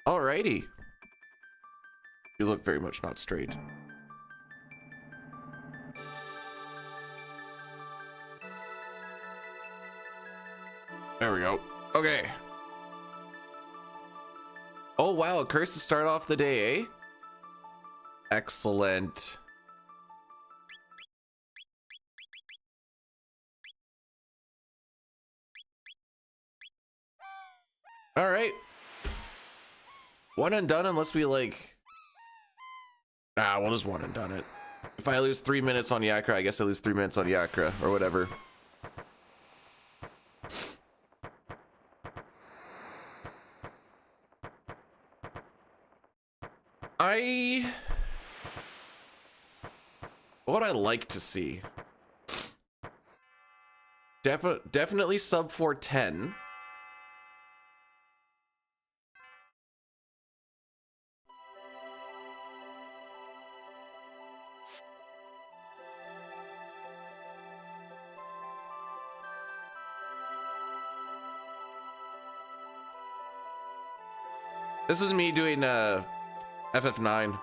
Alrighty. You look very much not straight. There we go. Okay. Oh wow, a curse to start off the day, eh? Excellent. All right. One and done unless we like... Ah, we'll just one and done it. If I lose 3 minutes on Yakra, I guess I lose 3 minutes on Yakra or whatever. What I like to see. Definitely sub 410. This is me doing FF9.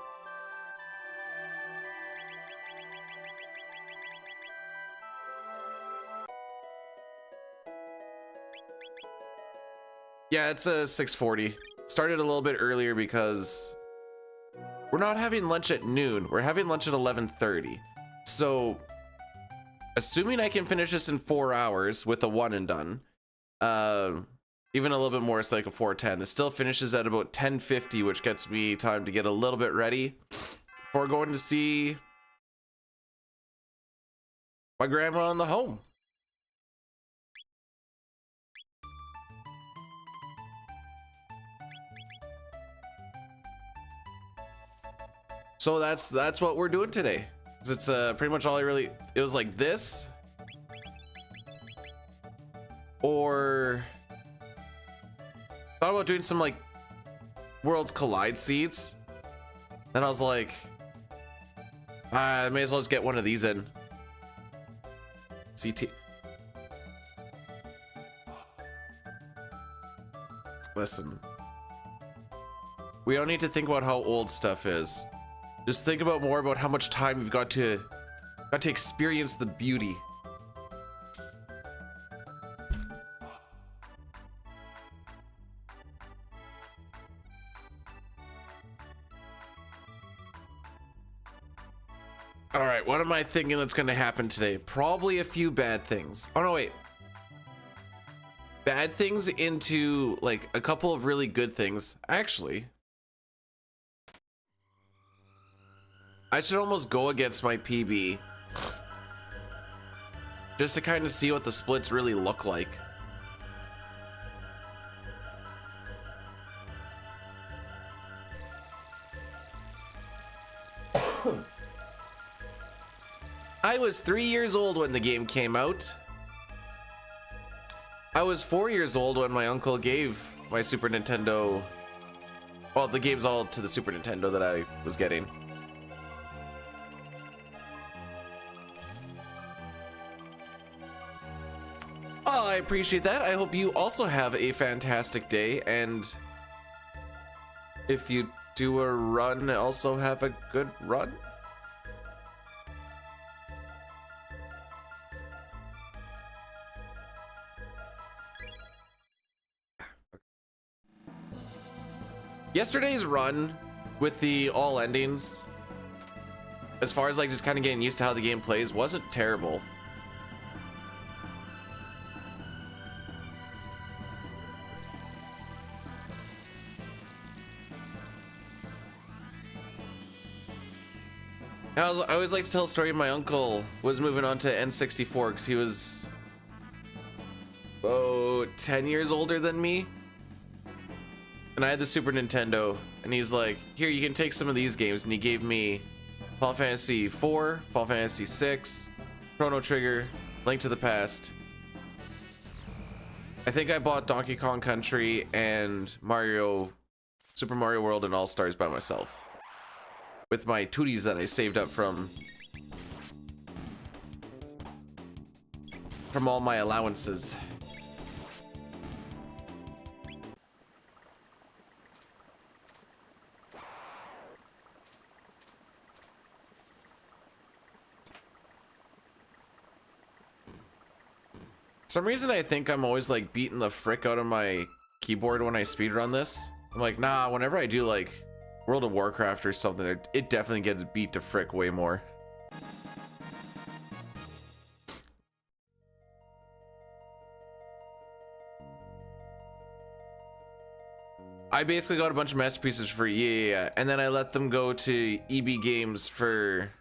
Yeah, it's a 6:40. Started a little bit earlier because we're not having lunch at noon. We're having lunch at 11:30. So, assuming I can finish this in 4 hours with a one and done, even a little bit more, it's like a 4:10. This still finishes at about 10:50, which gets me time to get a little bit ready before going to see my grandma in the home. So that's what we're doing today. It's pretty much all I really... It was like this, or thought about doing some like Worlds Collide seeds. Then I was like, I may as well just get one of these in. CT. Listen, we don't need to think about how old stuff is. Just think about more about how much time we've got to experience the beauty. All right, what am I thinking that's going to happen today? Probably a few bad things. Oh no, wait. Bad things into like a couple of really good things. Actually, I should almost go against my PB just to kind of see what the splits really look like. I was 3 years old when the game came out. I was 4 years old when my uncle gave my Super Nintendo. Well, the game's all to the Super Nintendo that I was getting. Oh, I appreciate that. I hope you also have a fantastic day, and if you do a run, also have a good run. Yesterday's run with the all endings, as far as like just kind of getting used to how the game plays, wasn't terrible. I always like to tell a story of my uncle was moving on to N64 because he was 10 years older than me. And I had the Super Nintendo, and he's like, here, you can take some of these games. And he gave me Final Fantasy 4, Final Fantasy 6, Chrono Trigger, Link to the Past. I think I bought Donkey Kong Country and Super Mario World and All Stars by myself, with my tooties that I saved up from all my allowances. some reason I think I'm always like beating the frick out of my keyboard when I speedrun this. I'm like, nah, whenever I do like World of Warcraft or something, it definitely gets beat to frick way more. I basically got a bunch of masterpieces for yeah, and then I let them go to EB Games for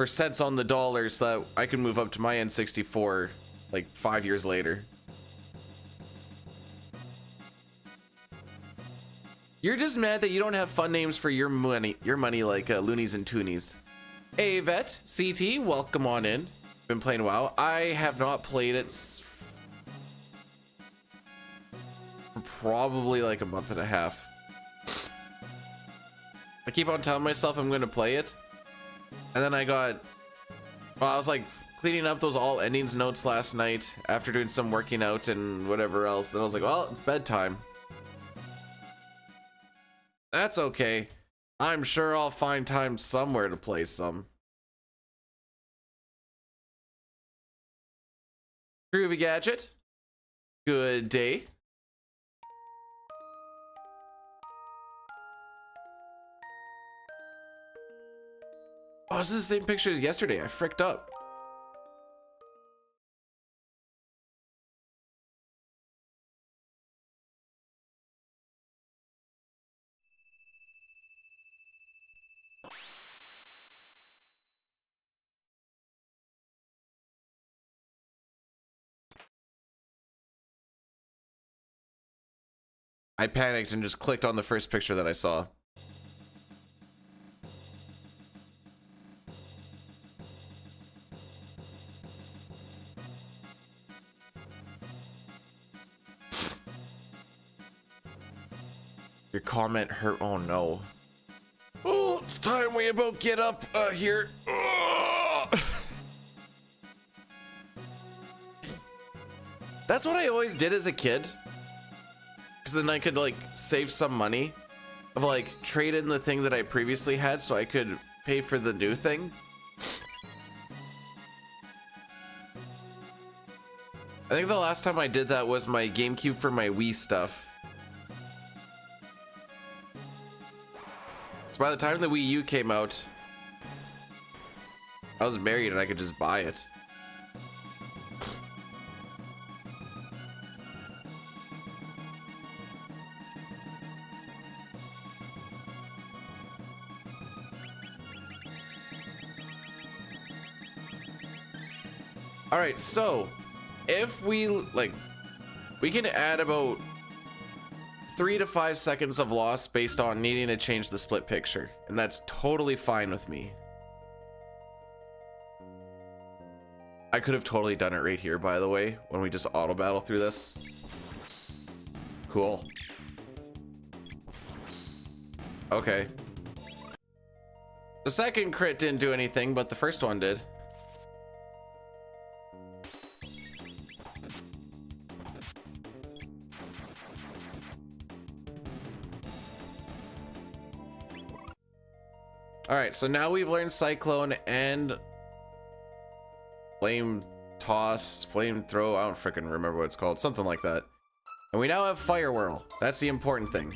cents on the dollar so that I can move up to my N64 like 5 years later. You're just mad that you don't have fun names for your money like Loonies and Toonies. Hey Vet, CT, welcome on in. Been playing WoW. I have not played it for probably like a month and a half. I keep on telling myself I'm gonna play it, and then I was like cleaning up those all endings notes last night after doing some working out and whatever else, and I was like, well, it's bedtime. That's okay. I'm sure I'll find time somewhere to play some. Groovy Gadget, good day. Oh, this is the same picture as yesterday. I fricked up. I panicked and just clicked on the first picture that I saw. Your comment hurt. Oh no. Oh, it's time we about get up here. Ugh. That's what I always did as a kid. Because then I could like save some money of like trade in the thing that I previously had so I could pay for the new thing. I think the last time I did that was my GameCube for my Wii stuff. So by the time the Wii U came out, I was married and I could just buy it. All right, so if we like, we can add about 3 to 5 seconds of loss based on needing to change the split picture, and that's totally fine with me. I could have totally done it right here, by the way, when we just auto battle through this. Cool. Okay. The second crit didn't do anything, but the first one did. All right, so now we've learned Cyclone and Flame Toss, Flame Throw. I don't freaking remember what it's called. Something like that. And we now have Fire Whirl. That's the important thing.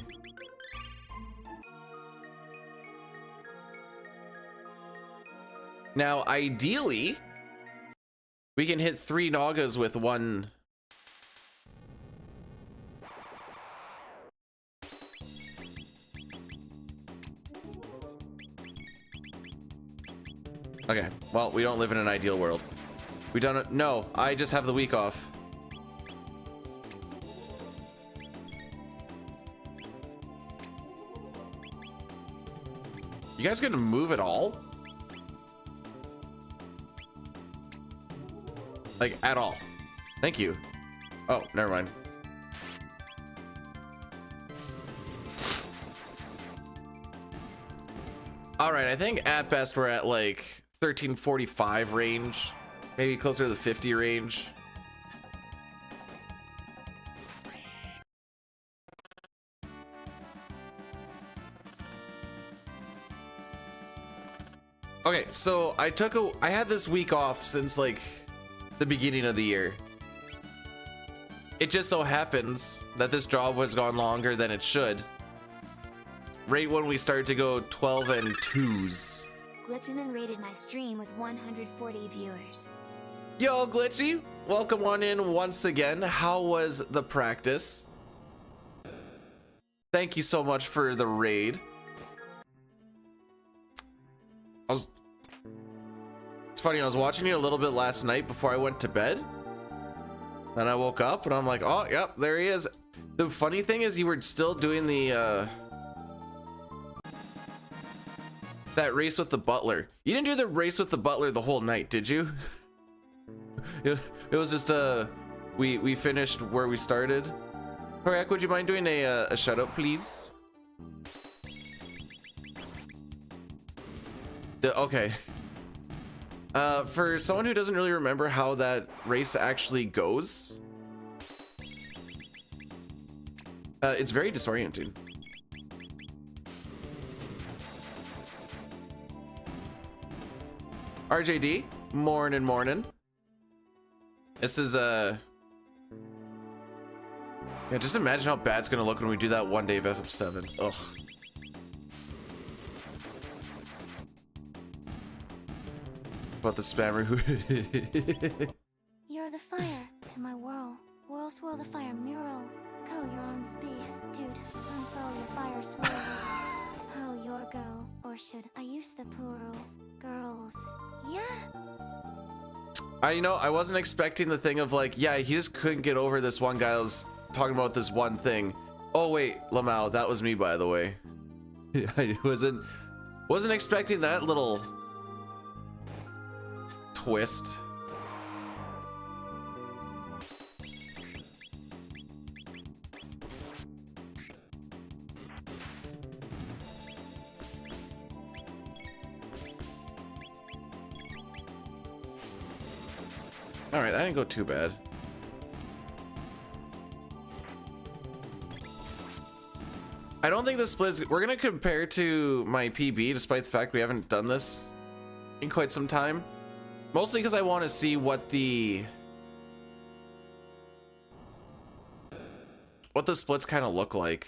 Now, ideally, we can hit 3 Nagas with one. Okay, well, we don't live in an ideal world. We don't. No, I just have the week off. You guys gonna move at all? Like, at all? Thank you. Oh, never mind. All right, I think at best we're at like 1345 range, maybe closer to the 50 range. Okay, so I had this week off since like the beginning of the year, It just so happens that this job has gone longer than it should. Right when we started to go 12 and 2s. Glitchman rated my stream with 140 viewers. Yo, Glitchy, welcome on in once again. How was the practice? Thank you so much for the raid. It's funny, I was watching you a little bit last night before I went to bed. Then I woke up and I'm like, oh, yep, there he is. The funny thing is you were still doing the, that race with the butler. You didn't do the race with the butler the whole night, did you? It was just, we finished where we started. Korak, would you mind doing a shout out, please? Okay. For someone who doesn't really remember how that race actually goes, it's very disorienting. RJD, morning. This is yeah, just imagine how bad it's gonna look when we do that one day of FF7. Ugh. About the spammer who You're the fire to my whirl. Whirl swirl the fire mural. Curl your arms be. Dude, unfurl your fire swirl. How your go, or should I use the plural? Girls. Yeah. you know, I wasn't expecting the thing of like, yeah, he just couldn't get over this one guy that was talking about this one thing. Oh wait, Lamau, that was me, by the way. I wasn't expecting that little twist. All right, that didn't go too bad. I don't think the split is, we're gonna compare to my PB despite the fact we haven't done this in quite some time. Mostly because I want to see what the splits kind of look like.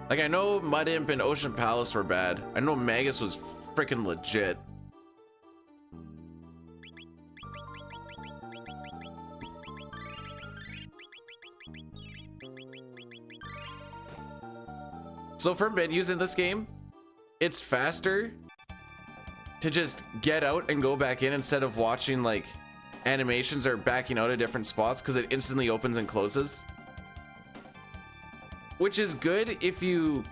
Like, I know Mud Imp and Ocean Palace were bad. I know Magus was freaking legit. So for menus in this game, it's faster to just get out and go back in instead of watching like animations or backing out of different spots because it instantly opens and closes. Which is good if you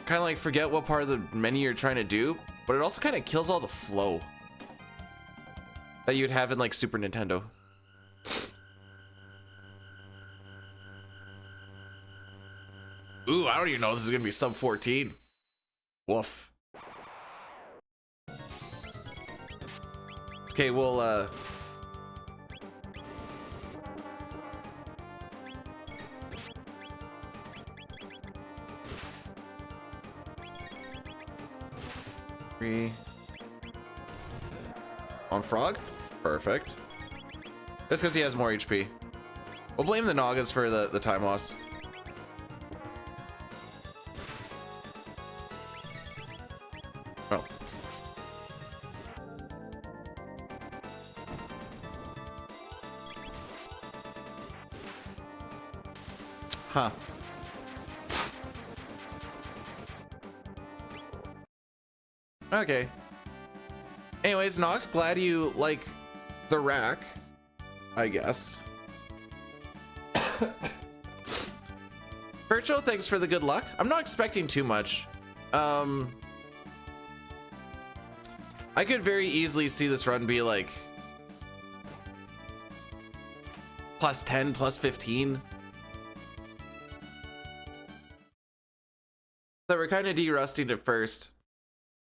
kind of like forget what part of the menu you're trying to do, but it also kind of kills all the flow that you'd have in like Super Nintendo. Ooh, I don't even know if this is gonna be sub 14. Woof. Okay, we'll three on Frog. Perfect. Just because he has more HP. We'll blame the Nagas for the time loss. Oh. Huh. Okay. Anyways, Nox, glad you like the rack, I guess. Virtual, thanks for the good luck. I'm not expecting too much. I could very easily see this run be like plus 10, plus 15. So we're kind of de-rusting at first.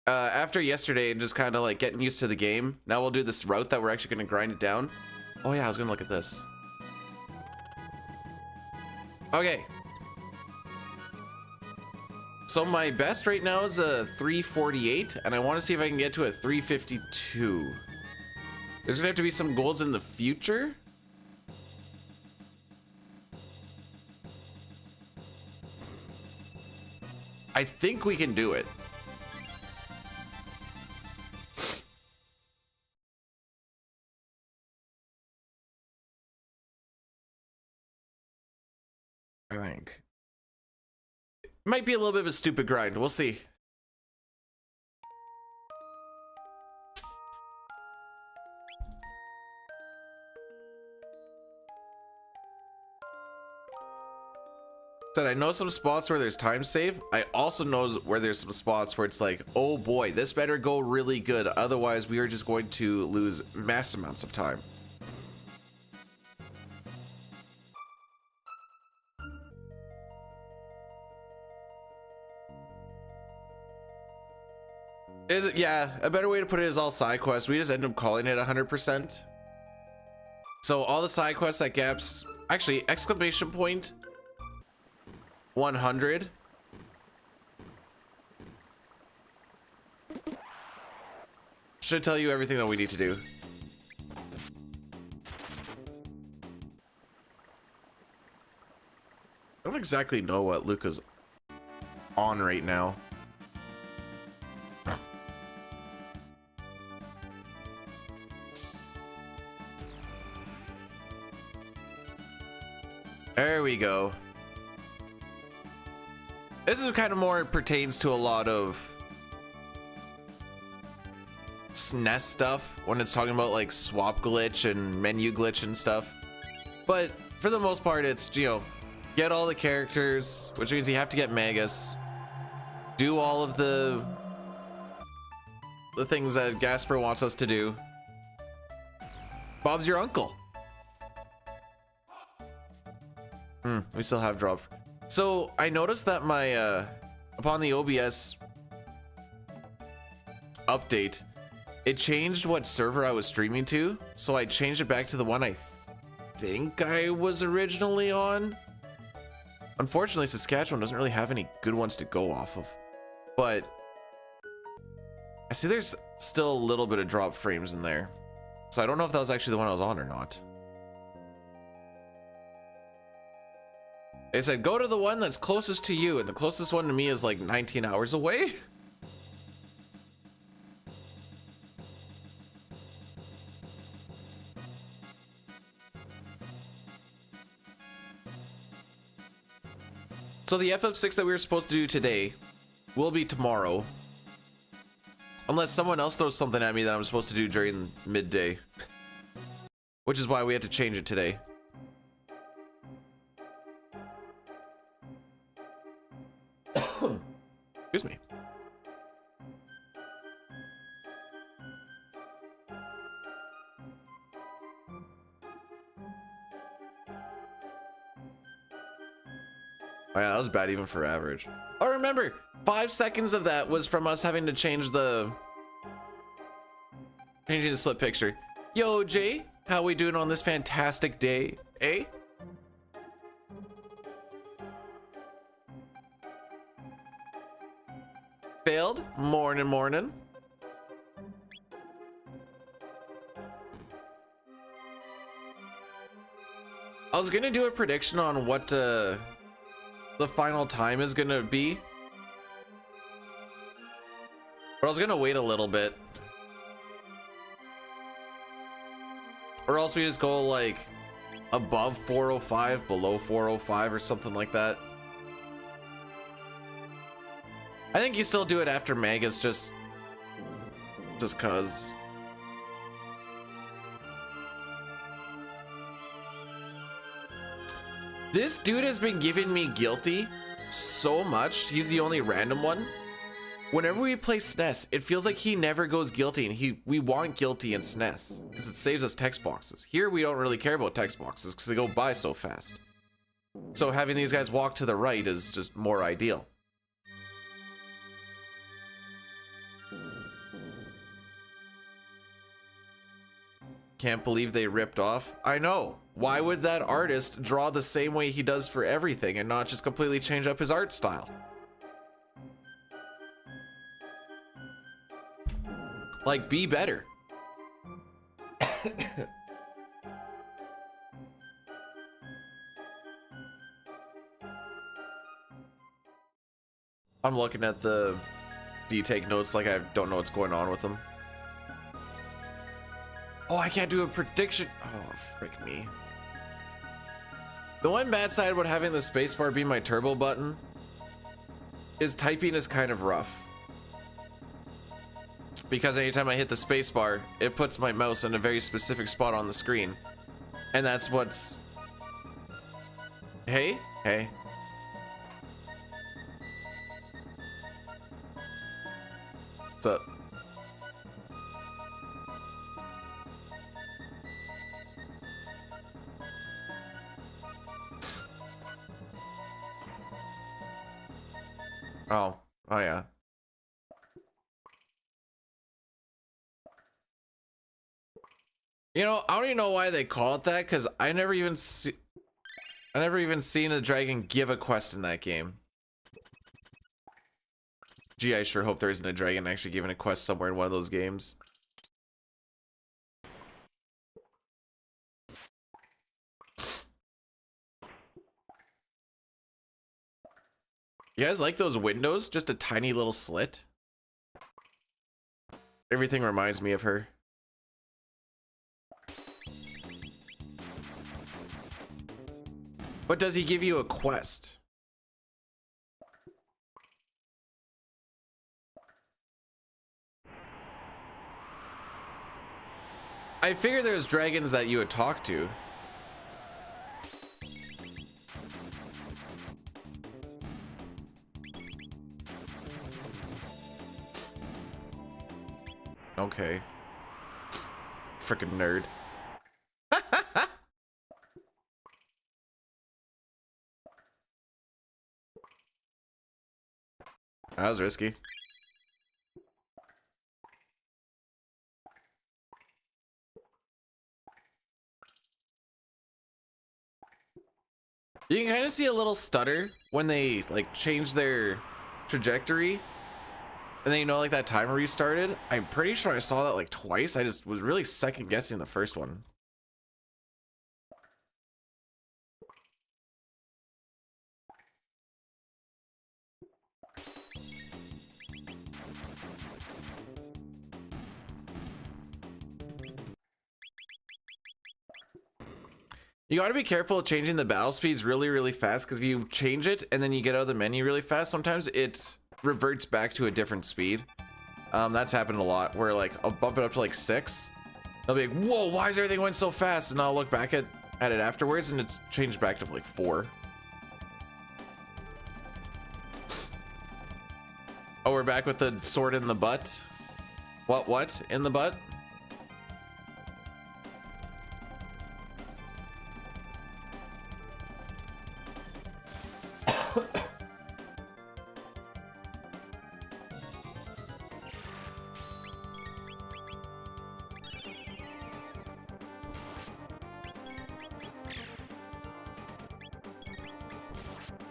After yesterday and just kind of like getting used to the game, now we'll do this route that we're actually going to grind it down. Oh yeah, I was going to look at this. Okay. So my best right now is a 348, and I want to see if I can get to a 352. There's gonna have to be some golds in the future. I think we can do it. I think. It might be a little bit of a stupid grind. We'll see. Said I know some spots where there's time save. I also know where there's some spots where it's like, oh boy, this better go really good. Otherwise, we are just going to lose mass amounts of time. Is it? Yeah, a better way to put it is all side quests. We just end up calling it 100%. So all the side quests that gaps, actually, exclamation point 100. Should tell you everything that we need to do. I don't exactly know what Luca's on right now. There we go. This is kind of more pertains to a lot of SNES stuff when it's talking about like swap glitch and menu glitch and stuff. But for the most part, it's, you know, get all the characters, which means you have to get Magus, do all of the things that Gasper wants us to do. Bob's your uncle. We still have drop. So I noticed that my upon the OBS update, it changed what server I was streaming to. So I changed it back to the one I think I was originally on. Unfortunately, Saskatchewan doesn't really have any good ones to go off of, but I see there's still a little bit of drop frames in there. So I don't know if that was actually the one I was on or not. They said, go to the one that's closest to you, and the closest one to me is like 19 hours away. So the FF6 that we were supposed to do today will be tomorrow. Unless someone else throws something at me that I'm supposed to do during midday. Which is why we had to change it today. Excuse me. Oh yeah, that was bad even for average. Oh, remember, 5 seconds of that was from us having to change changing the split picture. Yo, Jay, how we doing on this fantastic day, eh? Failed. Morning. I was gonna do a prediction on what the final time is gonna be, but I was gonna wait a little bit, or else we just go like above 405, below 405, or something like that. I think you still do it after Magus, just cause. This dude has been giving me guilty so much. He's the only random one. Whenever we play SNES, it feels like he never goes guilty, and we want guilty in SNES because it saves us text boxes. Here we don't really care about text boxes because they go by so fast. So having these guys walk to the right is just more ideal. Can't believe they ripped off. I know. Why would that artist draw the same way he does for everything and not just completely change up his art style? Like, be better. I'm looking at the D-take notes like I don't know what's going on with them. Oh, I can't do a prediction. Oh, frick me. The one bad side about having the spacebar be my turbo button is typing is kind of rough. Because anytime I hit the spacebar, it puts my mouse in a very specific spot on the screen. And that's what's... Hey? Hey. What's up? Oh. Oh, yeah. You know, I don't even know why they call it that, because I never even seen a dragon give a quest in that game. Gee, I sure hope there isn't a dragon actually giving a quest somewhere in one of those games. You guys like those windows? Just a tiny little slit? Everything reminds me of her. But does he give you a quest? I figure there's dragons that you would talk to. Okay. Frickin' nerd. That was risky. You can kind of see a little stutter when they like change their trajectory. And then, you know, like that timer restarted. I'm pretty sure I saw that like twice. I just was really second guessing the first one. You got to be careful of changing the battle speeds really, really fast, because if you change it and then you get out of the menu really fast, sometimes it reverts back to a different speed. That's happened a lot, where like I'll bump it up to like 6. I'll be like, whoa, why is everything going so fast? And I'll look back at it afterwards and it's changed back to like 4. Oh, we're back with the sword in the butt. What? In the butt?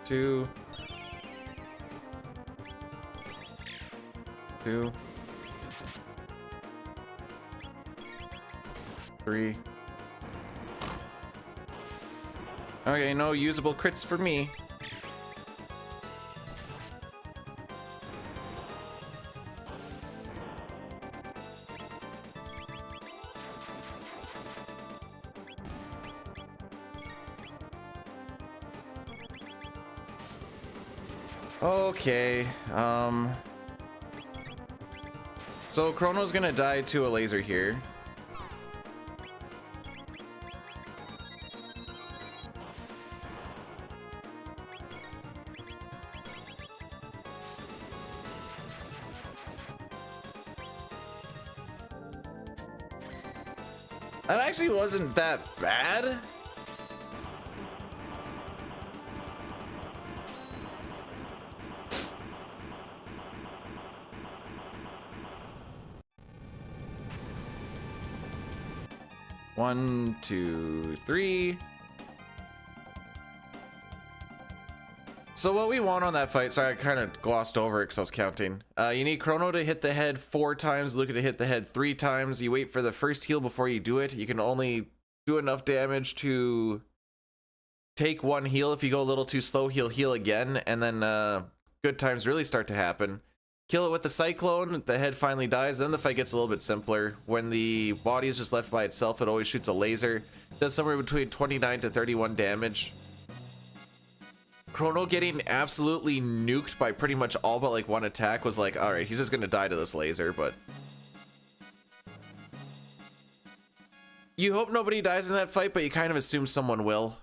Two. 3. Okay, no usable crits for me. Okay, so Chrono's gonna die to a laser here. That actually wasn't that bad. One, 2, 3. So what we want on that fight, sorry, I kind of glossed over it because I was counting. You need Chrono to hit the head 4 times, Luca to hit the head 3 times. You wait for the first heal before you do it. You can only do enough damage to take 1 heal. If you go a little too slow, he'll heal again, and then good times really start to happen. Kill it with the Cyclone, the head finally dies, then the fight gets a little bit simpler. When the body is just left by itself, it always shoots a laser. Does somewhere between 29 to 31 damage. Chrono getting absolutely nuked by pretty much all but like 1 attack was like, alright, he's just gonna die to this laser, but... You hope nobody dies in that fight, but you kind of assume someone will.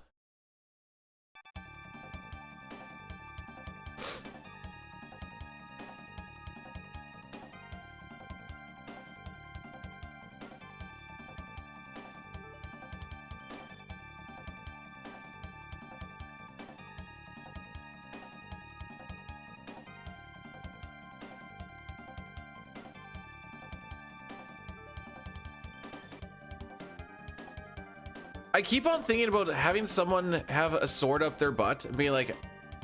I keep on thinking about having someone have a sword up their butt and being like,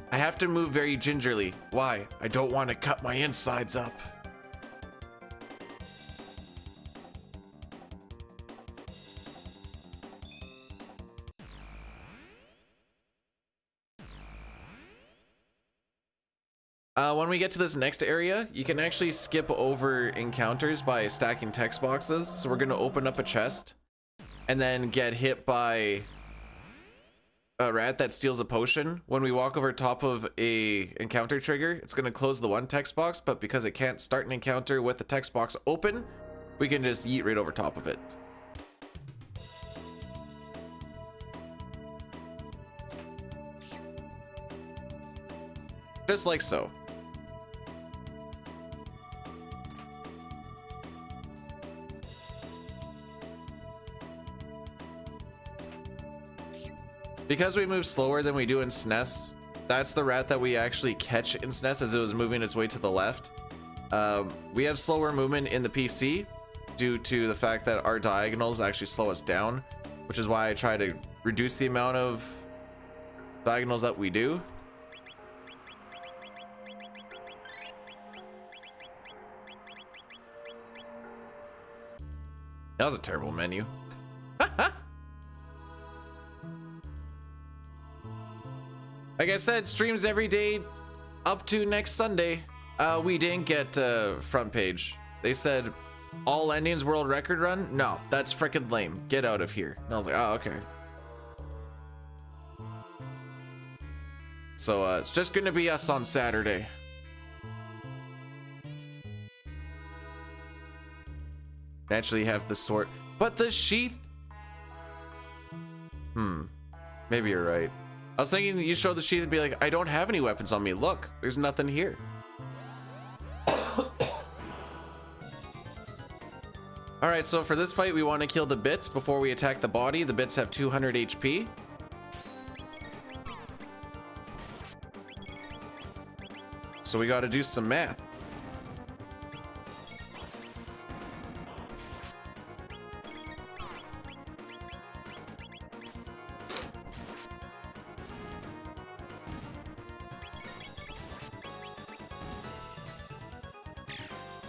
I have to move very gingerly. Why? I don't want to cut my insides up. When we get to this next area, you can actually skip over encounters by stacking text boxes. So we're going to open up a chest and then get hit by a rat that steals a potion. When we walk over top of a encounter trigger, it's going to close the 1 text box, but because it can't start an encounter with the text box open, we can just yeet right over top of it. Just like so. Because we move slower than we do in SNES, that's the rat that we actually catch in SNES as it was moving its way to the left. We have slower movement in the PC due to the fact that our diagonals actually slow us down, which is why I try to reduce the amount of diagonals that we do. That was a terrible menu. Like I said, streams every day up to next Sunday. We didn't get front page. They said all endings world record run. No, that's freaking lame. Get out of here. And I was like, oh, okay. So it's just gonna be us on Saturday. Naturally have the sword, but the sheath. Maybe you're right. I was thinking you show the sheath and be like, I don't have any weapons on me. Look, there's nothing here. All right, so for this fight, we want to kill the bits before we attack the body. The bits have 200 HP. So we got to do some math.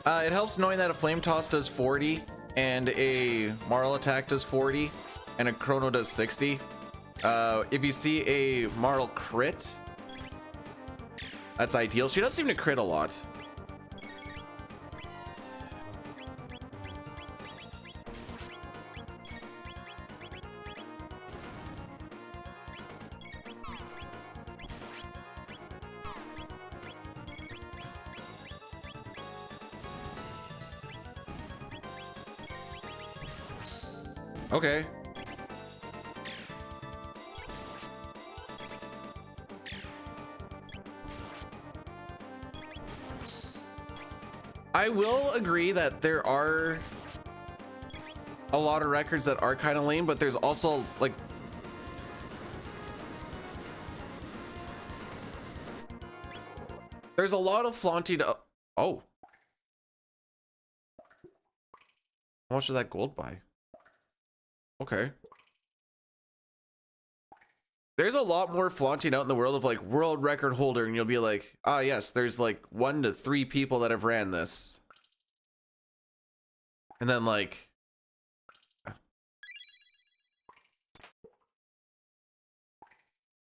It helps knowing that a flame toss does 40 and a Marl attack does 40 and a Chrono does 60. If you see a Marl crit, that's ideal. She does seem to crit a lot. Okay. I will agree that there are a lot of records that are kind of lame, but there's also like there's a lot of flaunting. Oh, how much did that gold buy? Okay. There's a lot more flaunting out in the world of like world record holder, and you'll be like, ah, yes, there's like 1 to 3 people that have ran this. And then like,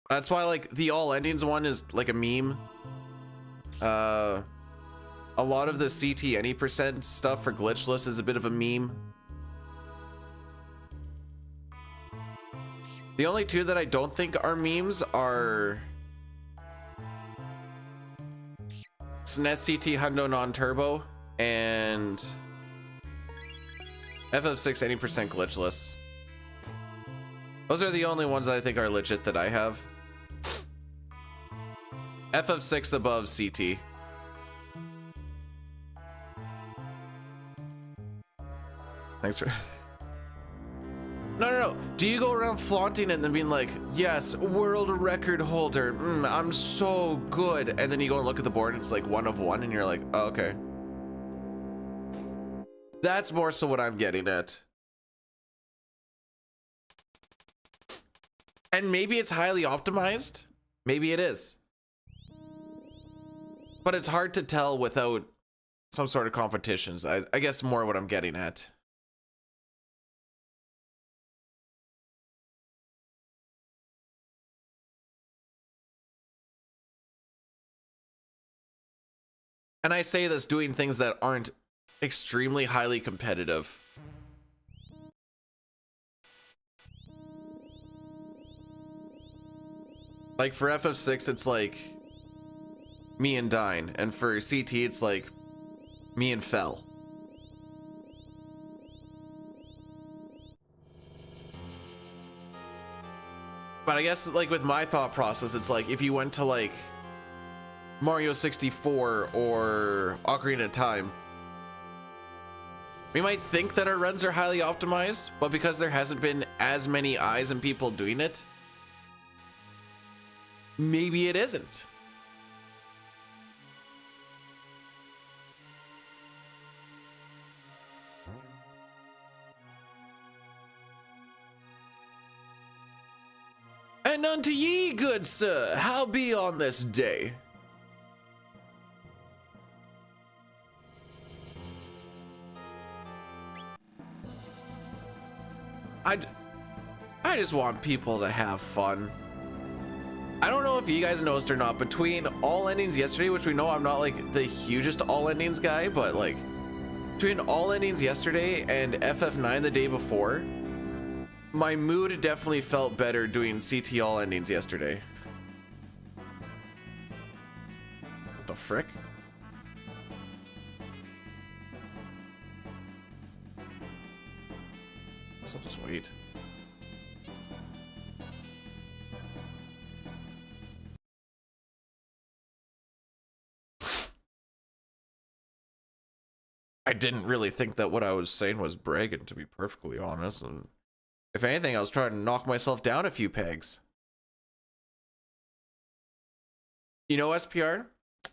that's why like the all endings one is like a meme. A lot of the CT any percent stuff for Glitchless is a bit of a meme. The only two that I don't think are memes are SNES CT Hundo Non-Turbo and FF6 any percent Glitchless. Those are the only ones that I think are legit that I have. FF6 above CT. Thanks for... No. Do you go around flaunting it and then being like, yes, world record holder, I'm so good, and then you go and look at the board and it's like 1 of 1 and you're like, oh, okay. That's more so what I'm getting at. And maybe it's highly optimized. Maybe it is. But it's hard to tell without some sort of competitions. I guess more what I'm getting at. And I say this doing things that aren't extremely highly competitive. Like for FF6, it's like me and Dine, and for CT, it's like me and Fell. But I guess like with my thought process, it's like if you went to like Mario 64 or Ocarina of Time, we might think that our runs are highly optimized, but because there hasn't been as many eyes and people doing it, maybe it isn't. And unto ye, good sir, how be on this day? I just want people to have fun. I don't know if you guys noticed or not, between all endings yesterday, which we know I'm not like the hugest all endings guy, but like between all endings yesterday and FF9 the day before, my mood definitely felt better doing CT all endings yesterday. What the frick? So just wait. I didn't really think that what I was saying was bragging, to be perfectly honest. And if anything, I was trying to knock myself down a few pegs. You know, SPR?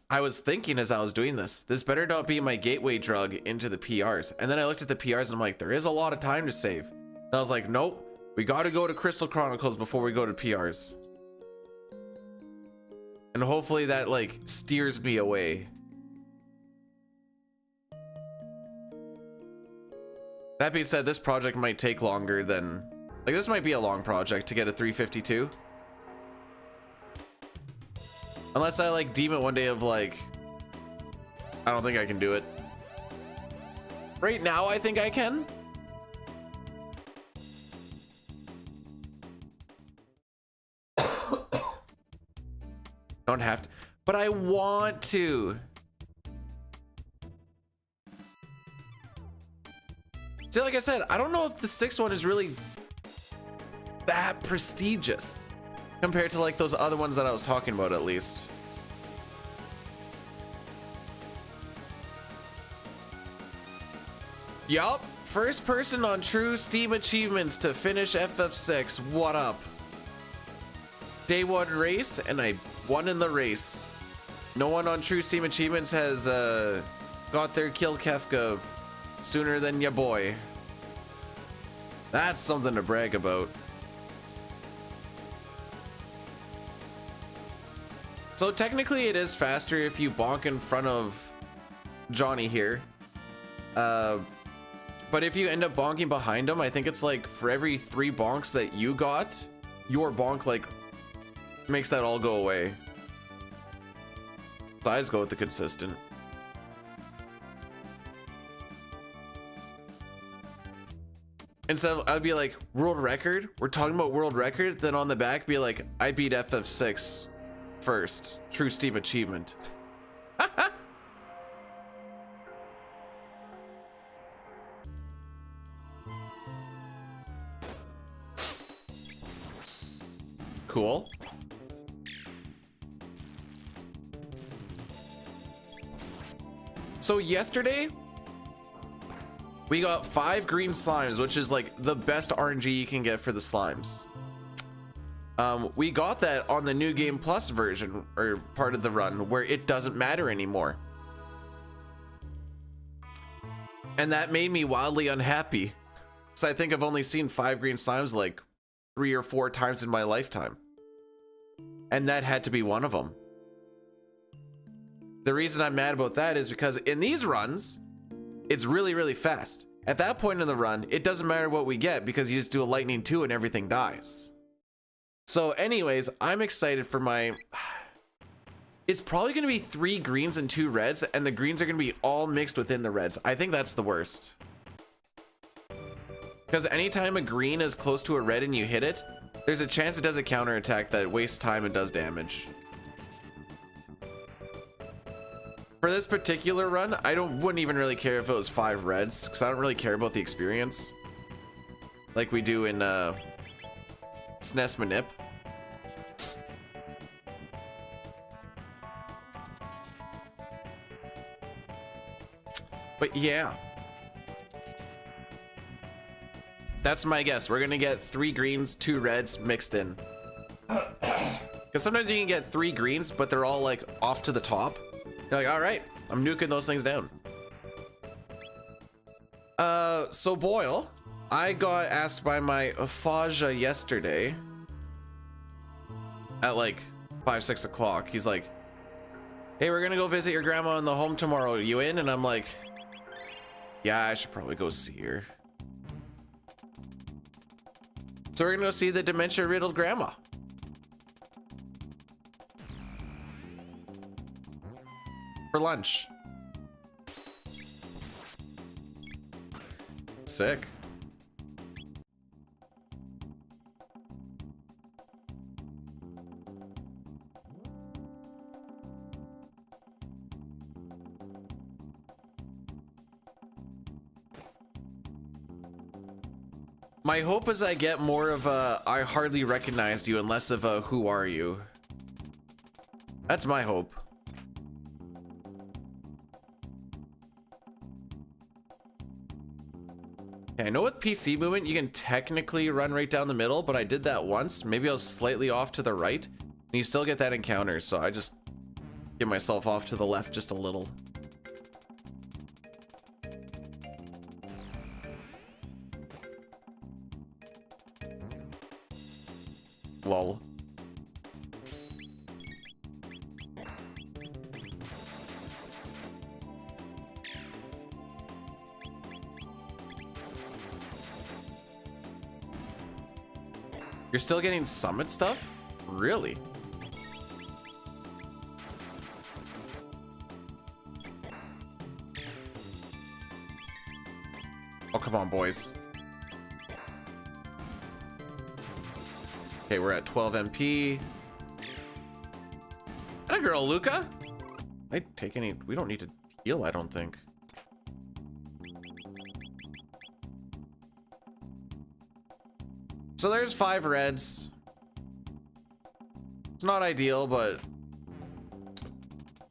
I was thinking as I was doing this better not be my gateway drug into the PRs. And then I looked at the PRs and I'm like, there is a lot of time to save. And I was like, nope, we got to go to Crystal Chronicles before we go to PRs. And hopefully that like steers me away. That being said, this project might take longer than... Like, this might be a long project to get a 352. Unless I, like, deem it one day of, like... I don't think I can do it. Right now, I think I can. Don't have to. But I want to. See, like I said, I don't know if the 6th one is really that prestigious compared to like those other ones that I was talking about, at least. Yup, first person on True Steam achievements to finish FF6. What up? Day 1 race, and I won in the race. No one on True Steam achievements has got their kill Kefka sooner than ya boy. That's something to brag about. So technically it is faster if you bonk in front of Johnny here. But if you end up bonking behind him, I think it's like for every 3 bonks that you got, your bonk like makes that all go away. So I just go with the consistent. Instead of, I'd be like, world record? We're talking about world record? Then on the back, be like, I beat FF6 first. True Steam achievement. Cool. So yesterday, we got 5 green slimes, which is like the best RNG you can get for the slimes. We got that on the New Game Plus version, or part of the run, where it doesn't matter anymore. And that made me wildly unhappy. So I think I've only seen 5 green slimes like 3 or 4 times in my lifetime. And that had to be one of them. The reason I'm mad about that is because in these runs, it's really, really fast. At that point in the run, it doesn't matter what we get because you just do a lightning 2 and everything dies. So anyways, I'm excited for my... It's probably going to be 3 greens and 2 reds, and the greens are going to be all mixed within the reds. I think that's the worst. Because anytime a green is close to a red and you hit it, there's a chance it does a counterattack that wastes time and does damage. For this particular run, I wouldn't even really care if it was 5 reds, because I don't really care about the experience. Like we do in SNES Manip. But yeah. That's my guess. We're gonna get 3 greens, 2 reds mixed in. Because sometimes you can get 3 greens, but they're all like off to the top. You're like, all right, I'm nuking those things down. So Boyle, I got asked by my Faja yesterday at like 5, 6 o'clock. He's like, hey, we're gonna go visit your grandma in the home tomorrow. You in? And I'm like, yeah, I should probably go see her. So we're gonna go see the dementia-riddled grandma. For lunch. Sick. My hope is I get more of a I hardly recognized you and less of a who are you. That's my hope. I know with PC movement, you can technically run right down the middle, but I did that once. Maybe I was slightly off to the right, and you still get that encounter, so I just give myself off to the left just a little. Lol. You're still getting summit stuff? Really? Oh, come on, boys. Okay, we're at 12 MP. And a girl, Luca. I take any... We don't need to heal, I don't think. So there's 5 reds. It's not ideal, but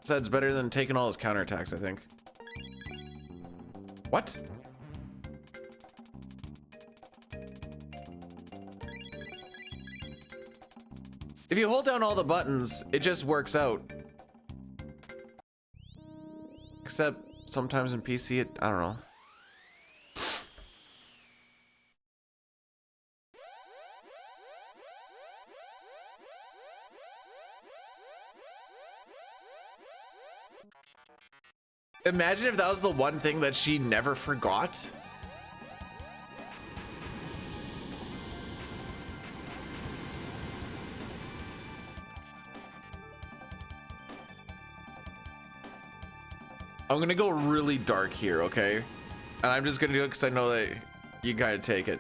it's better than taking all his counterattacks, I think. What? If you hold down all the buttons, it just works out. Except sometimes in PC, I don't know. Imagine if that was the one thing that she never forgot. I'm gonna go really dark here, okay? And I'm just gonna do it because I know that you gotta take it.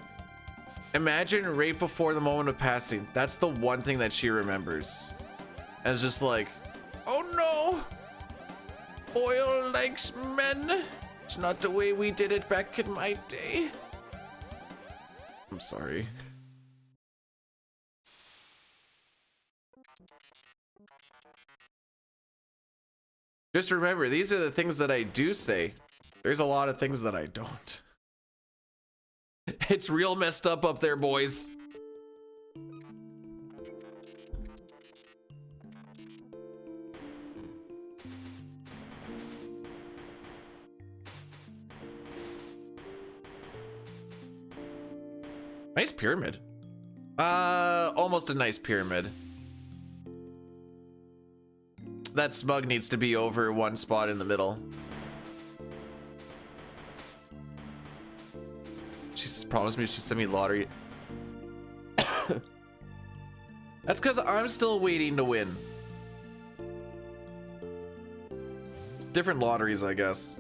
Imagine right before the moment of passing, that's the one thing that she remembers. And it's just like, oh no! Oil likes men. It's not the way we did it back in my day. I'm sorry. Just remember, these are the things that I do say. There's a lot of things that I don't. It's real messed up there, boys. Nice pyramid. Almost a nice pyramid. That smug needs to be over one spot in the middle. She's promised me she'll send me lottery. That's because I'm still waiting to win. Different lotteries, I guess.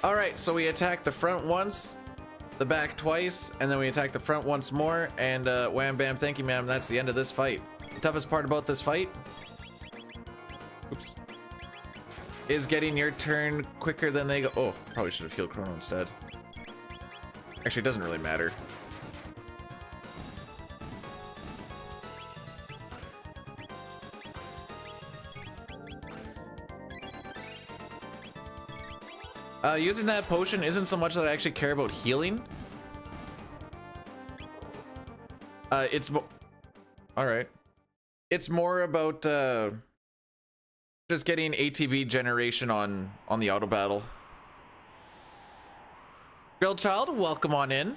All right, so we attack the front once, the back twice, and then we attack the front once more, and wham bam, thank you ma'am, that's the end of this fight. The toughest part about this fight, oops, is getting your turn quicker than they go. Oh, probably should have healed Chrono instead. Actually, it doesn't really matter. Using that potion isn't so much that I actually care about healing. It's all right. It's more about just getting ATB generation on the auto battle. Girl child, welcome on in.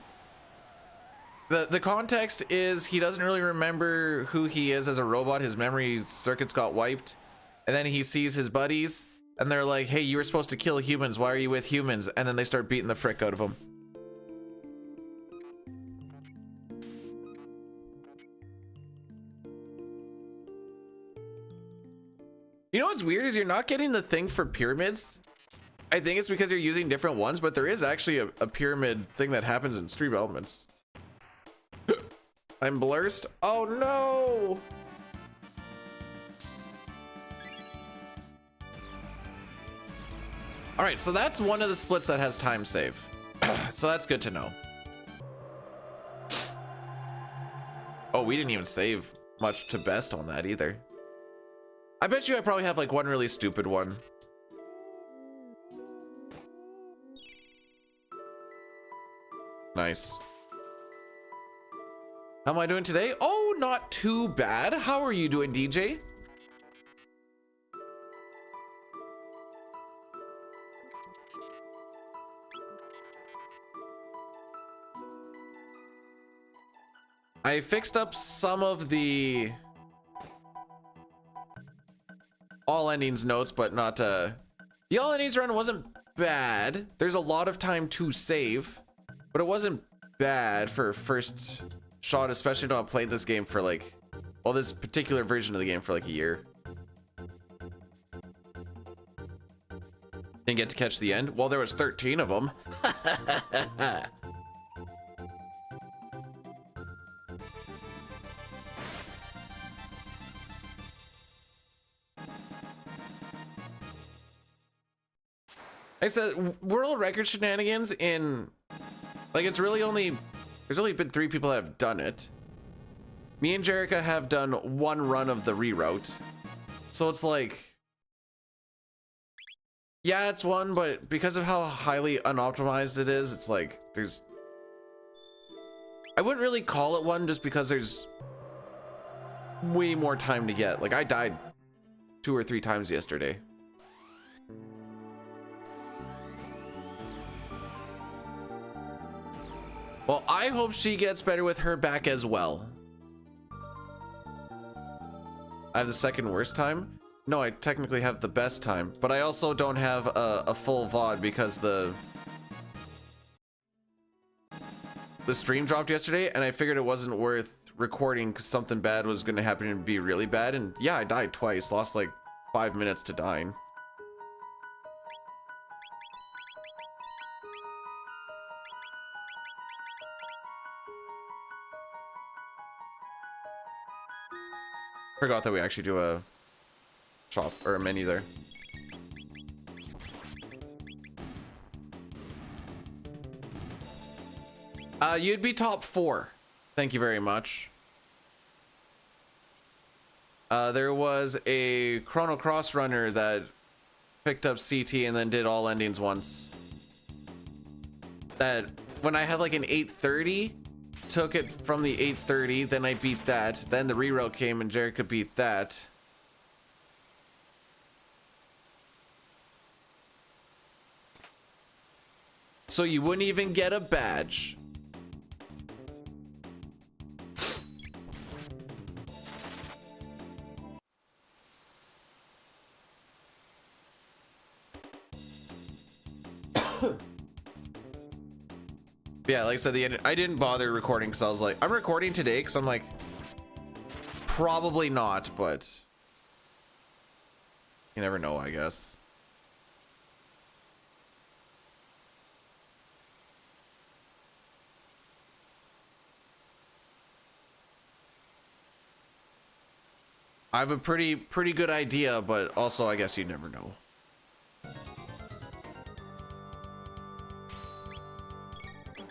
The context is he doesn't really remember who he is as a robot. His memory circuits got wiped, and then he sees his buddies. And they're like, hey, you were supposed to kill humans. Why are you with humans? And then they start beating the frick out of him. You know what's weird is you're not getting the thing for pyramids. I think it's because you're using different ones, but there is actually a pyramid thing that happens in Stream Elements. I'm blurst. Oh no! All right, so that's one of the splits that has time save. So that's good to know. Oh, we didn't even save much to best on that either. I bet you I probably have like one really stupid one. Nice. How am I doing today? Oh, not too bad. How are you doing, DJ? I fixed up some of the all endings notes, but not the all endings run wasn't bad. There's a lot of time to save, but it wasn't bad for first shot, especially though I played this game for like, well, this particular version of the game for like a year. Didn't get to catch the end. Well, there was 13 of them. I said world record shenanigans in like it's really only there's only been 3 people that have done it. Me and Jerica have done 1 run of the reroute. So it's like, yeah, it's 1, but because of how highly unoptimized it is, it's like there's I wouldn't really call it 1 just because there's way more time to get. Like I died 2 or 3 times yesterday. Well, I hope she gets better with her back as well. I have the second worst time? No, I technically have the best time, but I also don't have a full VOD because the stream dropped yesterday, and I figured it wasn't worth recording because something bad was going to happen and be really bad. And yeah, I died twice, lost like 5 minutes to dying. Forgot that we actually do a shop or a menu there. You'd be top 4. Thank you very much. There was a Chrono Cross runner that picked up CT and then did all endings once. That when I had like an 830, took it from the 830, then I beat that. Then the reroute came and Jerica beat that. So you wouldn't even get a badge. Yeah, like I said, I didn't bother recording because I was like, I'm recording today because I'm like, probably not, but you never know, I guess. I have a pretty good idea, but also I guess you never know.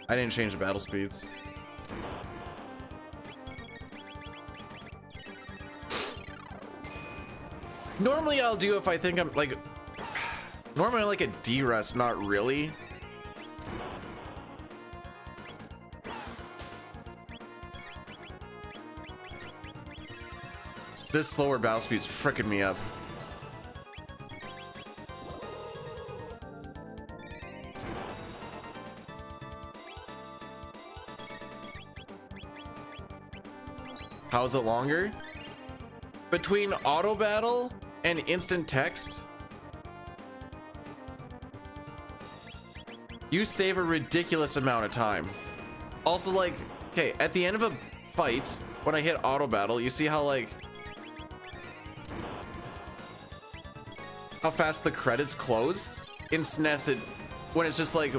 I didn't change the battle speeds. Normally I'll do if I think I'm like, normally I like a Derust, not really. This slower battle speed's fricking me up. How is it longer? Between auto battle and instant text, you save a ridiculous amount of time. Also, like, okay, at the end of a fight, when I hit auto battle, you see how like how fast the credits close? In SNES, when it's just like,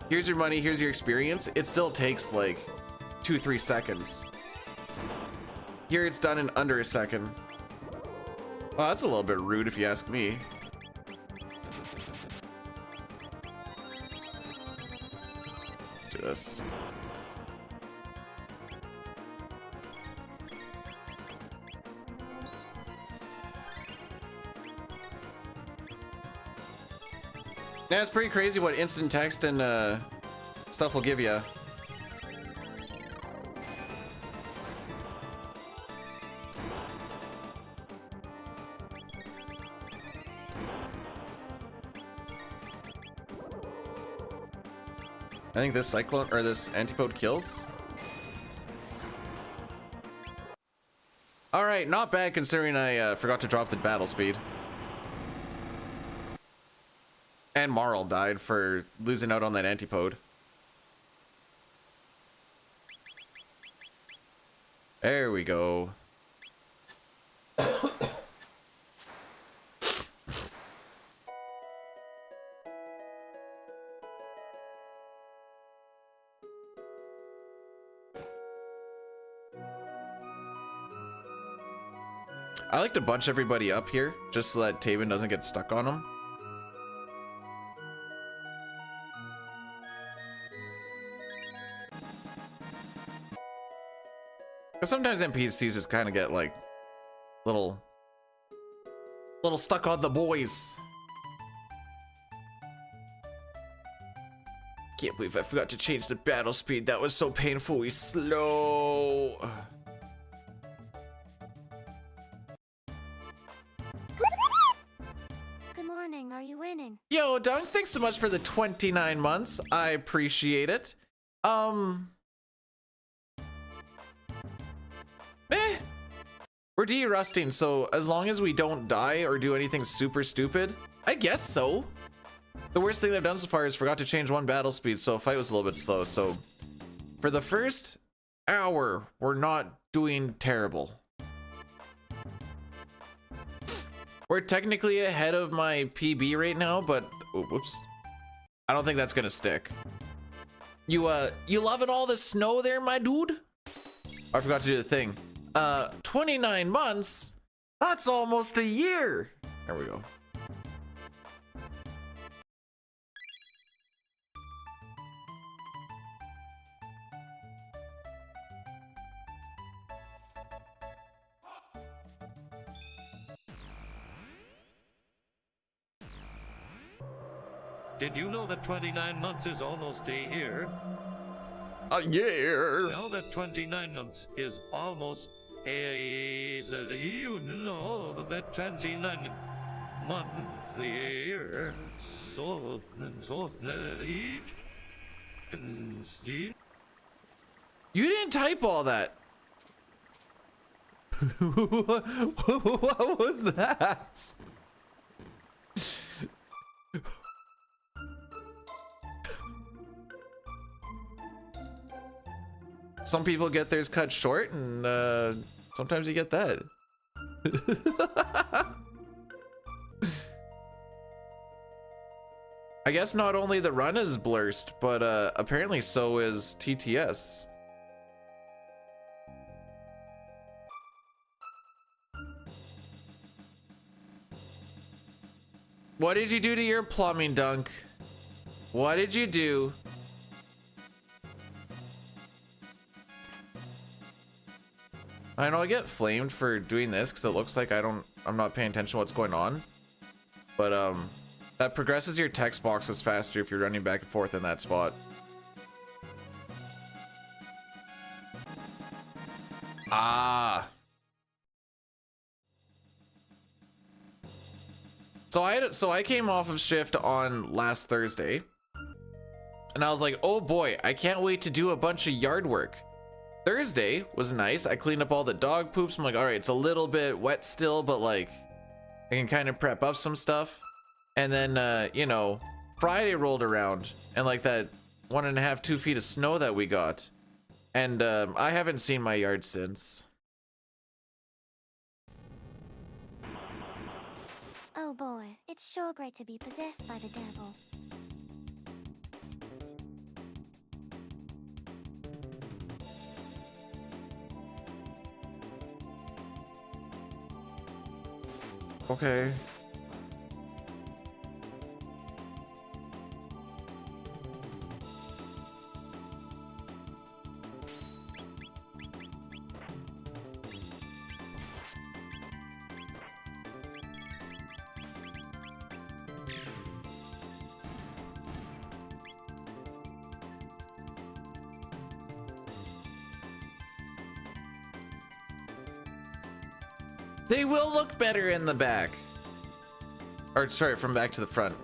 here's your money, here's your experience, it still takes like 2-3 seconds. Here it's done in under a second. Well, that's a little bit rude if you ask me. Let's do this. Yeah, it's pretty crazy what instant text and stuff will give you. I think this cyclone or this antipode kills. All right, not bad considering I forgot to drop the battle speed. And Marl died for losing out on that antipode. There we go. I like to bunch everybody up here just so that Taven doesn't get stuck on them. Because sometimes NPCs just kind of get like little stuck on the boys. Can't believe I forgot to change the battle speed. That was so painfully slow. are you winning? Yo, Dunk, thanks so much for the 29 months. I appreciate it. Eh. We're de-rusting, so as long as we don't die or do anything super stupid, I guess so. The worst thing they've done so far is forgot to change one battle speed, so fight was a little bit slow. So for the first hour, we're not doing terrible. We're technically ahead of my PB right now, but oh, whoops. I don't think that's gonna stick. You loving all the snow there, my dude? I forgot to do the thing. 29 months? That's almost a year. There we go. Did you know that 29 months is almost a year? A year. Now that 29 months is almost a you know that 29 months a year. So Steve? You didn't type all that. What was that? Some people get theirs cut short, and sometimes you get that. I guess not only the run is blurst, but apparently so is TTS. What did you do to your plumbing, Dunk? What did you do? I know I get flamed for doing this because it looks like I'm not paying attention to what's going on. But that progresses your text boxes faster if you're running back and forth in that spot. Ah. So I came off of shift on last Thursday, and I was like, oh boy, I can't wait to do a bunch of yard work. Thursday was nice. I cleaned up all the dog poops. I'm like, all right, it's a little bit wet still, but like I can kind of prep up some stuff. And then, you know, Friday rolled around, and like that 1.5, 2 feet of snow that we got. And I haven't seen my yard since. Oh boy, it's sure great to be possessed by the devil. Okay. They will look better in the back. Or sorry, from back to the front.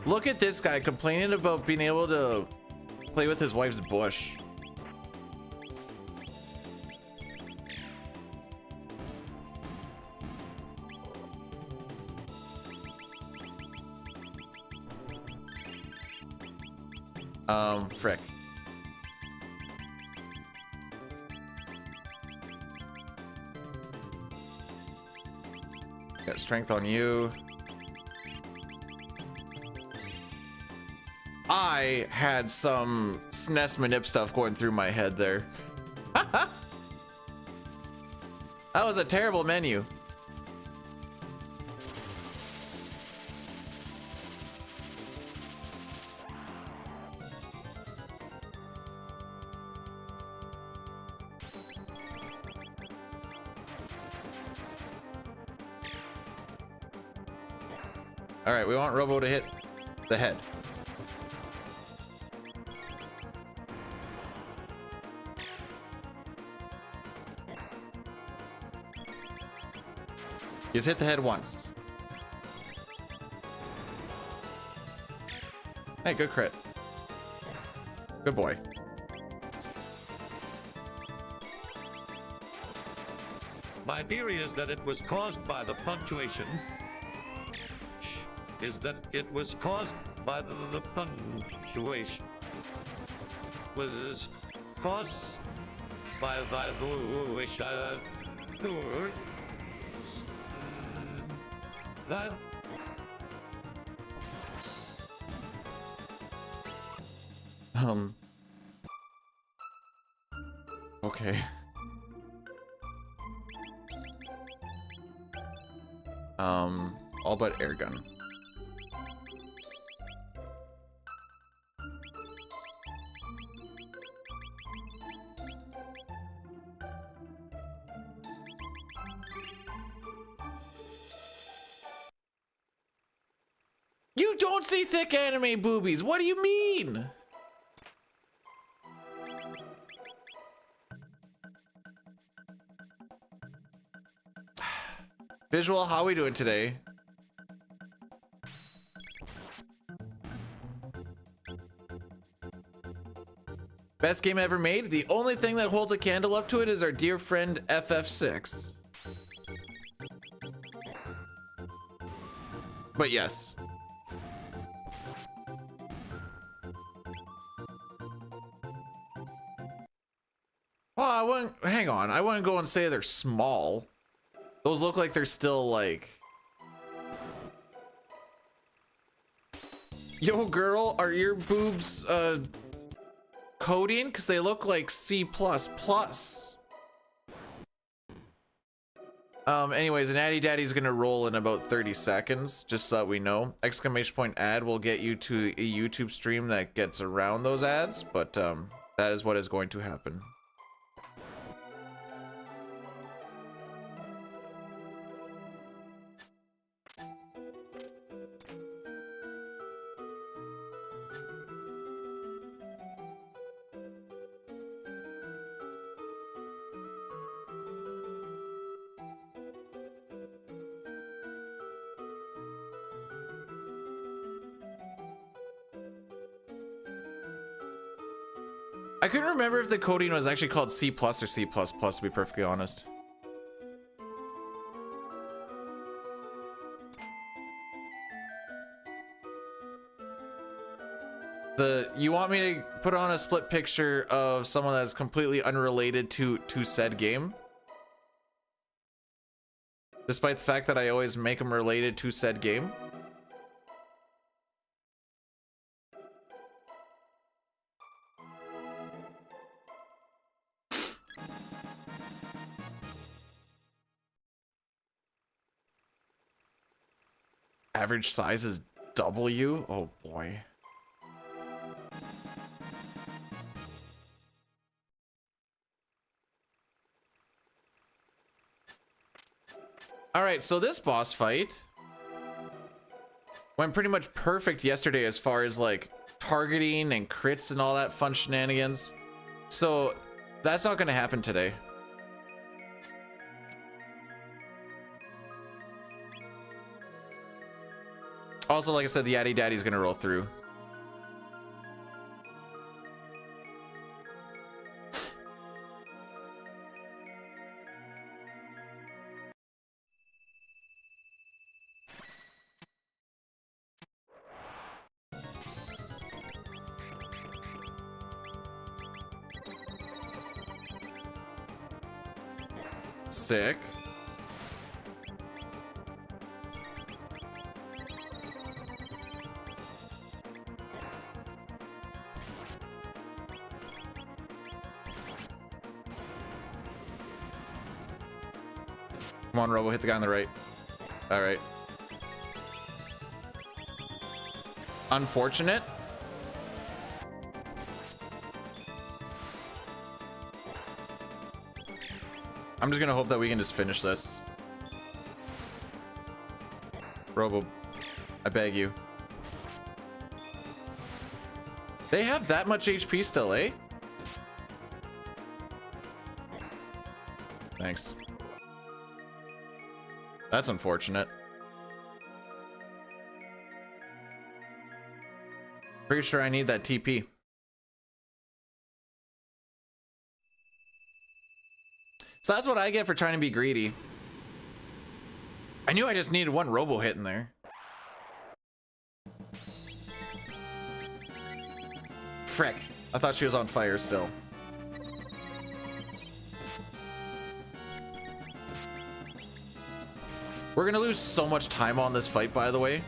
Look at this guy complaining about being able to play with his wife's bush. Frick. Got strength on you. I had some SNES manip stuff going through my head there. That was a terrible menu. All right, we want Robo to hit the head. Just hit the head once. Hey, good crit. Good boy. My theory is that it was caused by the punctuation. Is that it was caused by the punctuation. Was caused by the wish that Okay. All but air gun. You don't see thick anime boobies. What do you mean? Visual, how are we doing today? Best game ever made? The only thing that holds a candle up to it is our dear friend FF6. But yes. Well, I wouldn't, hang on. I wouldn't go and say they're small. Those look like they're still like... Yo, girl, are your boobs, coding? Because they look like C++. Anyways, an Addy Daddy's gonna roll in about 30 seconds, just so that we know. Exclamation point ad will get you to a YouTube stream that gets around those ads, but that is what is going to happen. I couldn't remember if the coding was actually called C+ or C++, to be perfectly honest. You want me to put on a split picture of someone that's completely unrelated to said game? Despite the fact that I always make them related to said game? Average size is W? Oh boy. Alright, so this boss fight went pretty much perfect yesterday as far as like targeting and crits and all that fun shenanigans. So that's not gonna happen today. Also, like I said, the Addy Daddy's gonna roll through. Sick. Come on, Robo, hit the guy on the right. All right. Unfortunate. I'm just gonna hope that we can just finish this. Robo, I beg you. They have that much HP still, eh? That's unfortunate. Pretty sure I need that TP. So that's what I get for trying to be greedy. I knew I just needed one robo hit in there. Frick. I thought she was on fire still. We're gonna lose so much time on this fight, by the way.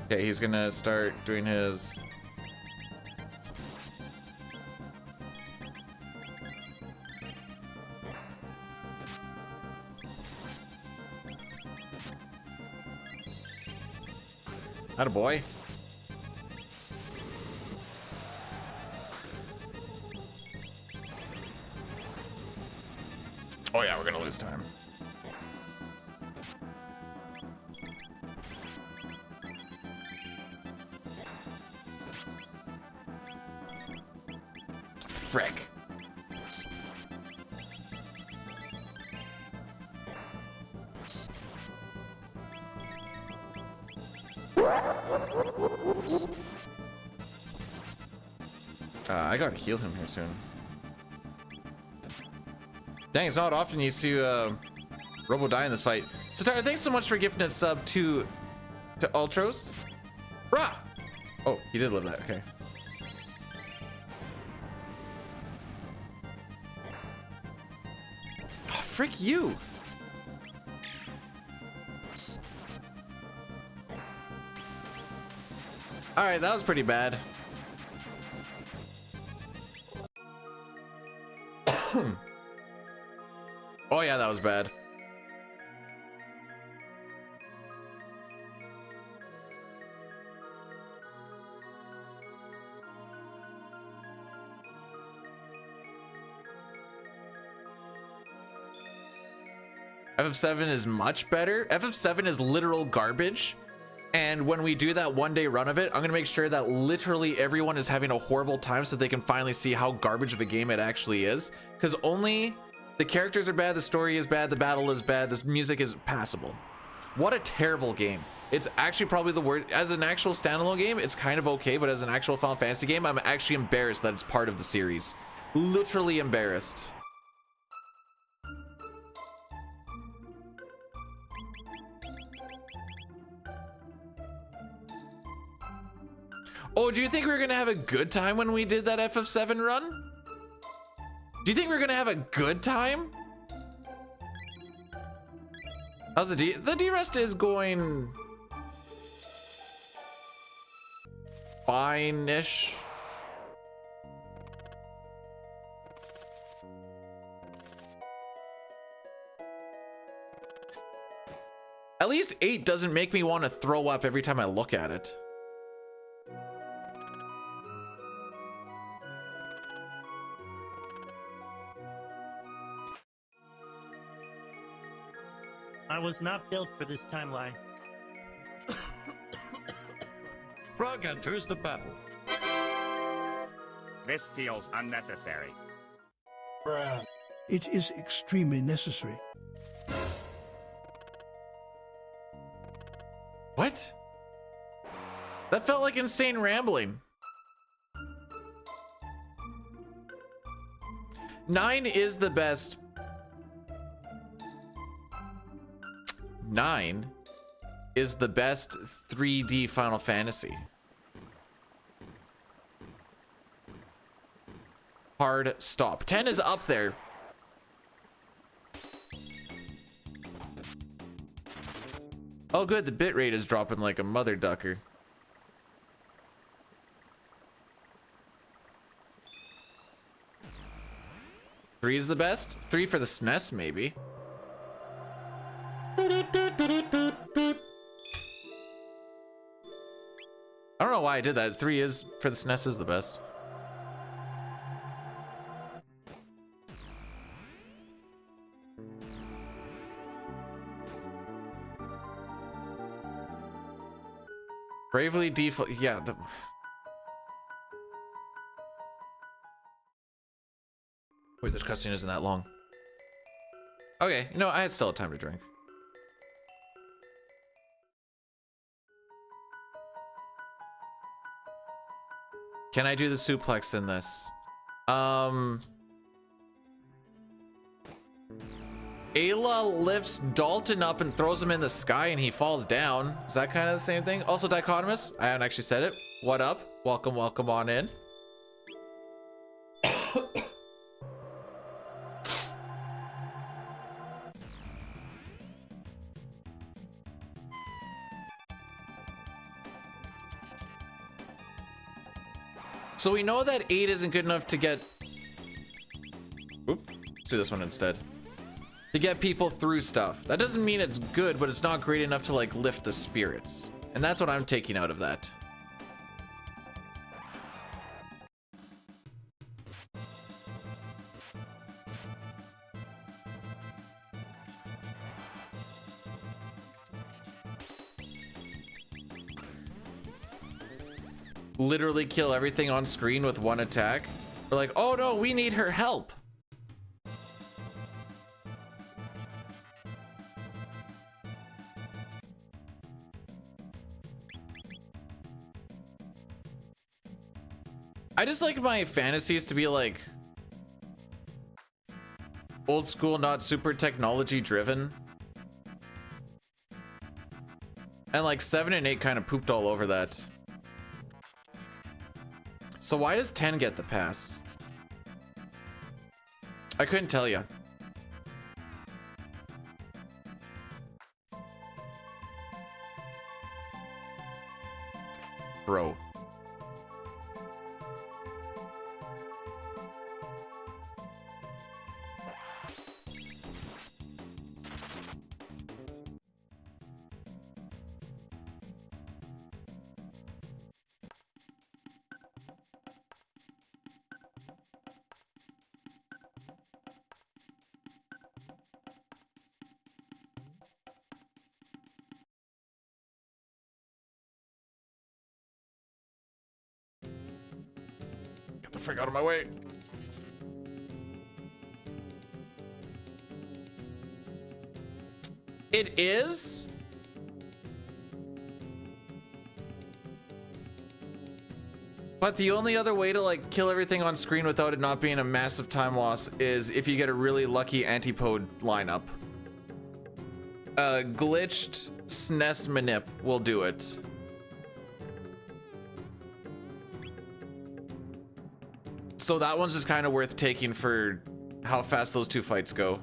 Okay, he's gonna start doing his... Attaboy. Oh yeah, we're gonna lose time. Frick. I gotta heal him here soon. Dang, it's not often you see Robo die in this fight. Satara, thanks so much for gifting a sub to Ultros. Rah! Oh, he did live that, okay. Oh, frick you! Alright, that was pretty bad. Oh yeah, that was bad. FF7 is much better. FF7 is literal garbage. And when we do that one day run of it, I'm gonna make sure that literally everyone is having a horrible time so they can finally see how garbage of a game it actually is. Because only the characters are bad, the story is bad, the battle is bad, this music is passable. What a terrible game. It's actually probably the worst. As an actual standalone game, it's kind of okay, but as an actual Final Fantasy game, I'm actually embarrassed that it's part of the series. Literally embarrassed. Oh, do you think we were gonna have a good time when we did that FF7 run? Do you think we're gonna have a good time? How's the Derust is going fine-ish. At least 8 doesn't make me want to throw up every time I look at it. I was not built for this timeline. Frog enters the battle. This feels unnecessary. It is extremely necessary. What? That felt like insane rambling. 9 is the best. 9 is the best 3D Final Fantasy. Hard stop. 10 is up there. Oh good, the bitrate is dropping like a mother ducker. Three is the best? 3 for the SNES, maybe. I don't know why I did that. 3 is for the SNES is the best. Bravely default. Yeah. Wait, this cutscene isn't that long. Okay, no, I had still had time to drink. Can I do the suplex in this? Ayla lifts Dalton up and throws him in the sky and he falls down. Is that kind of the same thing? Also dichotomous? I haven't actually said it. What up? Welcome, welcome on in. So we know that 8 isn't good enough to get... Oop, let's do this one instead. To get people through stuff. That doesn't mean it's good, but it's not great enough to like lift the spirits. And that's what I'm taking out of that. Literally kill everything on screen with one attack. We're like, oh no, we need her help. I just like my fantasies to be like old school, not super technology driven. And like 7 and 8 kind of pooped all over that. So why does 10 get the pass? I couldn't tell you. Bro. Get the frick out of my way. It is? But the only other way to like kill everything on screen without it not being a massive time loss is if you get a really lucky antipode lineup. Glitched SNES manip will do it. So that one's just kind of worth taking for how fast those two fights go.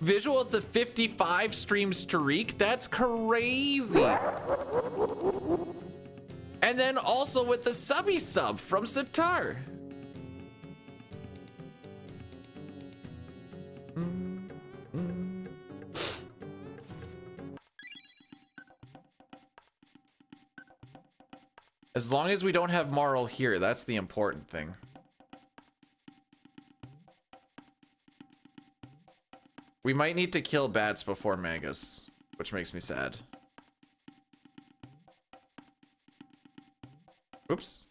Visual at the 55 stream streak? That's crazy. And then also with the subby sub from Sitar. As long as we don't have Marl here, that's the important thing. We might need to kill bats before Magus, which makes me sad. Oops.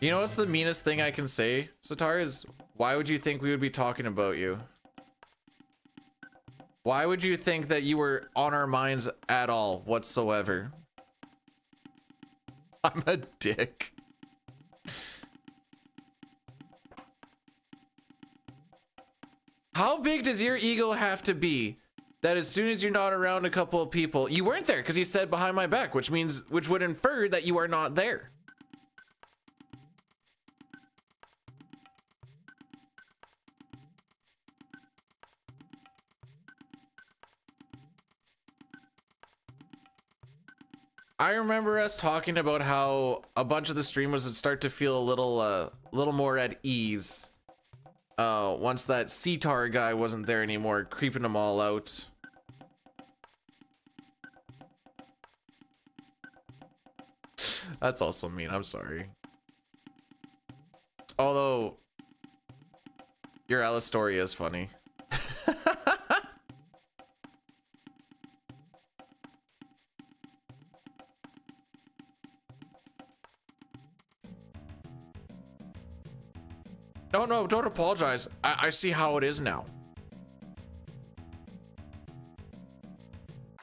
You know what's the meanest thing I can say, Sitar, is why would you think we would be talking about you? Why would you think that you were on our minds at all whatsoever? I'm a dick. How big does your ego have to be that as soon as you're not around a couple of people, you weren't there because he said behind my back, which would infer that you are not there. I remember us talking about how a bunch of the streamers would start to feel a little more at ease once that Sitar guy wasn't there anymore, creeping them all out. That's also mean. I'm sorry. Although your Alice story is funny. No, no, don't apologize. I see how it is now.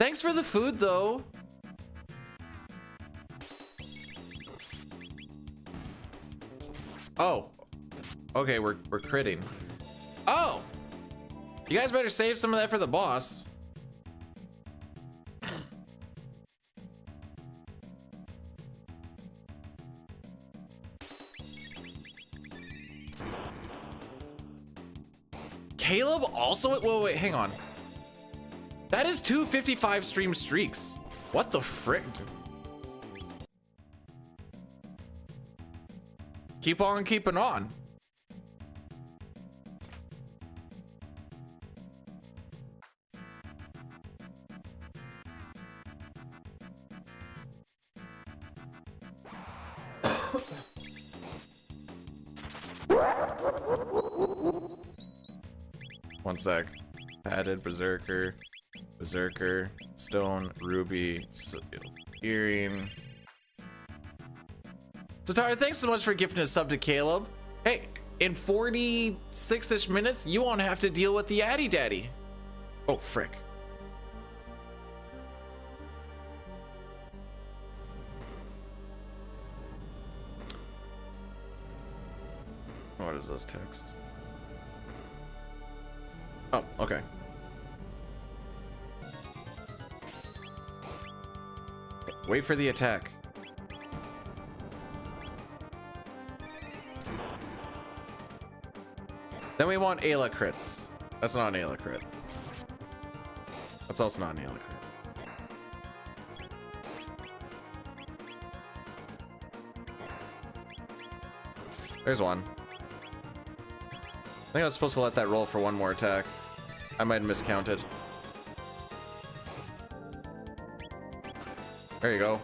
Thanks for the food, though. Oh. Okay, we're critting. Oh! You guys better save some of that for the boss. Caleb also, wait, hang on. That is 2 55 stream streaks. What the frick? Keep on keeping on. One sec. Added Berserker, Stone, Ruby, Earring. Satara, thanks so much for gifting a sub to Caleb. Hey, in 46-ish minutes, you won't have to deal with the Addy Daddy. Oh, frick. What is this text? Oh, okay. Wait for the attack. Then we want Ayla crits. That's not an Ayla crit. That's also not an Ayla crit. There's one. I think I was supposed to let that roll for one more attack. I might have miscounted. There you go.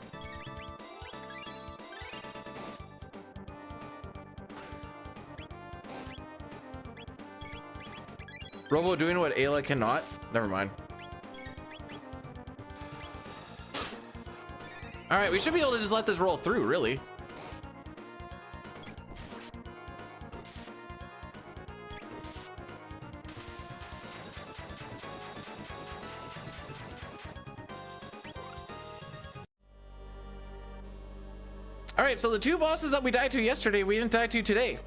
Robo doing what Ayla cannot? Never mind. Alright, we should be able to just let this roll through, really. Alright, so the two bosses that we died to yesterday, we didn't die to today.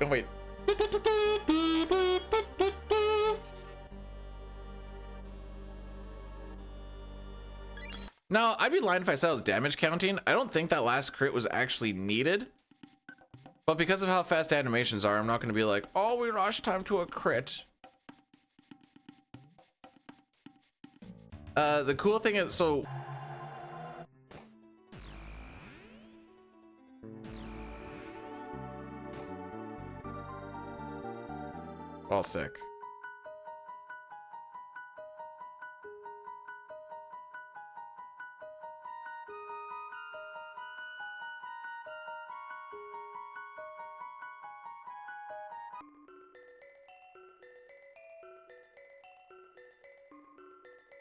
Oh, wait. Now, I'd be lying if I said I was damage counting. I don't think that last crit was actually needed. But because of how fast animations are, I'm not going to be like, oh, we lost time to a crit. The cool thing is, so... All sick.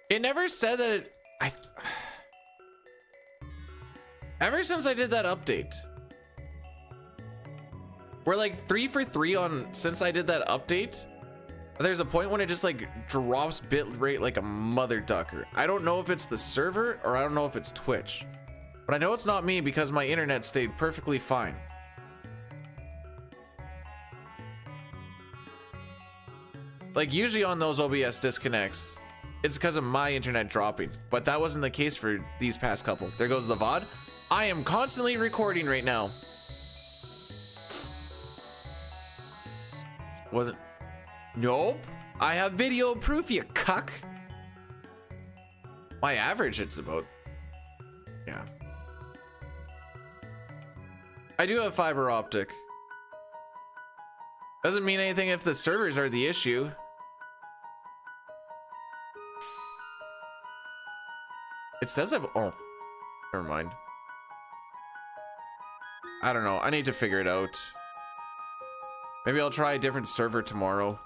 It never said that it... Ever since I did that update. We're like 3 for 3 on since I did that update. There's a point when it just like drops bit rate like a mother ducker. I don't know if it's the server or I don't know if it's Twitch. But I know it's not me because my internet stayed perfectly fine. Like usually on those OBS disconnects, it's because of my internet dropping, but that wasn't the case for these past couple. There goes the VOD. I am constantly recording right now. Wasn't? Nope. I have video proof, you cuck. My average, it's about, yeah. I do have fiber optic. Doesn't mean anything if the servers are the issue. It says I've, oh, never mind. I don't know. I need to figure it out. Maybe I'll try a different server tomorrow.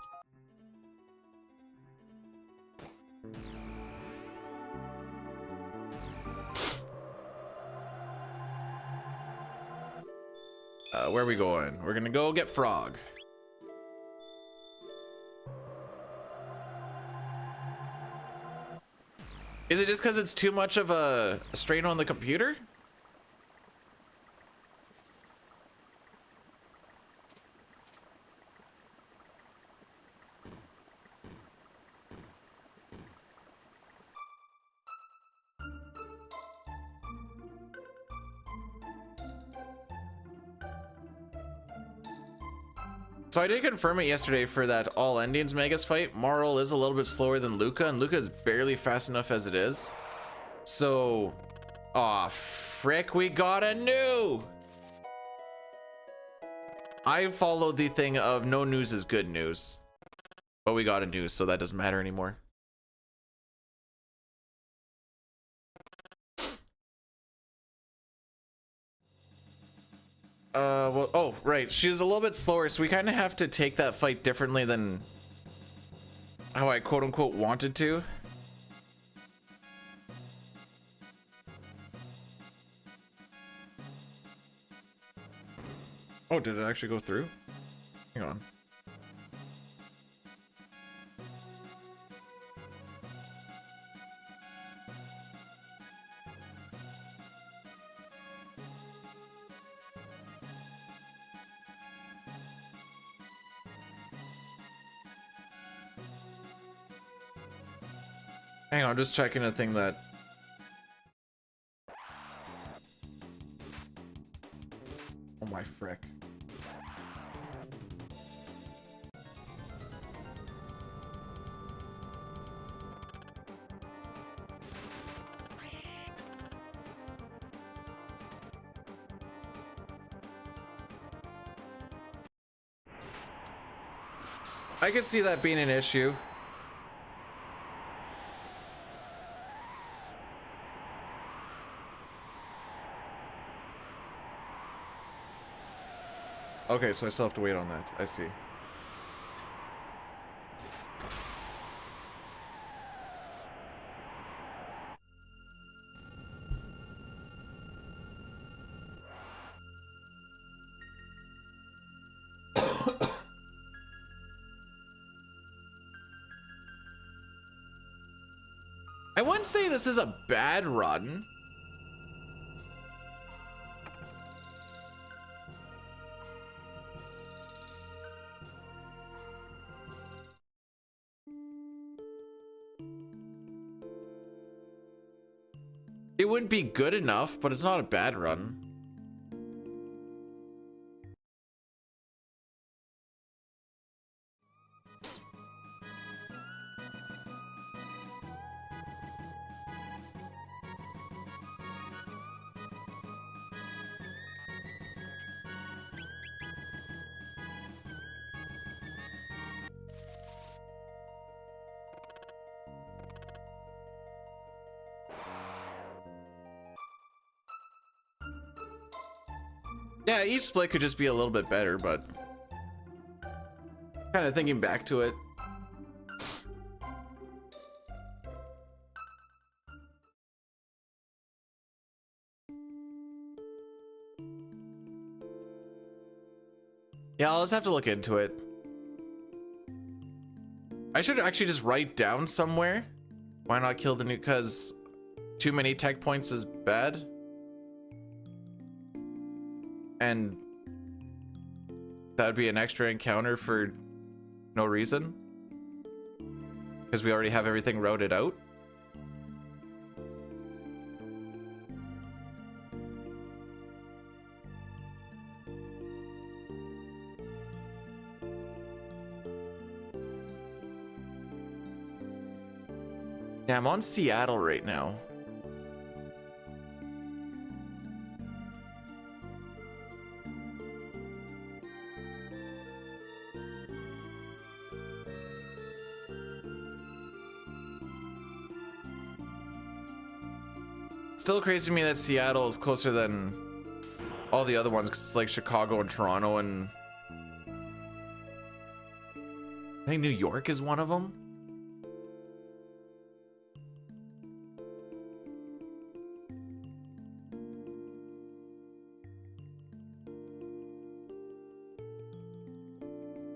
Where are we going? We're gonna go get Frog. Is it just because it's too much of a strain on the computer? So I did confirm it yesterday for that all Indians Magus fight. Marl is a little bit slower than Luca, and Luca is barely fast enough as it is. So, aw, frick, we got a new. I followed the thing of no news is good news, but we got a news, so that doesn't matter anymore. Well, oh, right. She was a little bit slower, so we kind of have to take that fight differently than how I quote unquote wanted to. Oh, did it actually go through? Hang on. Hang on, I'm just checking a thing that... Oh my frick. I could see that being an issue. Okay, so I still have to wait on that. I see. I wouldn't say this is a bad run. It wouldn't be good enough, but it's not a bad run. Yeah, each split could just be a little bit better, but kind of thinking back to it. Yeah, I'll just have to look into it. I should actually just write down somewhere. Why not kill the new? Because too many tech points is bad. And that would be an extra encounter for no reason. Because we already have everything routed out. Yeah, I'm on Seattle right now. Still crazy to me that Seattle is closer than all the other ones, because it's like Chicago and Toronto, and I think New York is one of them.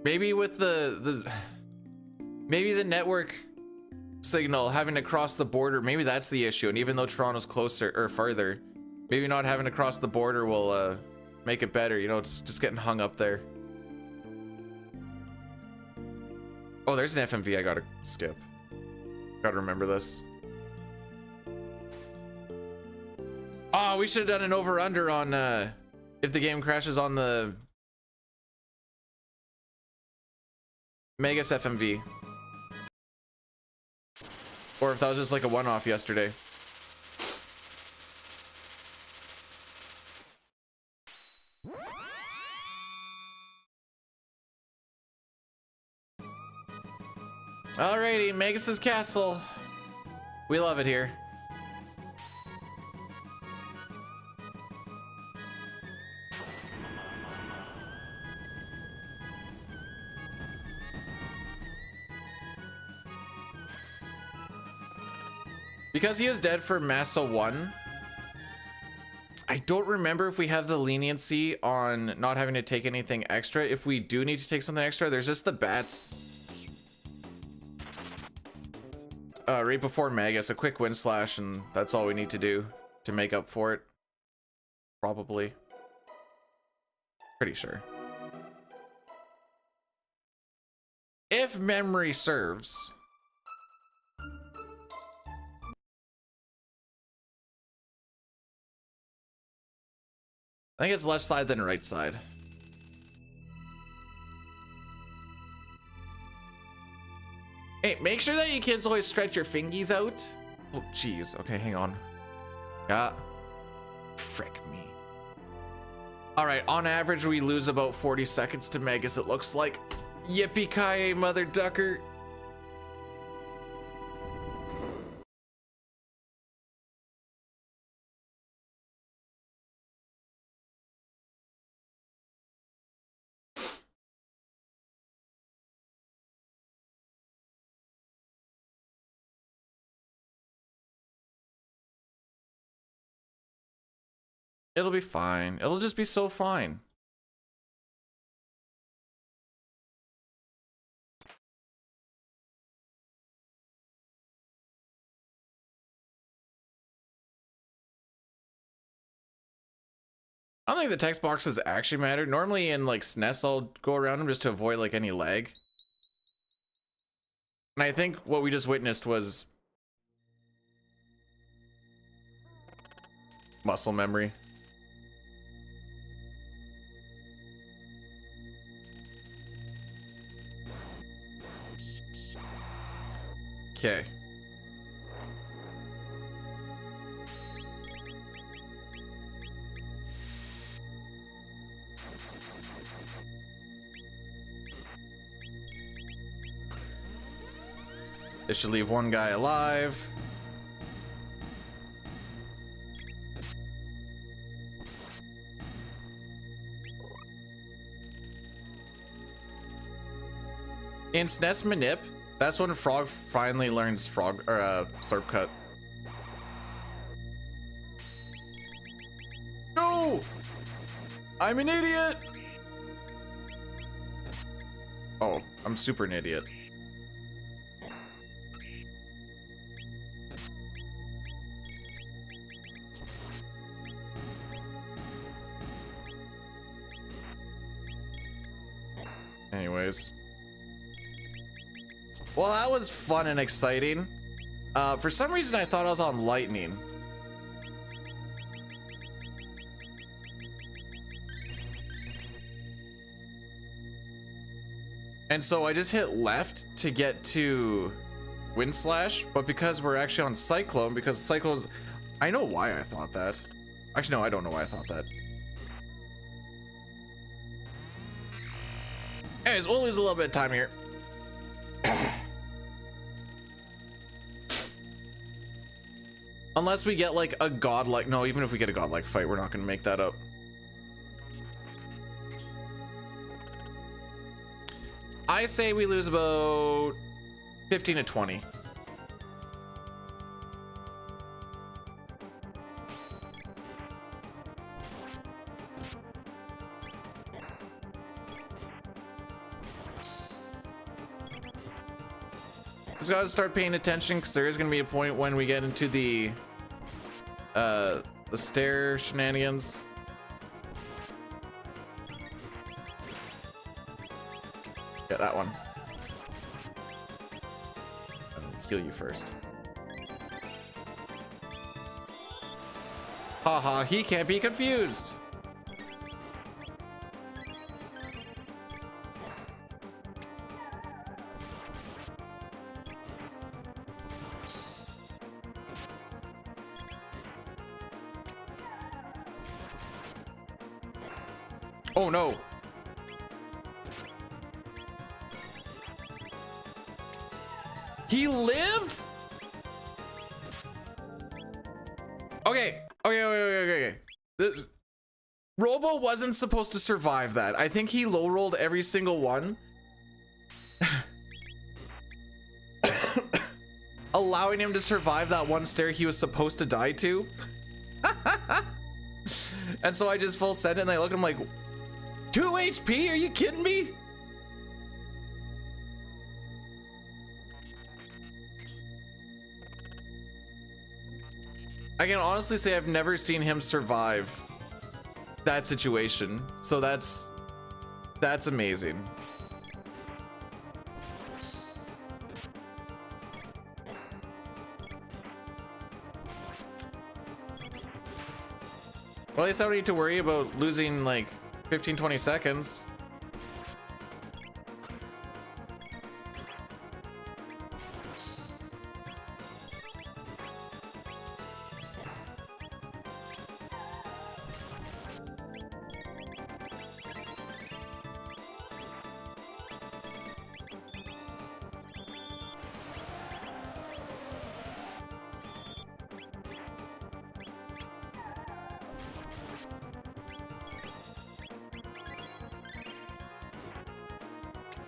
Maybe with maybe the network signal having to cross the border, maybe that's the issue. And even though Toronto's closer or farther, maybe not having to cross the border will make it better. You know, it's just getting hung up there. Oh, there's an FMV I gotta skip. Gotta remember this. Oh, we should have done an over-under on if the game crashes on the Megas FMV. Or if that was just like a one-off yesterday. Alrighty, Magus' castle. We love it here. Because he is dead for Massa 1, I don't remember if we have the leniency on not having to take anything extra. If we do need to take something extra, there's just the bats. Right before Magus, a quick wind slash, and that's all we need to do to make up for it. Probably. Pretty sure. If memory serves. I think it's left side than right side. Hey, make sure that you kids always stretch your fingies out. Oh, jeez. Okay, hang on. Yeah. Frick me. All right, on average, we lose about 40 seconds to Magus, it looks like. Yippee-ki-yay, mother ducker. It'll be fine. It'll just be so fine. I don't think the text boxes actually matter. Normally in like SNES, I'll go around them just to avoid like any lag. And I think what we just witnessed was muscle memory. Okay. This should leave one guy alive. In SNES Manip, that's when Frog finally learns Frog or Slurp Cut. No! I'm an idiot! Oh, I'm super an idiot. Anyways. Well, that was fun and exciting. For some reason, I thought I was on lightning. And so I just hit left to get to Wind Slash, but because we're actually on Cyclone, because Cyclone's... I know why I thought that. Actually, no, I don't know why I thought that. Anyways, we'll lose a little bit of time here. Unless we get like a godlike... No, even if we get a godlike fight, we're not going to make that up. I say we lose about 15 to 20. Just gotta start paying attention because there is gonna be a point when we get into the stair shenanigans. Yeah, that one. I'll heal you first. Haha, he can't be confused. Oh no. He lived? Okay. Robo wasn't supposed to survive that. I think he low rolled every single one. Allowing him to survive that one stair he was supposed to die to. And so I just full sent it and I look at him like, 2 HP? Are you kidding me? I can honestly say I've never seen him survive that situation. So that's amazing. Well, at least I don't need to worry about losing like 15-20 seconds.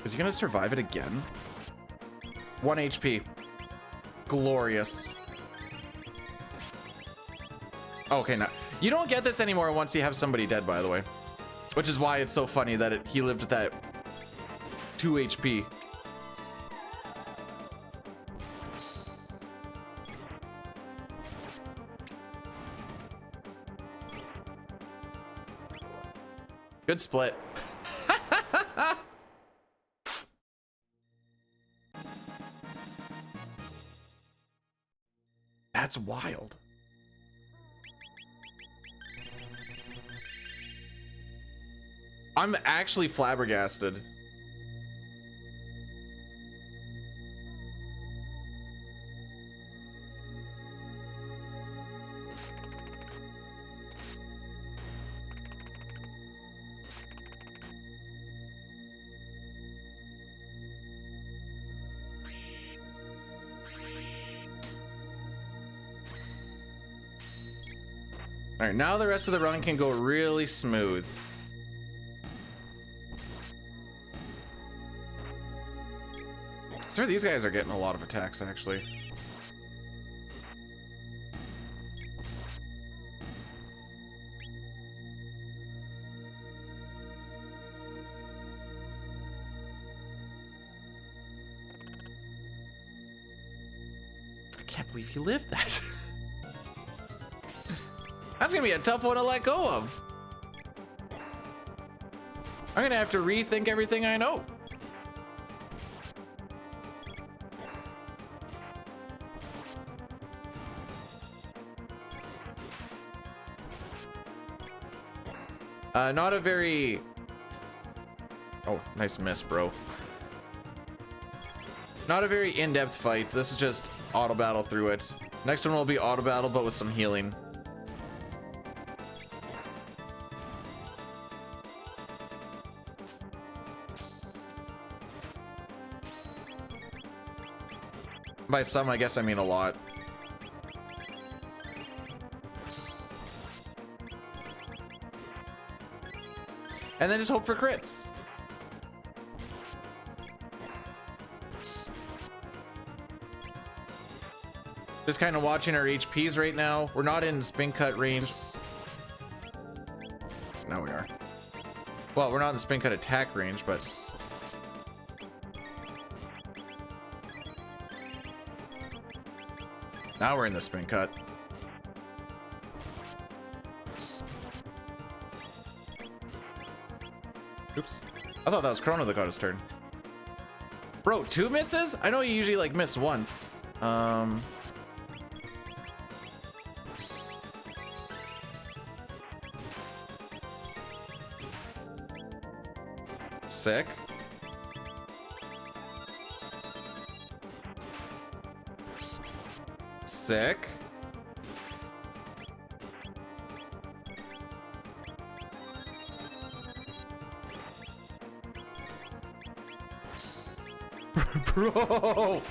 Is he gonna survive it again? 1 HP. Glorious. Okay, now you don't get this anymore once you have somebody dead, by the way. Which is why it's so funny that he lived at that 2 HP. Good split. That's wild. I'm actually flabbergasted. All right, now the rest of the run can go really smooth. So these guys are getting a lot of attacks, actually. I can't believe he lived that. That's gonna be a tough one to let go of. I'm gonna have to rethink everything I know. Not a very... Oh, nice miss, bro. Not a very in-depth fight. This is just auto battle through it. Next one will be auto battle, but with some healing. By some, I guess I mean a lot. And then just hope for crits. Just kind of watching our HPs right now. We're not in spin cut range. Now we are. Well, we're not in spin cut attack range, but... Now we're in the spin cut. Oops. I thought that was Chrono that got his turn. Bro, 2 misses? I know you usually like miss once. Sick. Sick. Bro.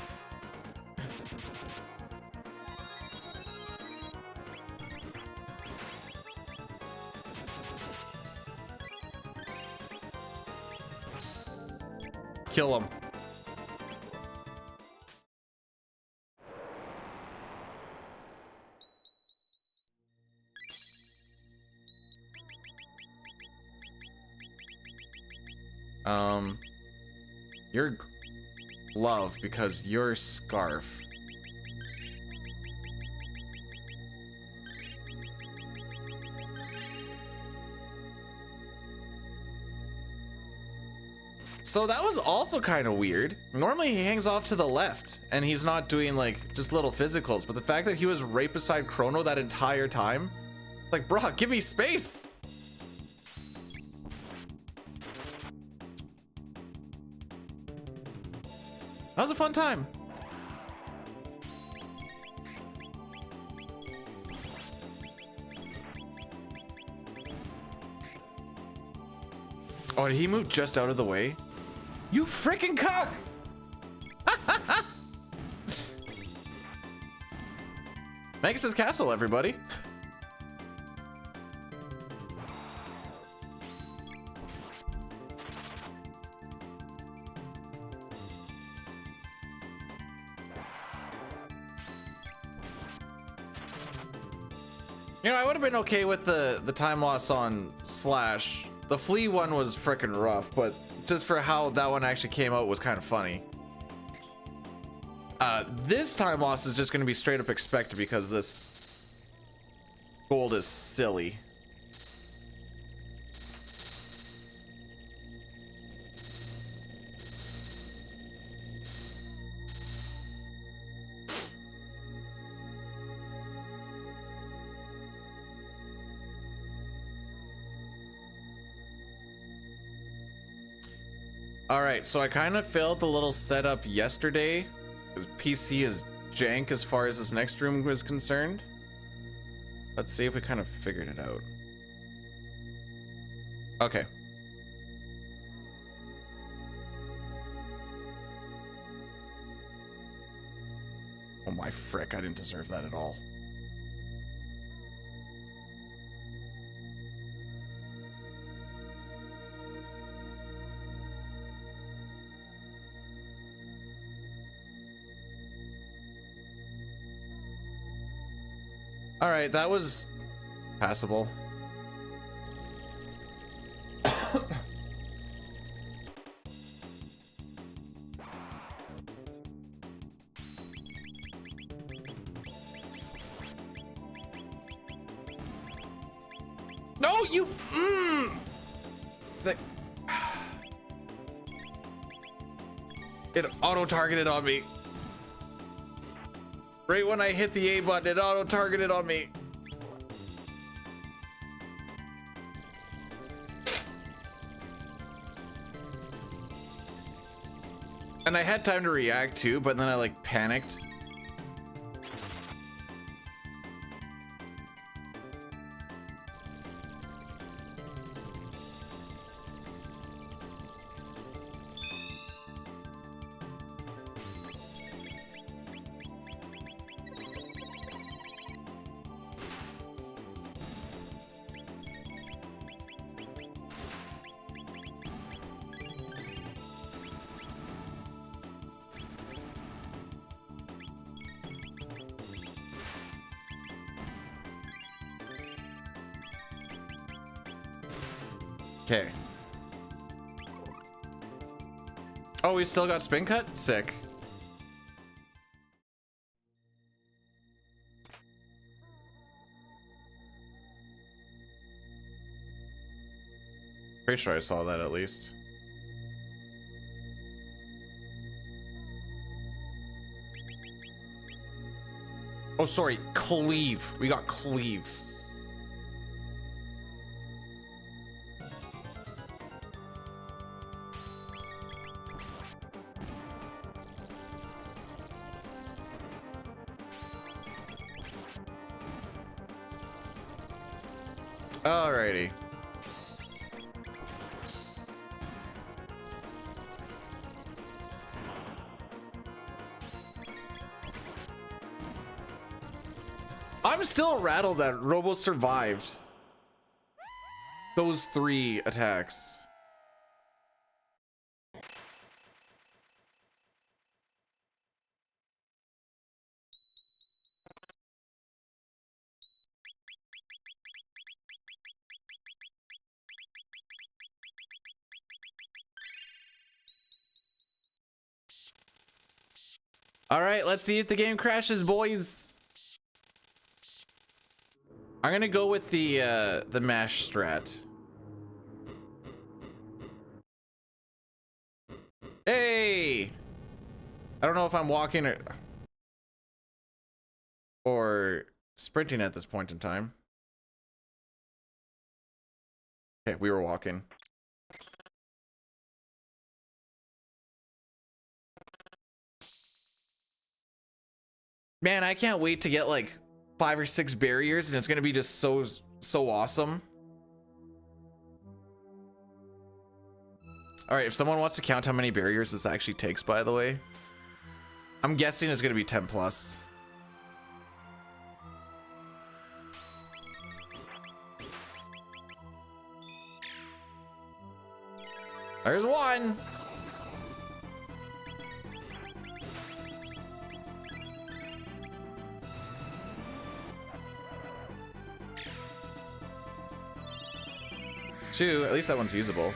Kill him. Your glove because your scarf. So that was also kind of weird. Normally he hangs off to the left and he's not doing like just little physicals, but the fact that he was right beside Chrono that entire time, like, bro, give me space. That was a fun time. Oh, did he move just out of the way? You freaking cock! Magus's castle, everybody. You know, I would have been okay with the time loss on Slash. The flea one was freaking rough, but just for how that one actually came out was kind of funny. This time loss is just going to be straight up expected because this gold is silly. All right, so I kind of failed the little setup yesterday. PC is jank as far as this next room was concerned. Let's see if we kind of figured it out. Okay. Oh my frick, I didn't deserve that at all. All right, that was passable. No, you. It auto-targeted on me. Right when I hit the A button, it auto-targeted on me. And I had time to react too, but then I like panicked. Okay. Oh, we still got spin cut? Sick. Pretty sure I saw that at least. Oh, sorry, cleave. We got cleave. Alrighty. I'm still rattled that Robo survived those 3 attacks. All right, let's see if the game crashes, boys. I'm gonna go with the mash strat. Hey! I don't know if I'm walking or sprinting at this point in time. Okay, we were walking. Man, I can't wait to get like 5 or 6 barriers, and it's gonna be just so awesome. All right, if someone wants to count how many barriers this actually takes, by the way, I'm guessing it's gonna be 10 plus. There's one. Two, at least that one's usable.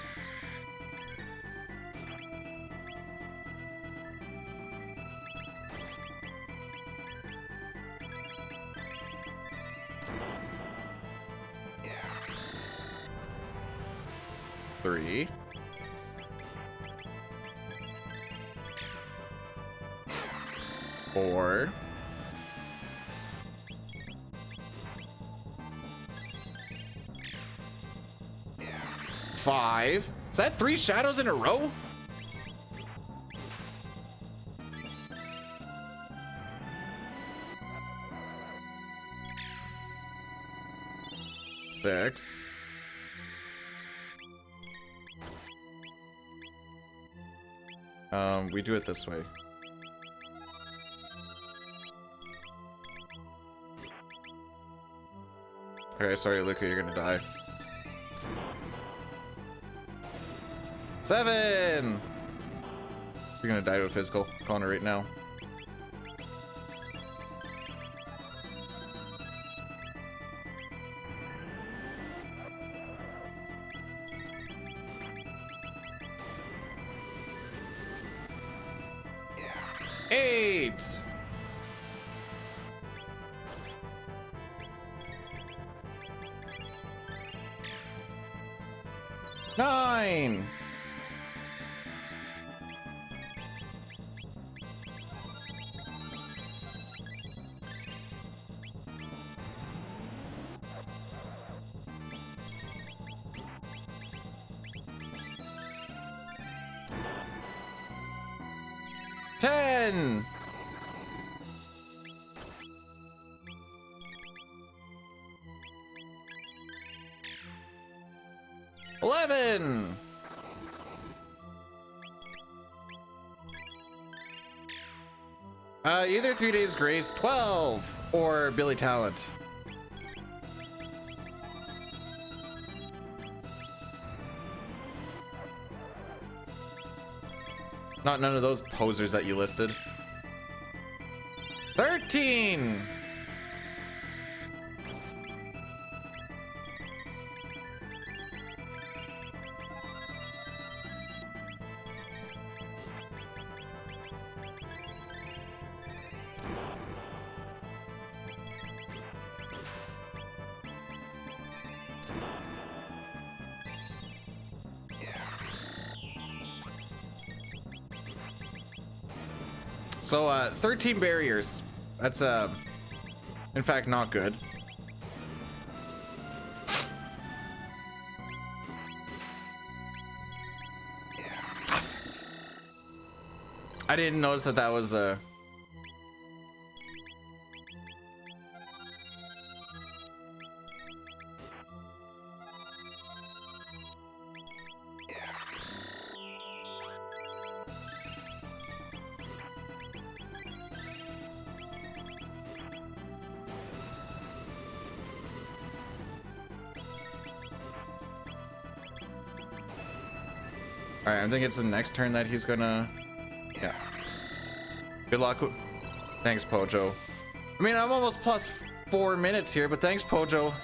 Three. Four. Five. Is that 3 shadows in a row? Six. We do it this way. Okay, sorry, Luca, you're gonna die. 7! You're gonna die to a physical. Calling it right now. Eight! Nine! Ten! $11! Either 3 Days Grace, 12, or Billy Talent. Not none of those posers that you listed. 13! So 13 barriers. That's in fact not good. I didn't notice that was the All right, I think it's the next turn that he's gonna. Yeah. Good luck. Thanks, Pojo. I mean, I'm almost plus 4 minutes here, but thanks, Pojo.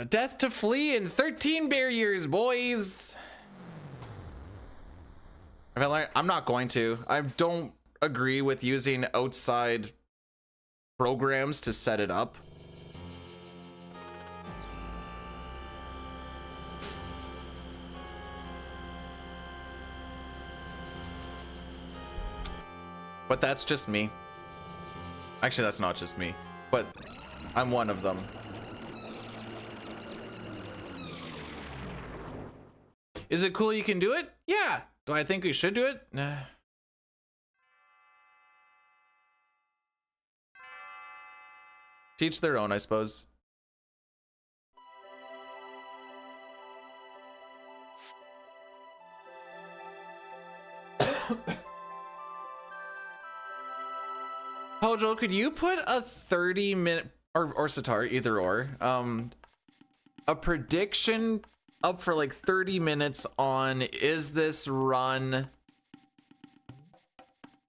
Death to flee in 13 barriers, boys. I'm not going to. I don't agree with using outside programs to set it up. But that's just me. Actually, that's not just me, but I'm one of them. Is it cool you can do it? Yeah. Do I think we should do it? Nah. Teach their own, I suppose. Pojo, could you put a 30-minute or Satar, either or, a prediction up for like 30 minutes on is this run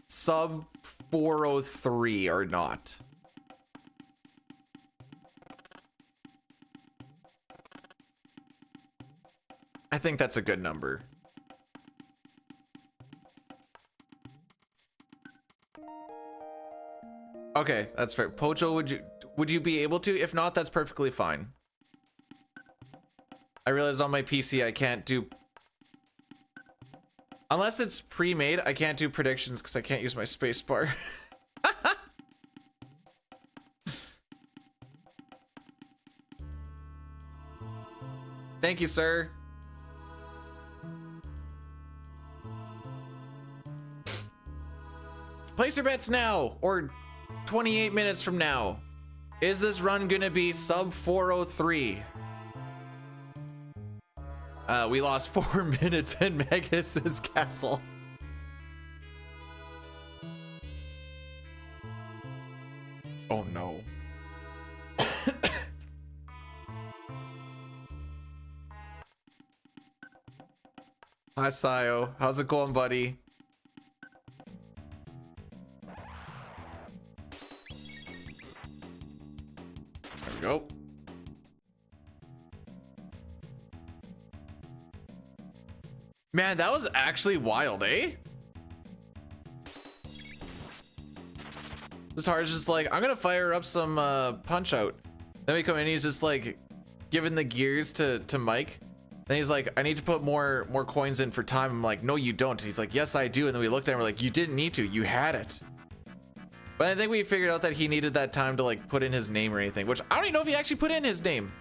sub 403 or not? I think that's a good number. Okay, that's fair. Pojo, would you be able to? If not, that's perfectly fine. I realize on my PC I can't do, unless it's pre-made, I can't do predictions because I can't use my space bar. Thank you, sir. Place your bets now, or 28 minutes from now. Is this run gonna be sub 403? We lost 4 minutes in Magus's castle. Oh no. Hi, Sayo. How's it going, buddy? There we go. Man, that was actually wild, eh? This hard is just like, I'm gonna fire up some punch out. Then we come in, he's just like giving the gears to Mike. Then he's like, I need to put more coins in for time. I'm like, no, you don't. And he's like, yes, I do. And then we looked at him, we're like, you didn't need to, you had it. But I think we figured out that he needed that time to like put in his name or anything, which I don't even know if he actually put in his name.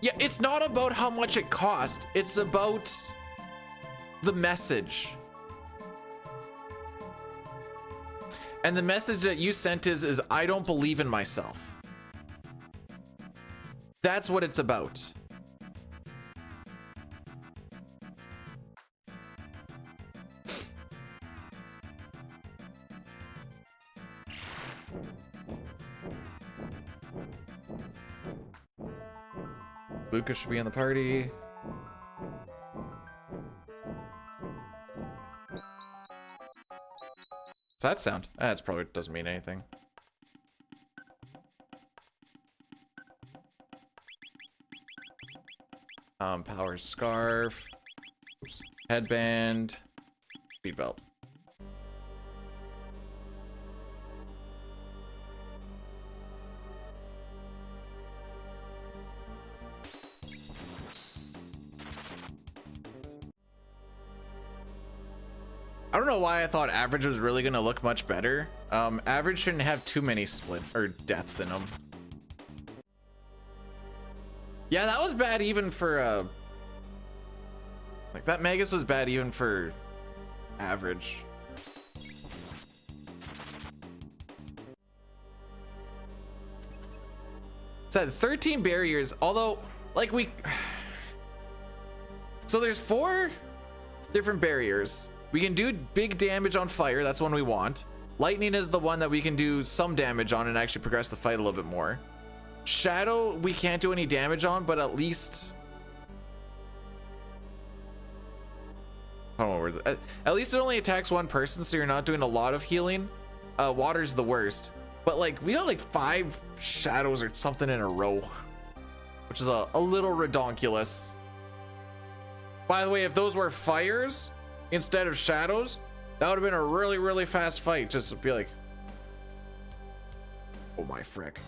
Yeah, it's not about how much it cost. It's about the message. And the message that you sent is I don't believe in myself. That's what it's about. Lucas should be in the party. What's that sound? That probably doesn't mean anything. Power scarf. Oops. Headband. Speed belt. I don't know why I thought average was really gonna look much better. Average shouldn't have too many split or deaths in them. Yeah, that was bad even for like that Magus was bad even for average. Said 13 barriers, although like so there's 4 different barriers. We can do big damage on fire, that's one we want. Lightning is the one that we can do some damage on and actually progress the fight a little bit more. Shadow, we can't do any damage on, but at least... I don't know where at least it only attacks one person, so you're not doing a lot of healing. Water's the worst. But like, we got like 5 shadows or something in a row, which is a little redonkulous. By the way, if those were fires instead of shadows, that would have been a really, really fast fight. Just to be like, oh my frick.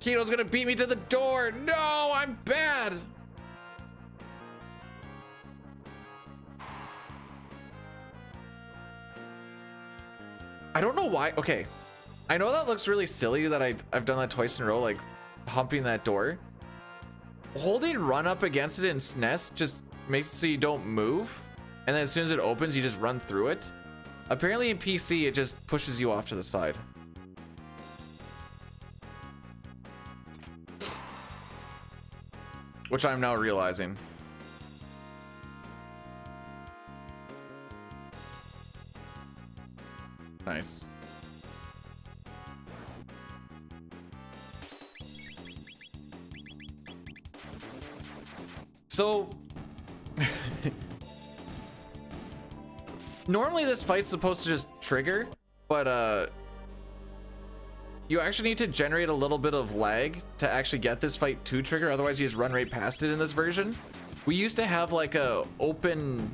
Keto's gonna beat me to the door. No, I'm bad. I don't know why. Okay, I know that looks really silly that I've done that twice in a row, like humping that door. Holding run up against it in SNES just makes it so you don't move, and then as soon as it opens, you just run through it. Apparently in PC, it just pushes you off to the side. Which I'm now realizing. Nice. So normally this fight's supposed to just trigger, but you actually need to generate a little bit of lag to actually get this fight to trigger, otherwise you just run right past it in this version. We used to have like a open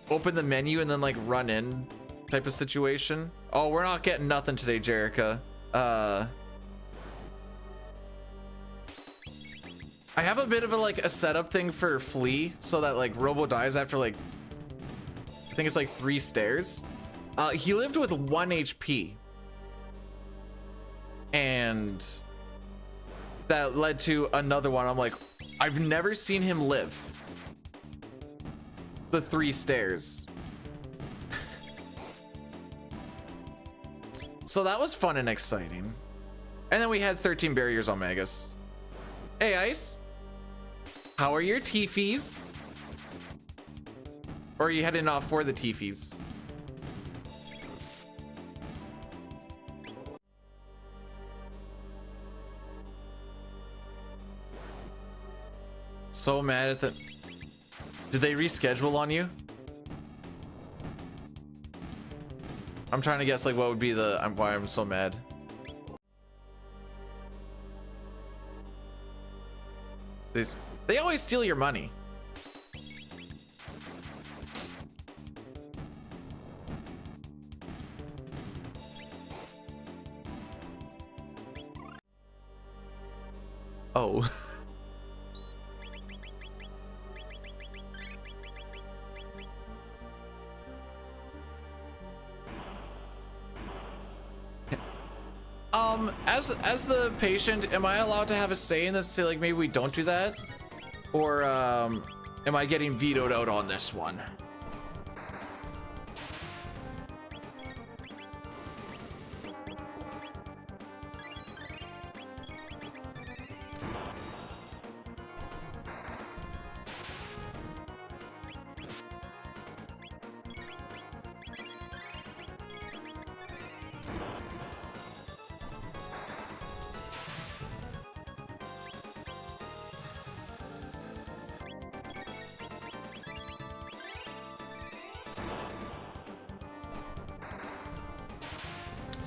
the menu and then like run in type of situation. Oh, we're not getting nothing today, Jerica. I have a bit of a setup thing for Flea so that like Robo dies after like, I think it's like 3 stairs. He lived with 1 HP. And that led to another one. I'm like, I've never seen him live the 3 stairs. So that was fun and exciting. And then we had 13 barriers on Magus. Hey, Ice. How are your teefies? Or are you heading off for the teefies? So mad at the... Did they reschedule on you? I'm trying to guess like what would be the why I'm so mad. They always steal your money. Oh. As the patient, am I allowed to have a say in this? Say like maybe we don't do that, or am I getting vetoed out on this one?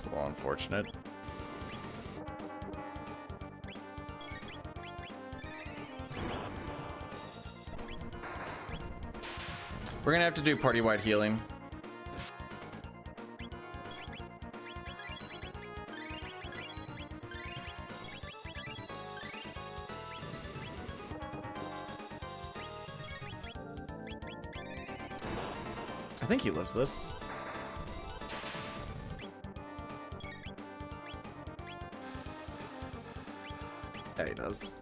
It's a little unfortunate. We're gonna have to do party-wide healing. I think he lives this. Yeah, he does.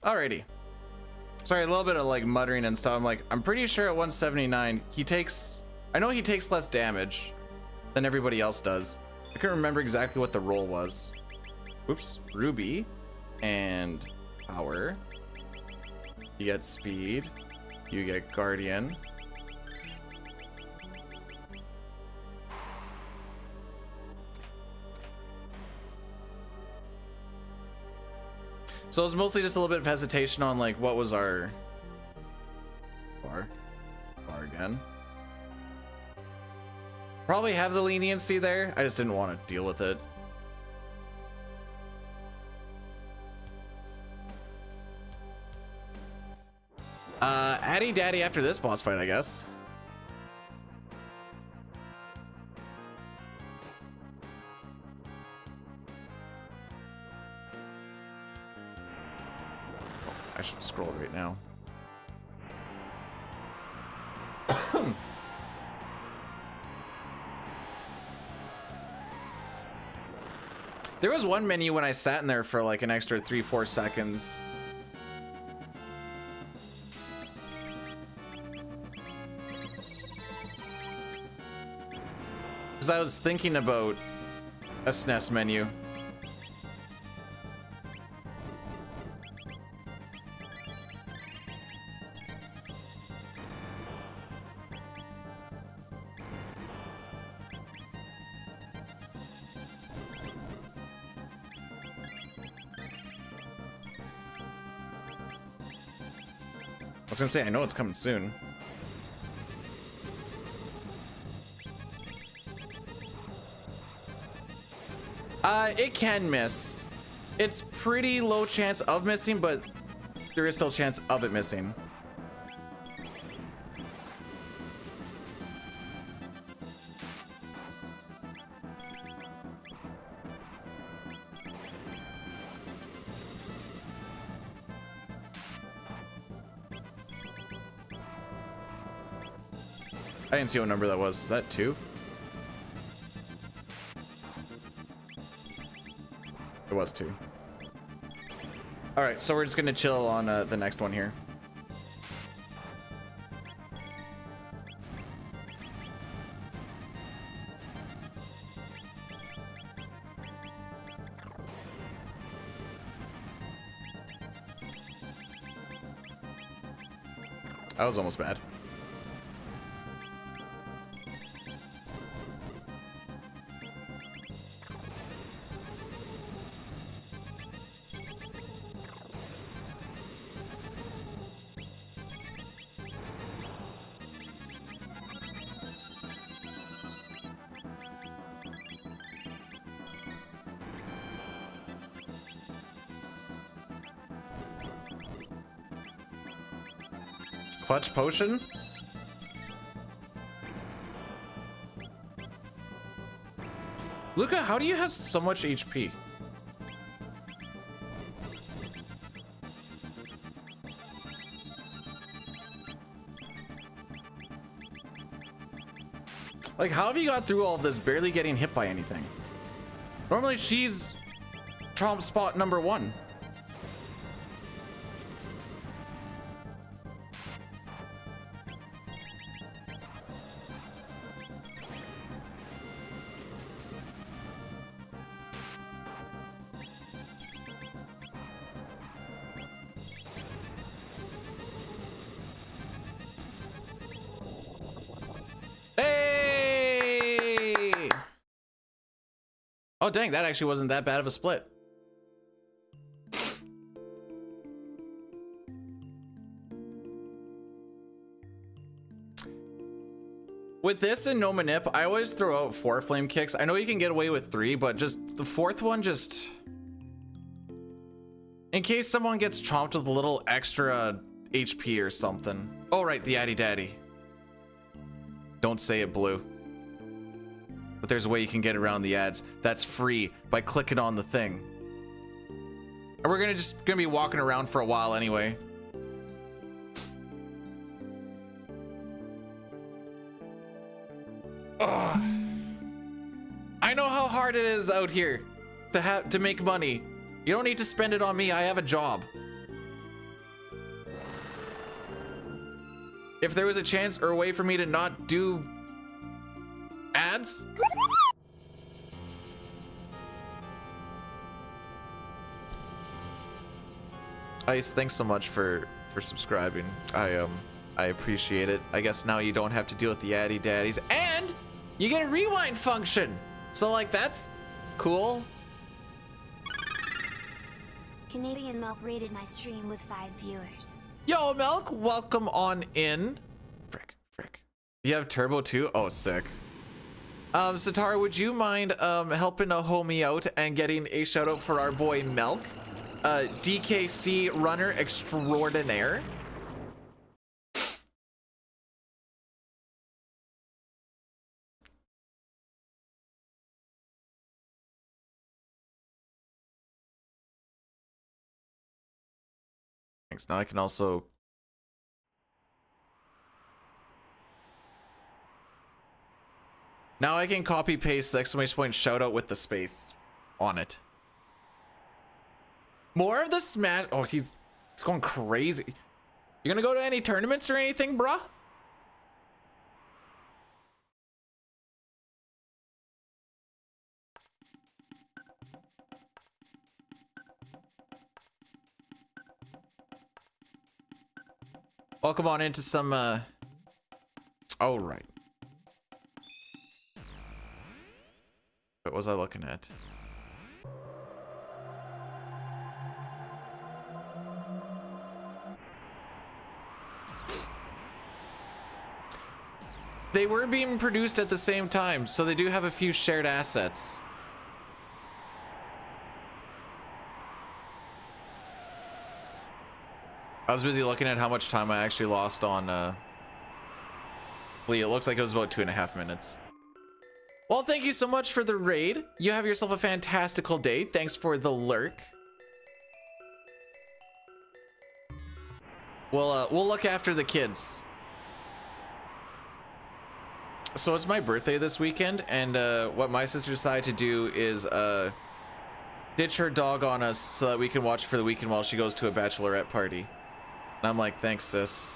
Alrighty. Sorry, a little bit of like muttering and stuff. I'm pretty sure at 179 he takes, I know he takes less damage than everybody else does. I couldn't remember exactly what the roll was. Oops, Ruby and power. You get speed, you get guardian. So it was mostly just a little bit of hesitation on like what was our bar again. Probably have the leniency there. I just didn't want to deal with it. Addy Daddy after this boss fight, I guess. I should scroll right now. There was one menu when I sat in there for like an extra 3-4 seconds. Because I was thinking about a SNES menu. I was gonna say, I know it's coming soon. It can miss. It's pretty low chance of missing, but there is still a chance of it missing. I didn't see what number that was. Is that 2? It was 2. All right, so we're just gonna chill on the next one here. That was almost bad. Clutch potion? Luca, how do you have so much HP? Like, how have you got through all of this barely getting hit by anything? Normally she's trump spot number 1. Oh, dang, that actually wasn't that bad of a split. With this and no manip, I always throw out 4 flame kicks. I know you can get away with 3, but just the 4th one, just in case someone gets chomped with a little extra HP or something. Oh, right, the Addy Daddy. Don't say it, Blue. But there's a way you can get around the ads. That's free by clicking on the thing. And we're gonna be walking around for a while anyway. Ugh. I know how hard it is out here to make money. You don't need to spend it on me. I have a job. If there was a chance or a way for me to not do ads, Ice, thanks so much for subscribing. I appreciate it. I guess now you don't have to deal with the Addy Daddies, and you get a rewind function. So like that's cool. Canadian Milk rated my stream with 5 viewers. Yo, Milk, welcome on in. Frick. You have turbo too? Oh, sick. Satara, would you mind helping a homie out and getting a shout out for our boy Milk? DKC runner extraordinaire. Thanks. Now I can also copy paste the exclamation point shout out with the space on it. More of the smash. Oh, he's going crazy. You gonna go to any tournaments or anything, bruh? Welcome on into some oh, right. What was I looking at? They were being produced at the same time, so they do have a few shared assets. I was busy looking at how much time I actually lost on Lee. It looks like it was about 2.5 minutes. Well, thank you so much for the raid. You have yourself a fantastical day. Thanks for the lurk. We'll look after the kids. So it's my birthday this weekend, and what my sister decided to do is ditch her dog on us so that we can watch for the weekend while she goes to a bachelorette party. And I'm like, thanks, sis.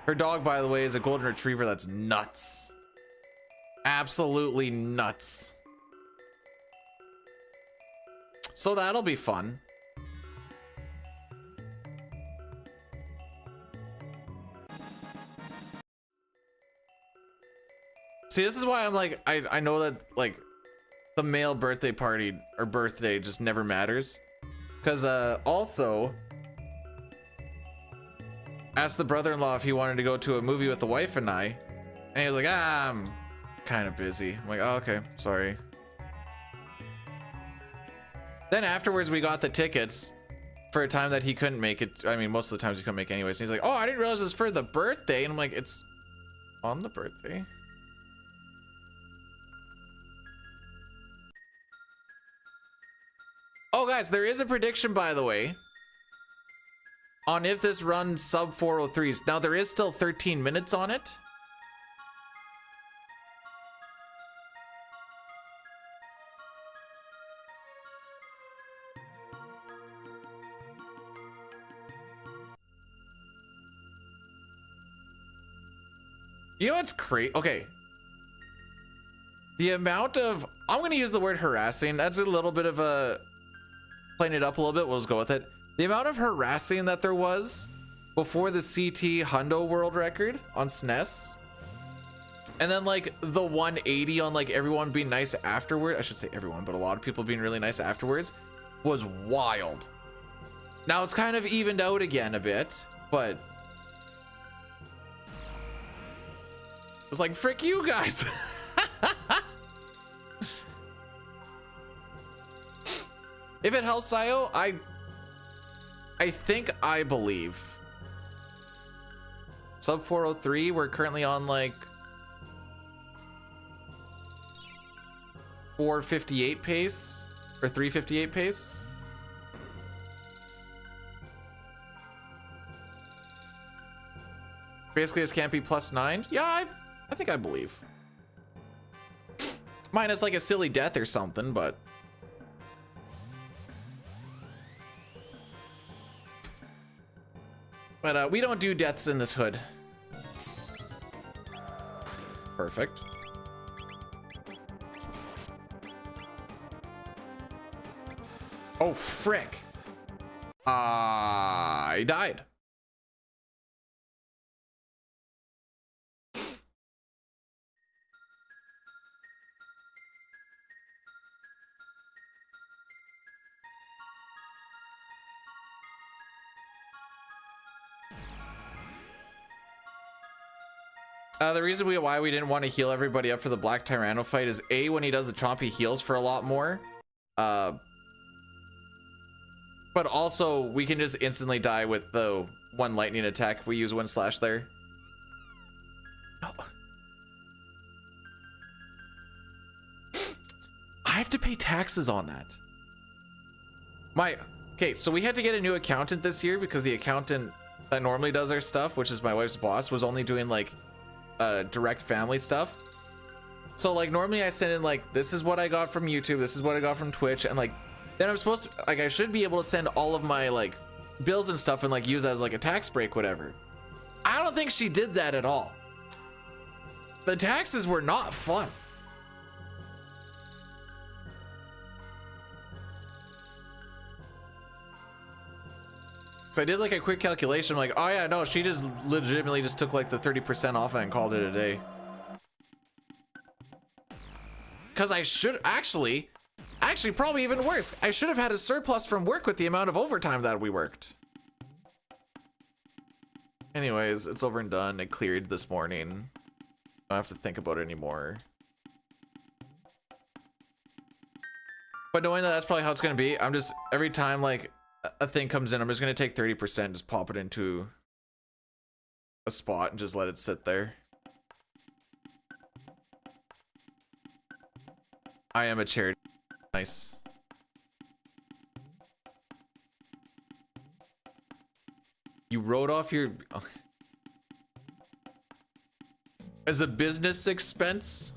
Her dog, by the way, is a golden retriever that's nuts. Absolutely nuts. So that'll be fun. See, this is why I'm like, I know that like the male birthday party or birthday just never matters. Because also asked the brother-in-law if he wanted to go to a movie with the wife and I, and he was like, I'm kind of busy. I'm like, oh, okay, sorry. Then afterwards we got the tickets for a time that he couldn't make it. I mean, most of the times he couldn't make anyways. And he's like, oh, I didn't realize it was for the birthday. And I'm like, it's on the birthday. Oh, guys, there is a prediction, by the way, on if this runs sub 403s. Now, there is still 13 minutes on it. You know what's crazy? Okay. The amount of, I'm going to use the word harassing. That's a little bit of a, playing it up a little bit. We'll just go with it. The amount of harassing that there was before the CT Hundo world record on SNES And then like the 180 on like everyone being nice afterward, I should say everyone, but a lot of people being really nice afterwards was wild. Now it's kind of evened out again a bit, but it was like, frick you guys. If it helps IO, I think I believe. Sub 403, we're currently on like 458 pace or 358 pace. Basically, this can't be +9. Yeah, I think I believe. Minus like a silly death or something, but. But we don't do deaths in this hood. Perfect. Oh, frick. I died. The reason why we didn't want to heal everybody up for the Black Tyranno fight is A, when he does the chomp, he heals for a lot more. But also, we can just instantly die with the one lightning attack if we use one slash there. No. I have to pay taxes on that. Okay, so we had to get a new accountant this year because the accountant that normally does our stuff, which is my wife's boss, was only doing like direct family stuff. So like normally I send in like, this is what I got from YouTube, this is what I got from Twitch, and like then I'm supposed to, like, I should be able to send all of my like bills and stuff and like use as like a tax break, whatever. I don't think she did that at all. The taxes were not fun. So I did like a quick calculation. I'm like, oh yeah, no, she just legitimately just took like the 30% off and called it a day. Cause I should actually probably even worse. I should have had a surplus from work with the amount of overtime that we worked. Anyways, it's over and done. It cleared this morning. Don't have to think about it anymore. But knowing that that's probably how it's gonna be, I'm just, every time like a thing comes in, I'm just gonna take 30%, just pop it into a spot and just let it sit there. I am a charity. Nice. You wrote off your as a business expense?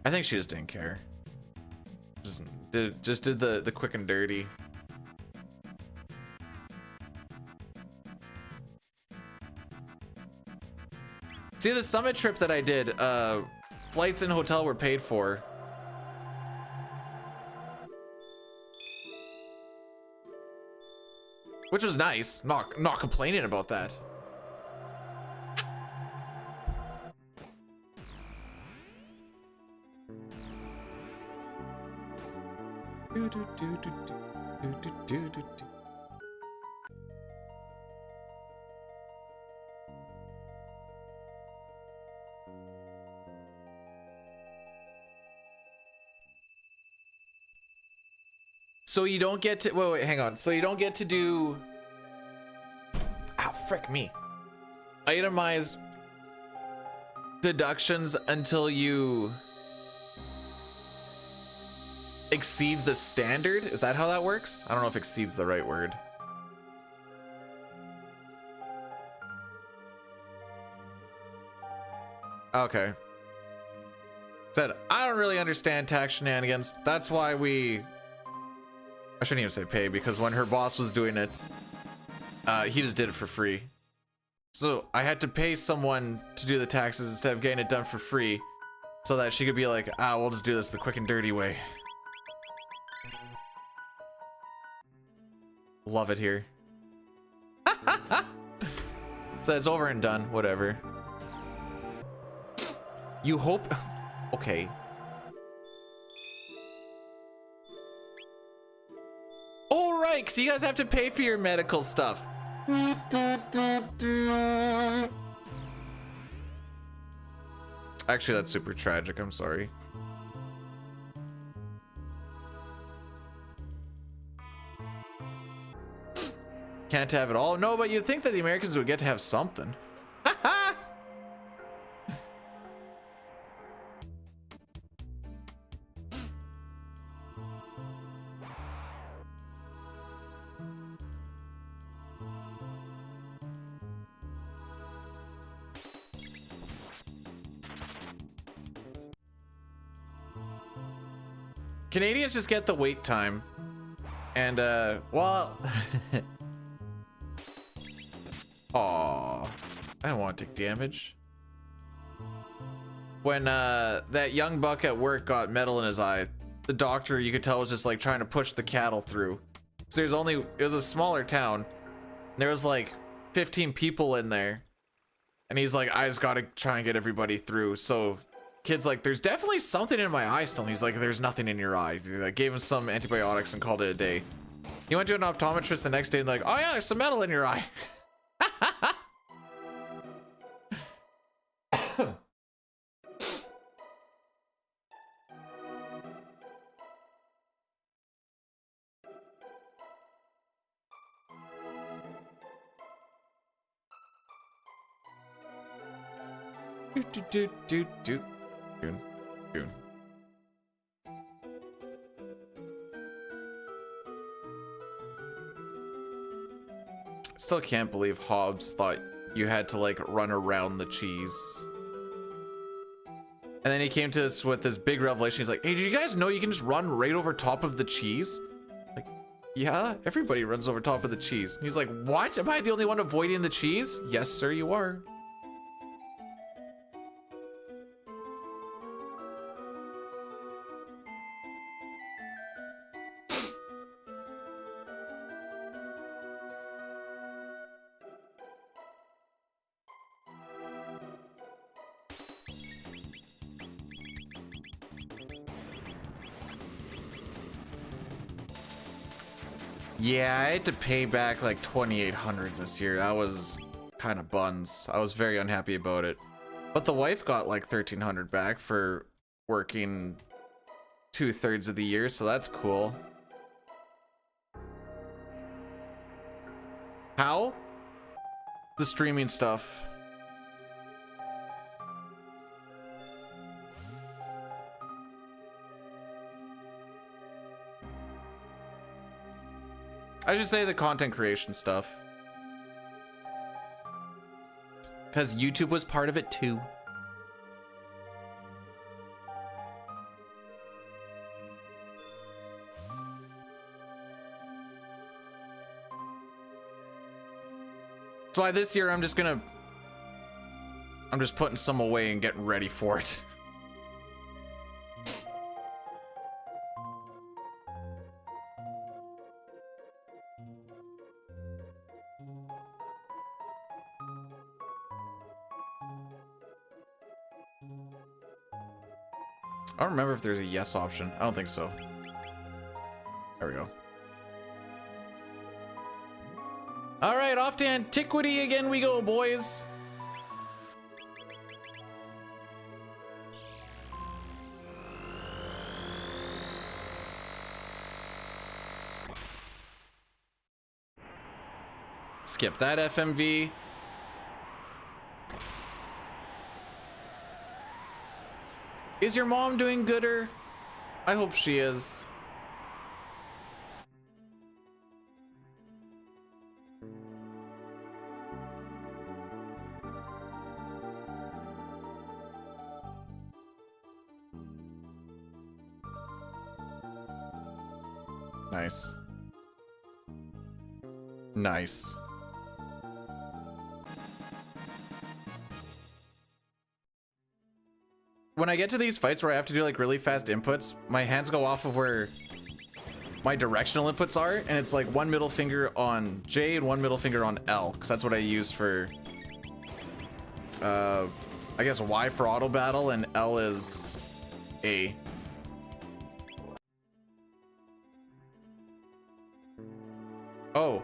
I think she just didn't care. Just did the quick and dirty. See, the summit trip that I did, flights and hotel were paid for. Which was nice. Not complaining about that. So you don't get to, wait, hang on. So you don't get to do, ow, frick me. Itemized deductions until you exceed the standard? Is that how that works? I don't know if exceeds the right word. Okay. Said, I don't really understand tax shenanigans. That's why I shouldn't even say pay, because when her boss was doing it, he just did it for free. So I had to pay someone to do the taxes instead of getting it done for free, so that she could be like, ah, we'll just do this the quick and dirty way. Love it here. So it's over and done, whatever. You hope... Okay. Oh, right, because you guys have to pay for your medical stuff. Actually, that's super tragic. I'm sorry. Can't have it all. No, but you'd think that the Americans would get to have something. Canadians just get the wait time. And, well... Aw, I don't want to take damage. When, that young buck at work got metal in his eye, the doctor, you could tell, was just, like, trying to push the cattle through. So it was a smaller town. There was, like, 15 people in there. And he's like, I just gotta try and get everybody through. So... Kid's like, there's definitely something in my eye still. He's like, there's nothing in your eye. I gave him some antibiotics and called it a day. He went to an optometrist the next day and like, oh yeah, there's some metal in your eye. do. Goon. Still can't believe Hobbs thought you had to like run around the cheese. And then he came to us with this big revelation. He's like, hey, did you guys know you can just run right over top of the cheese? Like, yeah, everybody runs over top of the cheese. And he's like, what? Am I the only one avoiding the cheese? Yes, sir, you are. Yeah, I had to pay back like 2,800 this year. That was kind of buns. I was very unhappy about it. But the wife got like 1,300 back for working 2/3 of the year, so that's cool. How? The streaming stuff. I should say the content creation stuff. Because YouTube was part of it too. That's why this year I'm just putting some away and getting ready for it. I don't remember if there's a yes option. I don't think so. There we go. All right, off to antiquity again we go, boys. Skip that FMV. Is your mom doing gooder? I hope she is. Nice. Nice. When I get to these fights where I have to do like really fast inputs, my hands go off of where my directional inputs are, and it's like one middle finger on J and one middle finger on L, because that's what I use for I guess Y for auto battle and L is A. Oh,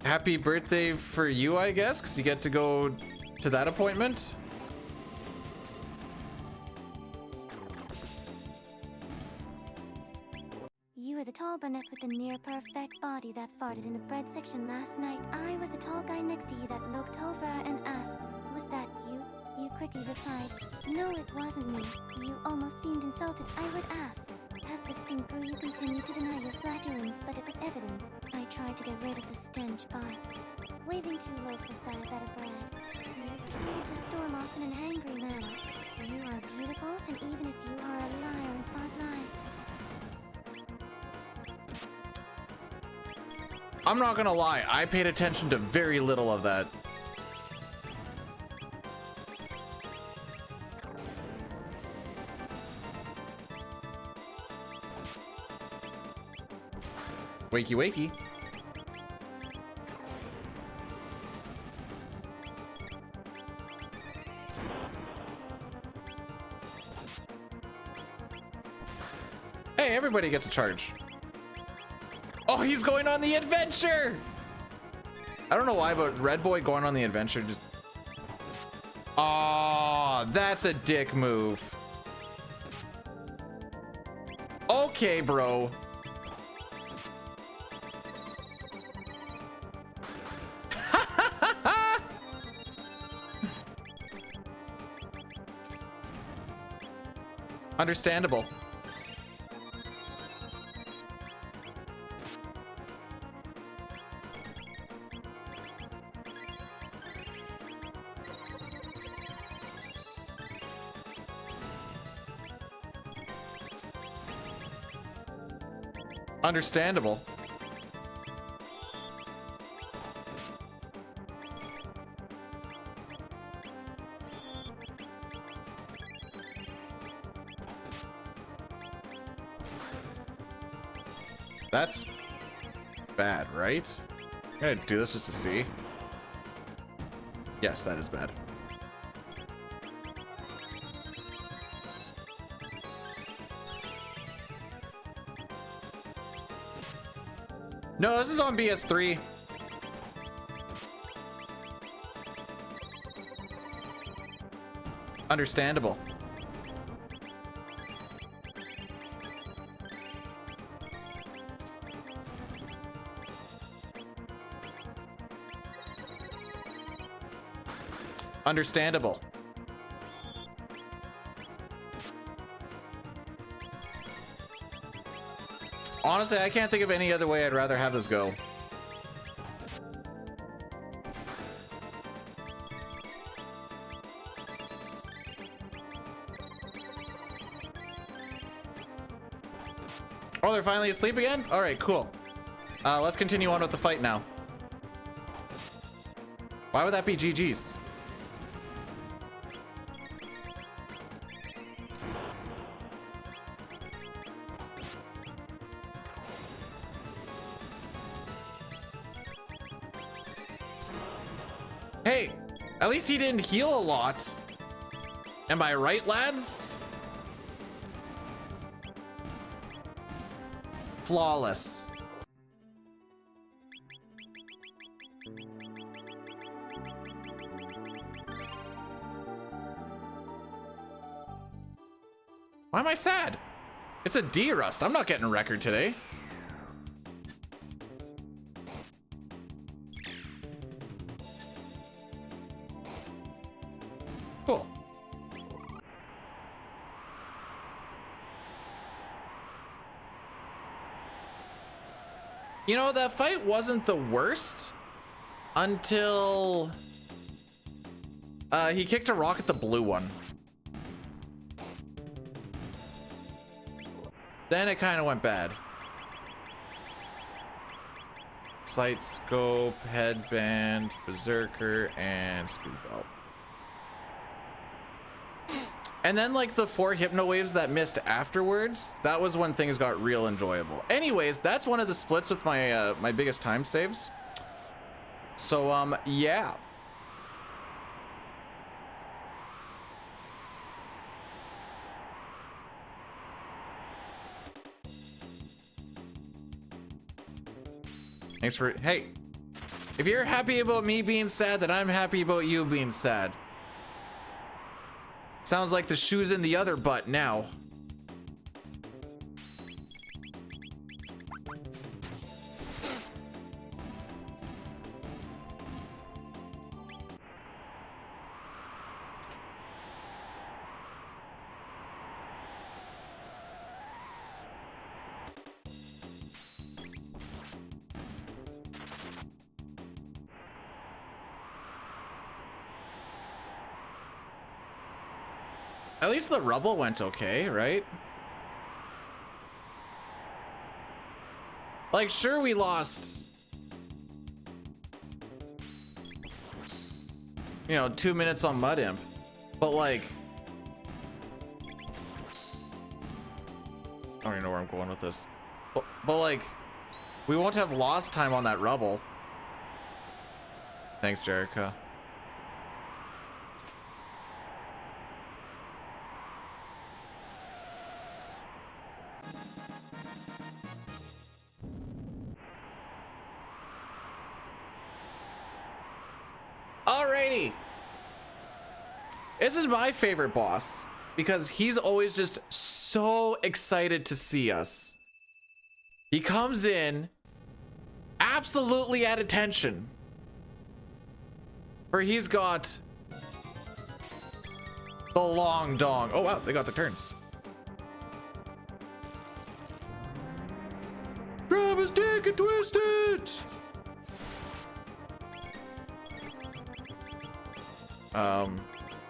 happy birthday for you, I guess, because you get to go to that appointment. You were the tall brunette with the near-perfect body that farted in the bread section last night. I was the tall guy next to you that looked over and asked, "Was that you?" You quickly replied, "No, it wasn't me." You almost seemed insulted. I would ask, as the stink grew, you continued to deny your flatulence, but it was evident. I tried to get rid of the stench by waving 2 loaves of ciabatta bread. You proceeded to storm off in an angry manner. You are beautiful, and even if you are a liar and fought lies, I'm not gonna lie, I paid attention to very little of that. Wakey wakey. Hey, everybody gets a charge. Oh, he's going on the adventure! I don't know why, but Red Boy going on the adventure just... Aw, that's a dick move. Okay, bro. Understandable. Understandable. That's bad, right? I'm gonna do this just to see. Yes, that is bad. No, this is on BS3. Understandable. Understandable. Honestly, I can't think of any other way I'd rather have this go. Oh, they're finally asleep again? All right, cool. Let's continue on with the fight now. Why would that be GG's? Hey, at least he didn't heal a lot. Am I right, lads? Flawless. Why am I sad? It's a Derust. I'm not getting a record today. Cool. You know, that fight wasn't the worst until he kicked a rock at the blue one. Then it kind of went bad. Sight, scope, headband, berserker, and speed belt. And then like the 4 hypno waves that missed afterwards, that was when things got real enjoyable. Anyways, that's one of the splits with my my biggest time saves. So, yeah. Thanks for, hey, if you're happy about me being sad, then I'm happy about you being sad. Sounds like the shoe's in the other butt now. At least the rubble went okay, right? Like, sure, we lost, you know, 2 minutes on Mud Imp, but like, I don't even know where I'm going with this, but like, we won't have lost time on that rubble. Thanks, Jericho. Alrighty. This is my favorite boss because he's always just so excited to see us. He comes in absolutely at attention. Where he's got the long dong. Oh wow, they got the turns. Grab his dick and twist it.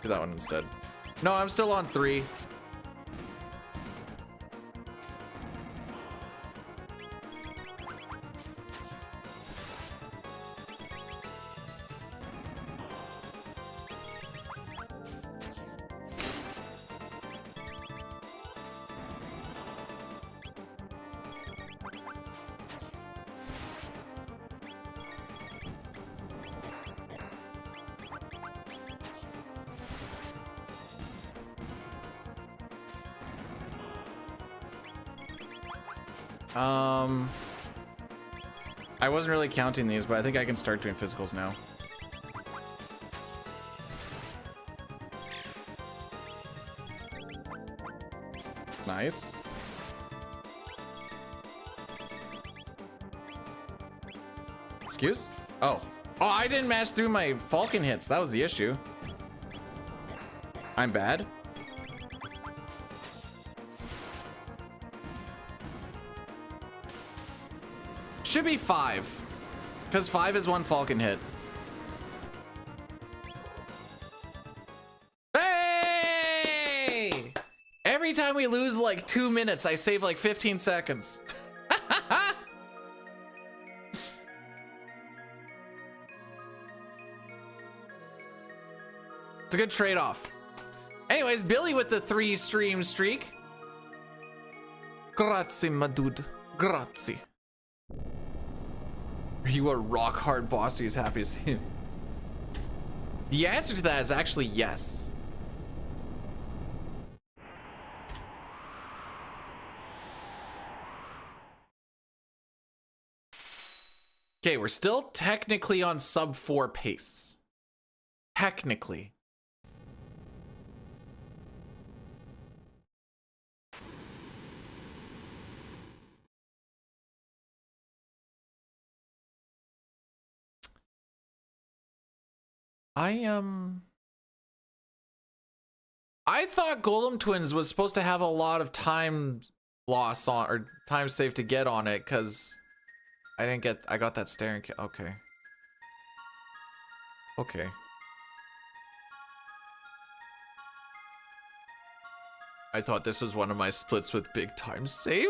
Do that one instead. No, I'm still on 3. I wasn't really counting these, but I think I can start doing physicals now. Nice. Excuse? Oh, I didn't match through my Falcon hits. That was the issue. I'm bad. Should be 5, because 5 is 1 Falcon hit. Hey! Every time we lose like 2 minutes, I save like 15 seconds. It's a good trade-off. Anyways, Billy with the 3 stream streak. Grazie, my dude. Grazie. Are you a rock hard boss who's happy to see him? The answer to that is actually yes. Okay, we're still technically on sub 4 pace. Technically. I thought Golem Twins was supposed to have a lot of time loss on, or time save to get on it, because I got that staring okay. Okay. I thought this was one of my splits with big time save.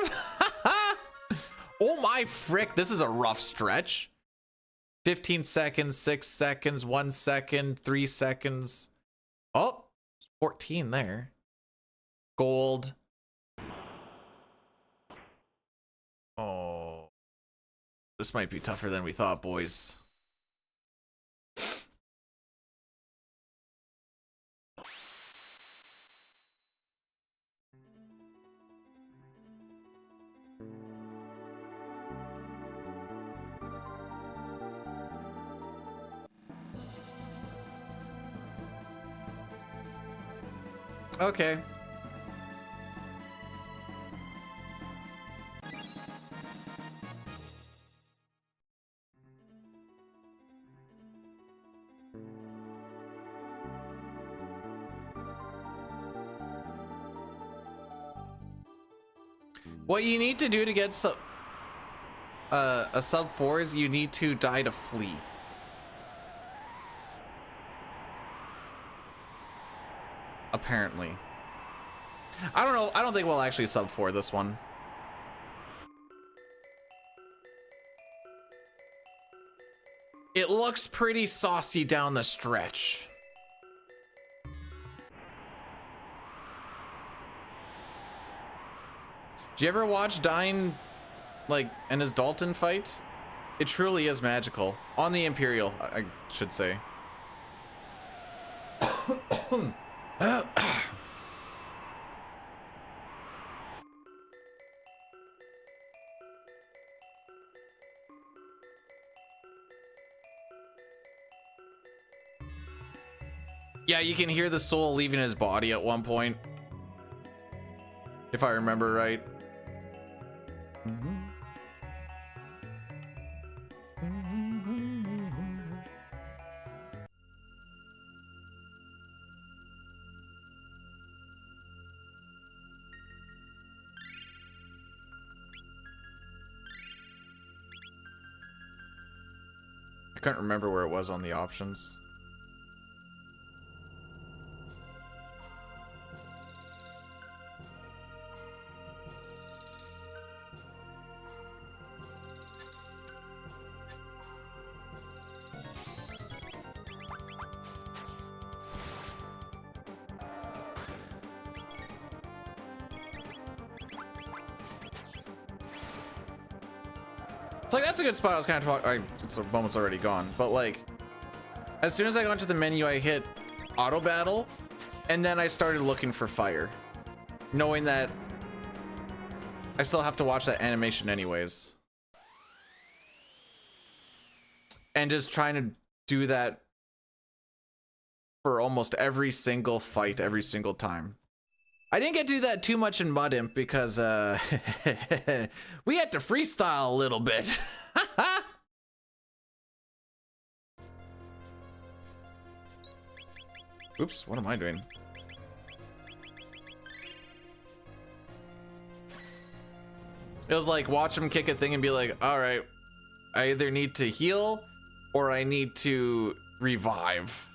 Oh my frick, this is a rough stretch. 15 seconds, 6 seconds, 1 second, 3 seconds. Oh, 14 there. Gold. Oh. This might be tougher than we thought, boys. Okay. What you need to do to get a sub 4 is you need to die to flee. Apparently. I don't know. I don't think we'll actually sub 4 this one. It looks pretty saucy down the stretch. Do you ever watch Dyne, like, and his Dalton fight? It truly is magical. On the Imperial, I should say. Yeah, you can hear the soul leaving his body at one point. If I remember right. I couldn't remember where it was on the options. It's like, that's a good spot. I was kind of talking, it's a moment's already gone, but like, as soon as I got into the menu, I hit auto battle, and then I started looking for fire, knowing that I still have to watch that animation anyways. And just trying to do that for almost every single fight, every single time. I didn't get to do that too much in Mud Imp because we had to freestyle a little bit. Oops, what am I doing? It was like watch him kick a thing and be like, all right, I either need to heal or I need to revive.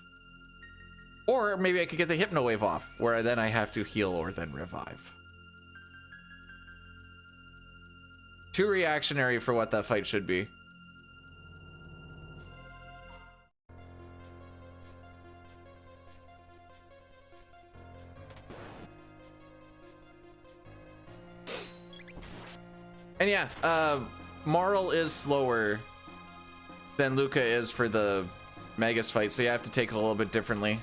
Or maybe I could get the Hypno Wave off, where then I have to heal or then revive. Too reactionary for what that fight should be. And yeah, Marl is slower than Luca is for the Magus fight, so you have to take it a little bit differently.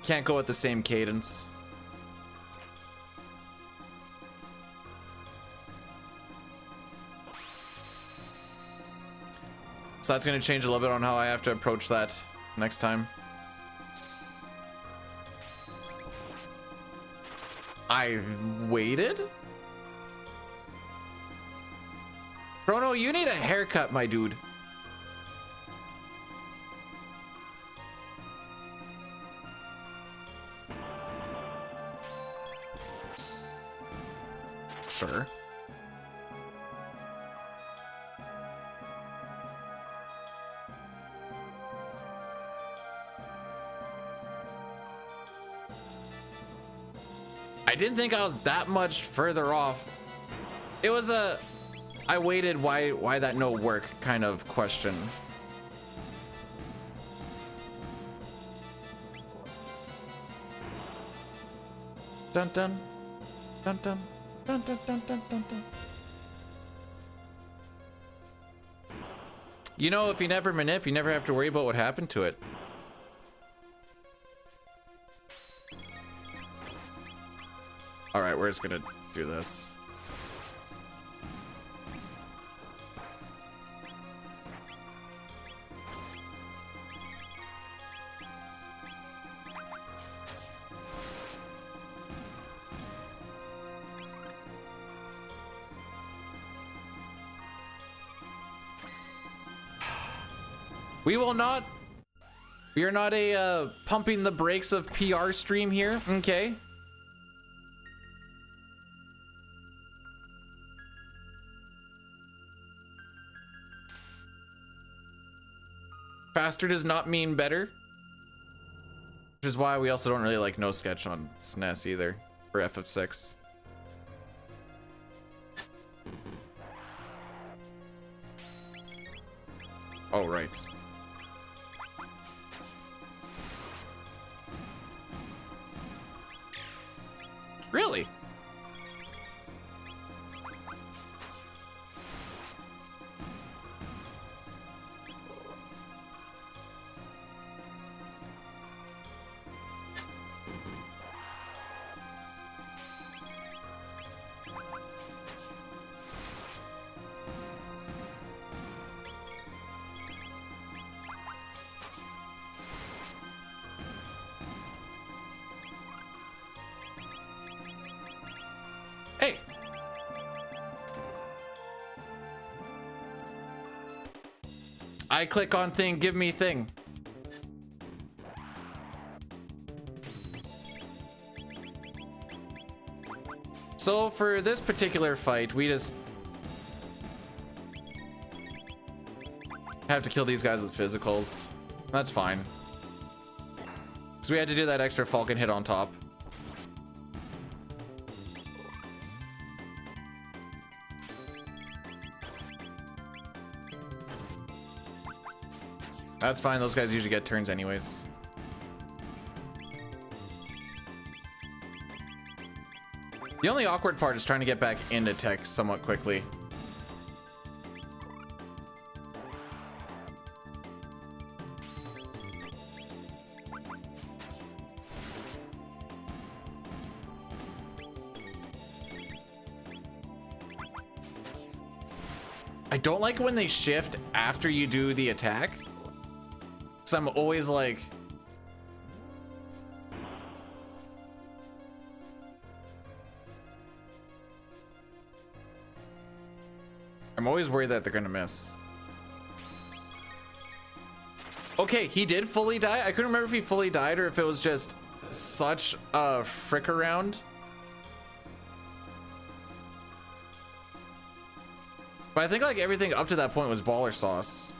Can't go at the same cadence. So that's going to change a little bit on how I have to approach that next time. I waited? Chrono, you need a haircut, my dude. Sure. I didn't think I was that much further off. It was a I waited why that no work kind of question. Dun dun dun dun dun dun dun dun dun dun. You know, if you never manip, you never have to worry about what happened to it. All right, we're just gonna do this. We will not. We are not a pumping the brakes of PR stream here. Okay. Faster does not mean better. Which is why we also don't really like no sketch on SNES either for FF6. Oh, right. Really? Hey. I click on thing, give me thing. So for this particular fight, we just have to kill these guys with physicals. That's fine. So we had to do that extra Falcon hit on top. That's fine, those guys usually get turns anyways. The only awkward part is trying to get back into tech somewhat quickly. I don't like when they shift after you do the attack. So I'm always like, I'm always worried that they're gonna miss. Okay, he did fully die. I couldn't remember if he fully died or if it was just such a frick around. But I think like everything up to that point was baller sauce.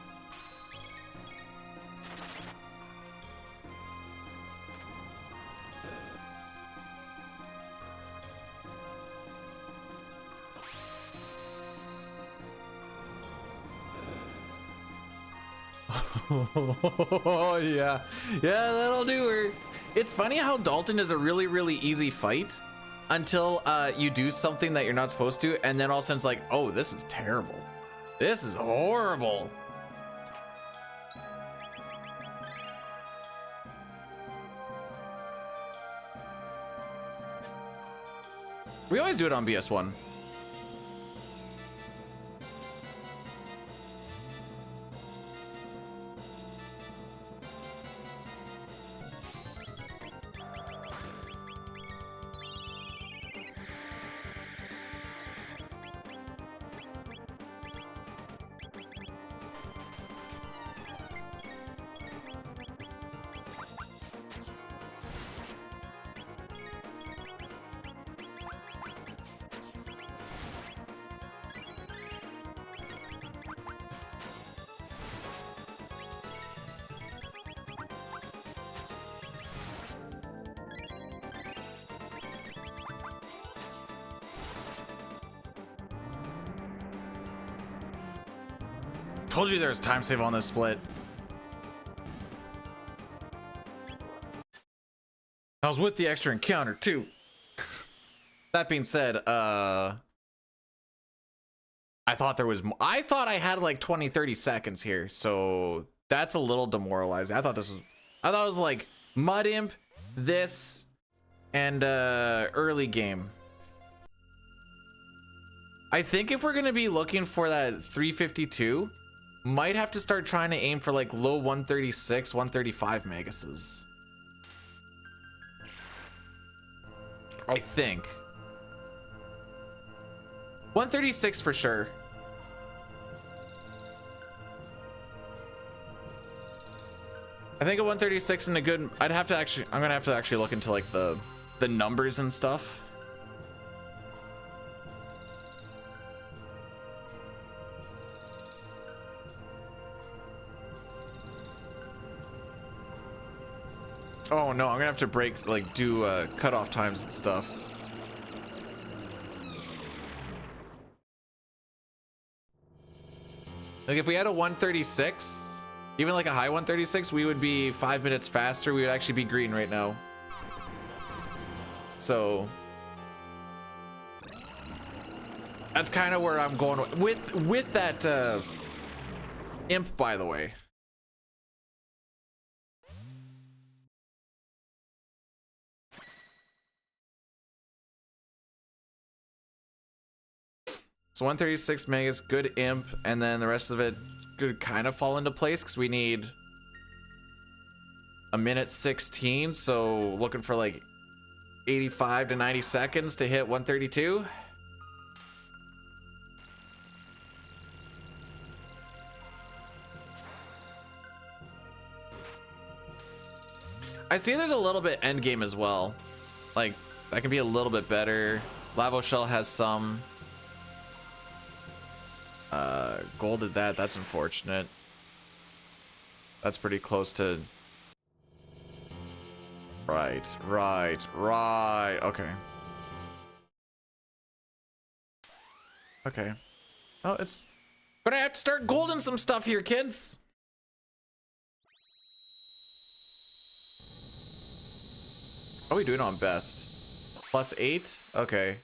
Oh yeah, that'll do her. It's funny how Dalton is a really, really easy fight until you do something that you're not supposed to, and then all of a sudden it's like, oh, this is terrible. This is horrible. We always do it on BS1. Told you there's time save on this split. I was with the extra encounter too. That being said, I thought I had like 20-30 seconds here, so that's a little demoralizing. I thought it was like Mud Imp, this, and early game. I think if we're gonna be looking for that 352, might have to start trying to aim for like low 136, 135 megases. I think 136 for sure. I think a 136 and a good, I'm gonna have to actually look into like the numbers and stuff. Oh no, I'm gonna have to do cutoff times and stuff. Like if we had a 136, even like a high 136, we would be 5 minutes faster. We would actually be green right now. So that's kind of where I'm going with that imp, by the way. So 136 megas, good imp, and then the rest of it could kind of fall into place because we need a minute 16. So looking for like 85 to 90 seconds to hit 132. I see there's a little bit end game as well. Like that can be a little bit better. Lavo Shell has some. Gold did that. That's unfortunate. That's pretty close to. Right. Okay. Okay. Oh, it's gonna have to start golding some stuff here, kids. How are we doing on best? +8? Okay.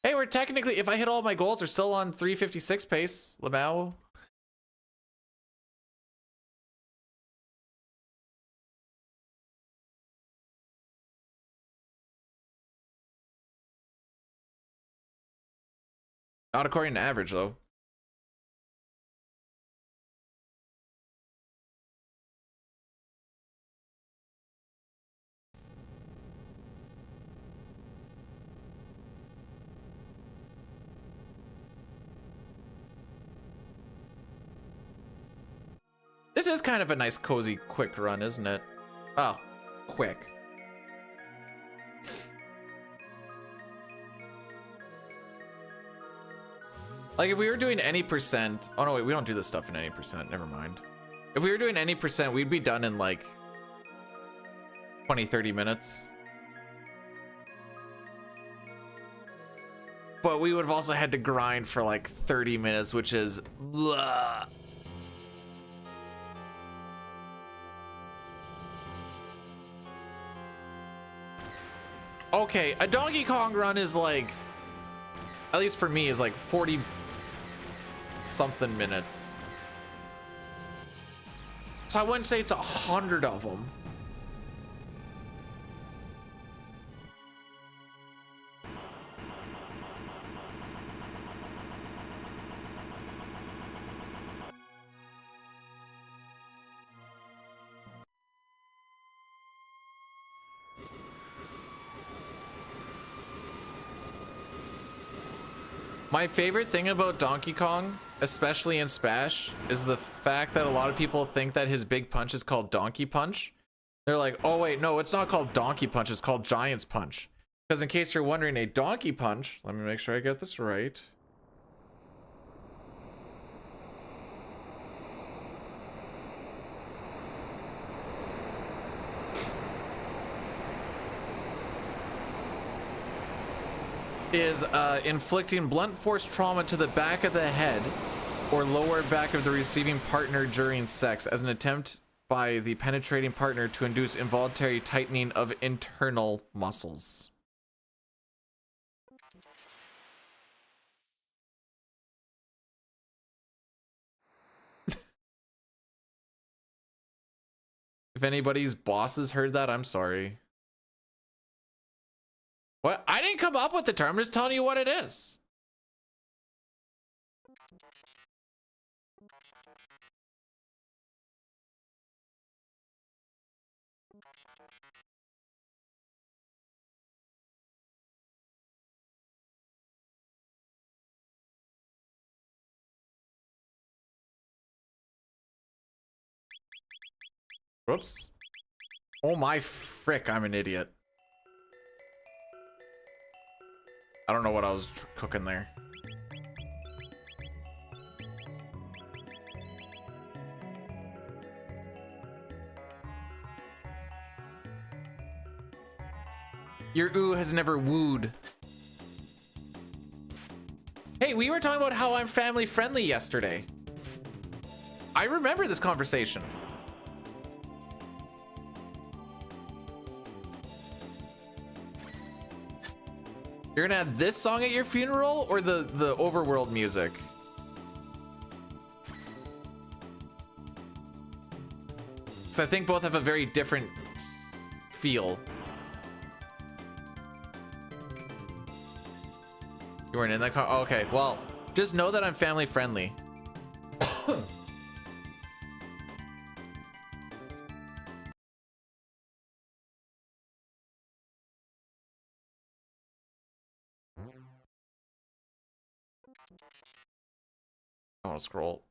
Hey, we're technically, if I hit all my goals, we're still on 356 pace, Lamau. Not according to average, though. This is kind of a nice, cozy, quick run, isn't it? Oh, quick. Like, if we were doing any percent... Oh, no, wait, we don't do this stuff in any percent. Never mind. If we were doing any percent, we'd be done in, like, 20, 30 minutes. But we would have also had to grind for, like, 30 minutes, which is... Blah. Okay, a Donkey Kong run is like, at least for me, is like 40 something minutes. So I wouldn't say it's 100 of them. My favorite thing about Donkey Kong, especially in Smash, is the fact that a lot of people think that his big punch is called Donkey Punch. They're like, oh wait, no, it's not called Donkey Punch, it's called Giant's Punch. Because in case you're wondering, a Donkey Punch, let me make sure I get this right. Is inflicting blunt force trauma to the back of the head or lower back of the receiving partner during sex as an attempt by the penetrating partner to induce involuntary tightening of internal muscles. If anybody's bosses heard that, I'm sorry. What? I didn't come up with the term. I'm just telling you what it is. Whoops. Oh my frick, I'm an idiot. I don't know what I was cooking there. Your ooh has never wooed. Hey, we were talking about how I'm family friendly yesterday. I remember this conversation. You're gonna have this song at your funeral or the overworld music? So I think both have a very different feel. You weren't in that car? Oh, okay, well, just know that I'm family friendly. I'll scroll.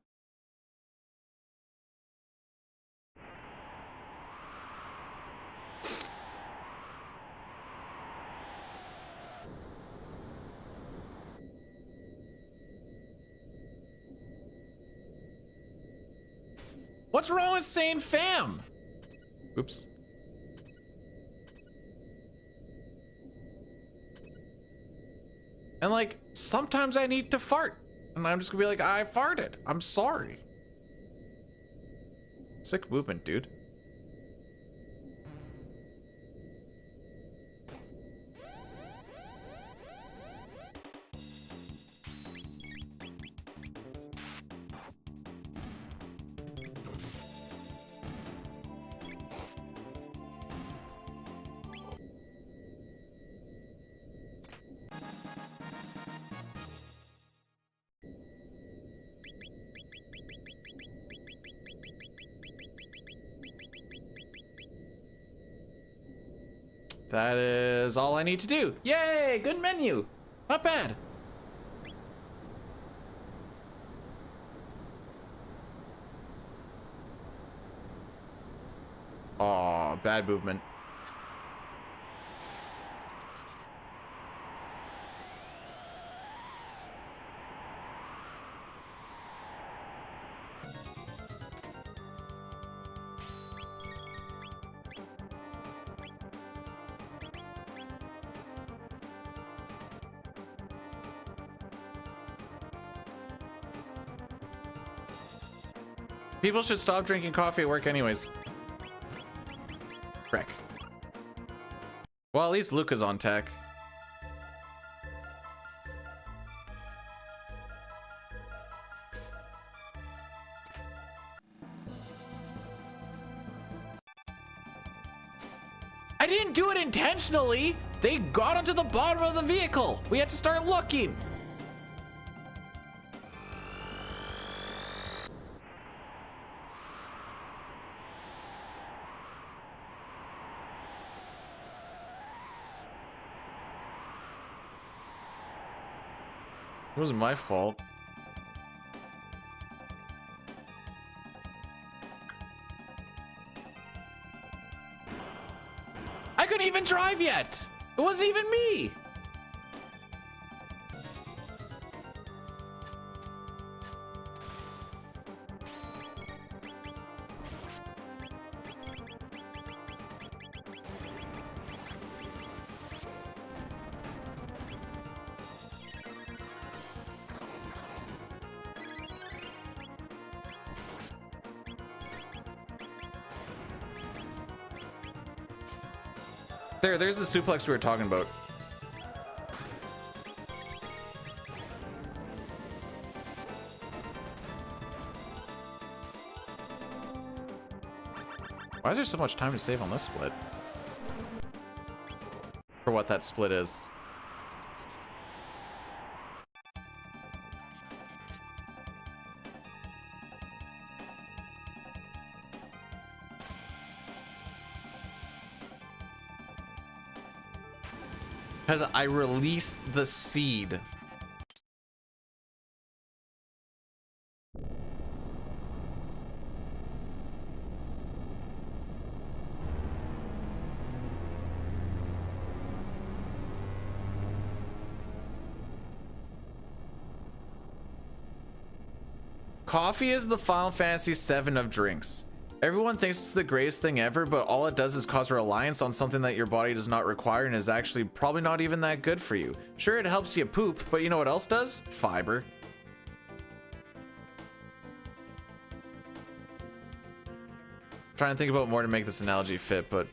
What's wrong with saying fam? Oops. And like, sometimes I need to fart. And I'm just gonna be like, I farted. I'm sorry. Sick movement, dude. That is all I need to do. Yay, good menu. Not bad. Aw, bad movement. People should stop drinking coffee at work anyways. Frick. Well, at least Luca's on tech. I didn't do it intentionally. They got onto the bottom of the vehicle. We had to start looking. It wasn't my fault. I couldn't even drive yet. It wasn't even me. There's the suplex we were talking about. Why is there so much time to save on this split? For what that split is. Because I released the seed. Coffee is the Final Fantasy VII of drinks. Everyone thinks it's the greatest thing ever, but all it does is cause reliance on something that your body does not require and is actually probably not even that good for you. Sure, it helps you poop, but you know what else does? Fiber. Trying to think about more to make this analogy fit, but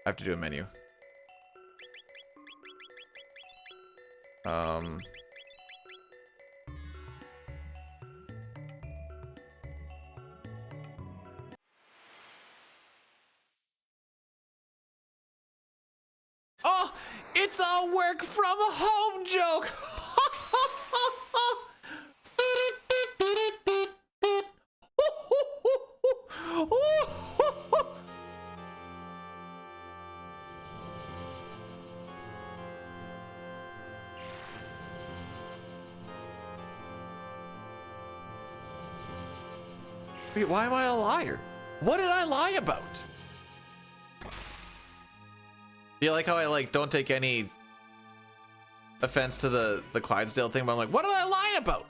I have to do a menu. Oh, it's a work from home joke. Wait, why am I a liar? What did I lie about? You like how I like don't take any offense to the Clydesdale thing, but I'm like, what did I lie about?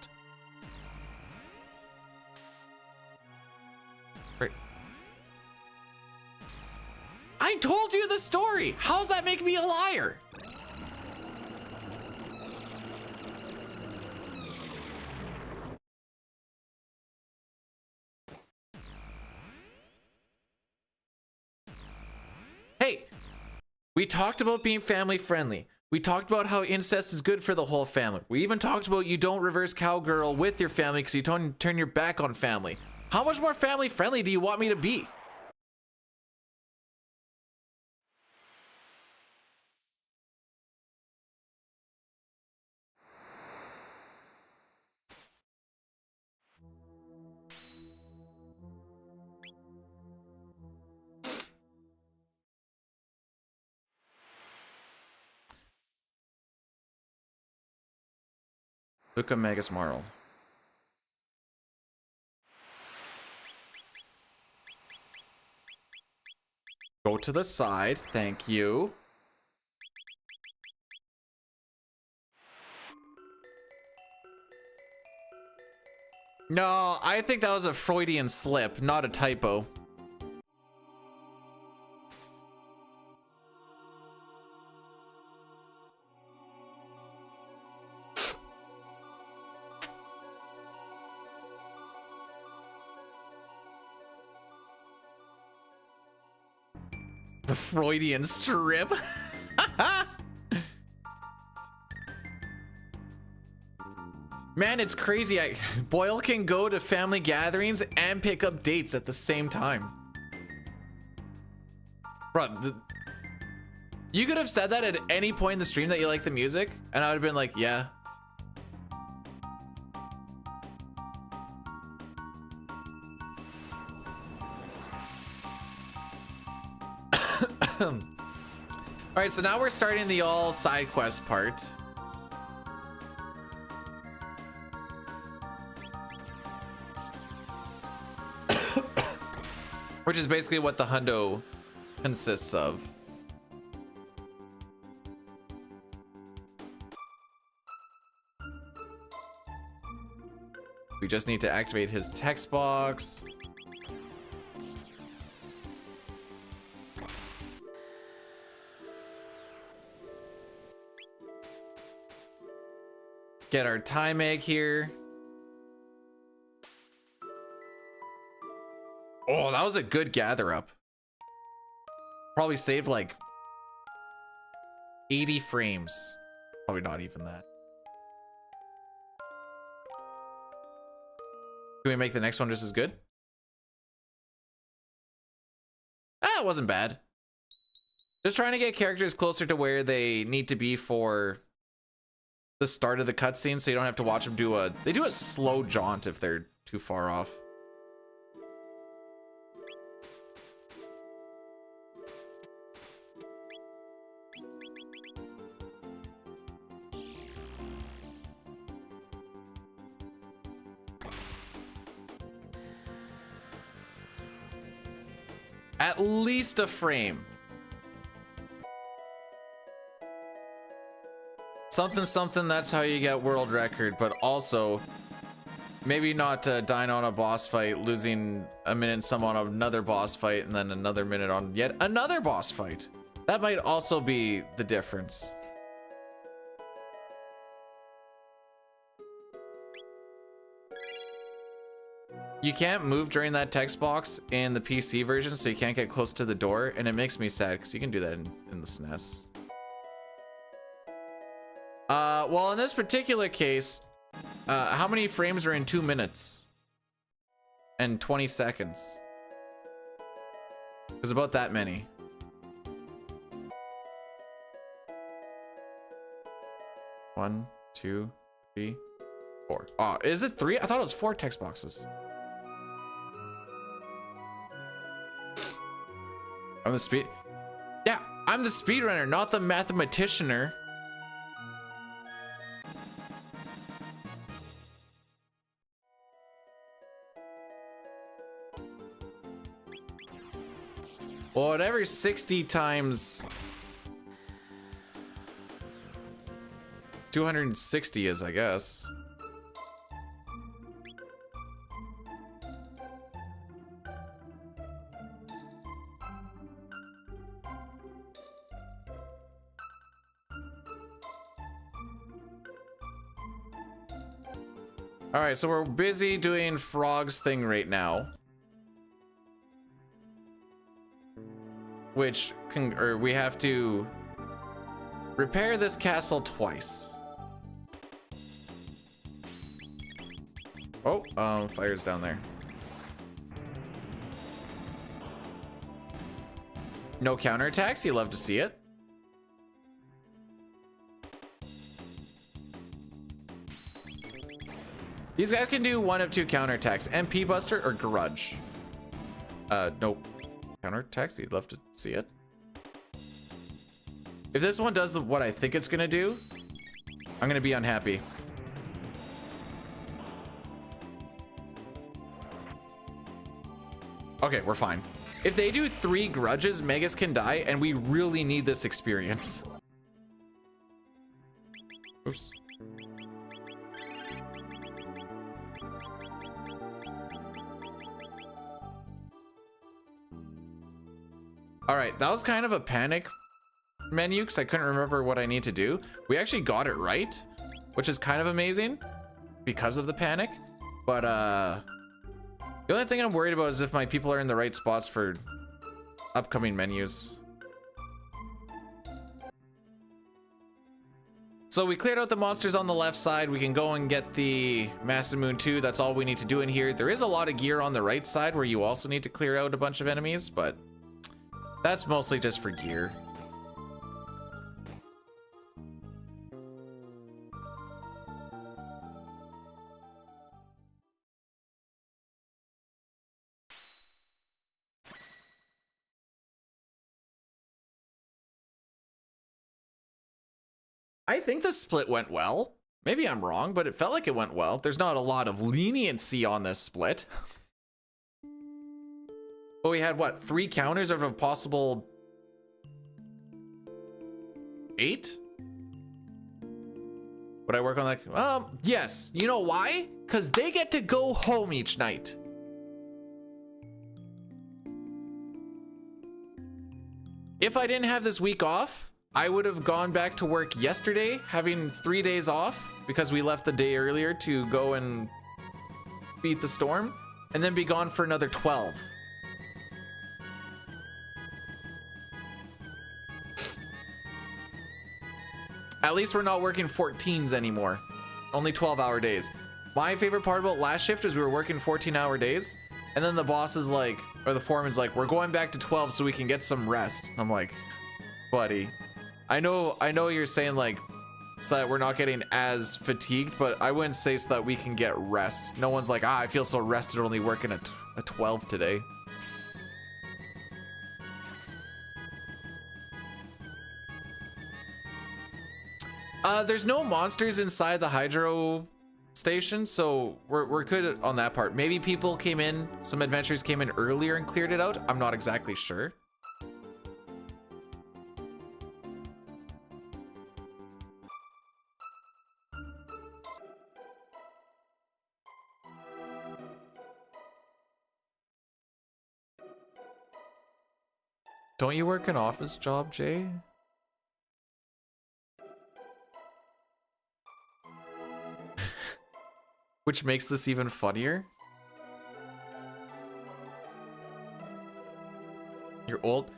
Right. I told you the story. How does that make me a liar? Hey, we talked about being family friendly. We talked about how incest is good for the whole family. We even talked about you don't reverse cowgirl with your family because you don't turn your back on family. How much more family friendly do you want me to be? Luca Magus Marl. Go to the side, thank you. No, I think that was a Freudian slip, not a typo. The Freudian strip. Man, it's crazy. Boyle can go to family gatherings and pick up dates at the same time. Bro, you could have said that at any point in the stream that you like the music, and I would have been like, yeah. All right, so now we're starting the all side quest part. Which is basically what the hundo consists of. We just need to activate his text box. Get our time egg here. Oh, that was a good gather up. Probably saved like 80 frames. Probably not even that. Can we make the next one just as good? Ah, it wasn't bad. Just trying to get characters closer to where they need to be for the start of the cutscene, so you don't have to watch them do a... They do a slow jaunt if they're too far off. At least a frame. Something, something, that's how you get world record, but also Maybe not dying on a boss fight, losing a minute and some on another boss fight, and then another minute on yet another boss fight. That might also be the difference. You can't move during that text box in the PC version, so you can't get close to the door, and it makes me sad because you can do that in the SNES. Well, in this particular case, how many frames are in 2 minutes and 20 seconds? There's about that many. One, two, three, four. Oh, is it 3? I thought it was 4 text boxes. I'm the speed. Yeah, I'm the speedrunner, not the mathematicianer. Well, whatever 60 times 260 is, I guess. All right, so we're busy doing Frog's thing right now. Which we have to repair this castle twice. Oh, fire's down there. No counterattacks, you love to see it. These guys can do one of 2 counterattacks, MP Buster or Grudge. Nope. Counterattacks, you'd love to see it. If this one does what I think it's gonna do, I'm gonna be unhappy. Okay, we're fine. If they do 3 grudges, Megas can die, and we really need this experience. Oops. All right, that was kind of a panic menu because I couldn't remember what I need to do. We actually got it right, which is kind of amazing because of the panic. But the only thing I'm worried about is if my people are in the right spots for upcoming menus. So we cleared out the monsters on the left side. We can go and get the Massive Moon 2. That's all we need to do in here. There is a lot of gear on the right side where you also need to clear out a bunch of enemies, but that's mostly just for gear. I think the split went well. Maybe I'm wrong, but it felt like it went well. There's not a lot of leniency on this split. But we had, what, 3 counters of a possible 8? Would I work on that? Yes. You know why? Because they get to go home each night. If I didn't have this week off, I would have gone back to work yesterday, having 3 days off because we left the day earlier to go and beat the storm, and then be gone for another 12. At least we're not working 14s anymore. Only 12-hour days. My favorite part about last shift is we were working 14-hour days, and then the boss is like, or the foreman's like, we're going back to 12 so we can get some rest. I'm like, buddy, I know you're saying like so that we're not getting as fatigued, but I wouldn't say so that we can get rest. No one's like, I feel so rested only working a 12 today. There's no monsters inside the hydro station, so we're good on that part. Maybe people came in, some adventurers came in earlier and cleared it out. I'm not exactly sure. Don't you work an office job, Jay? Which makes this even funnier. You're old.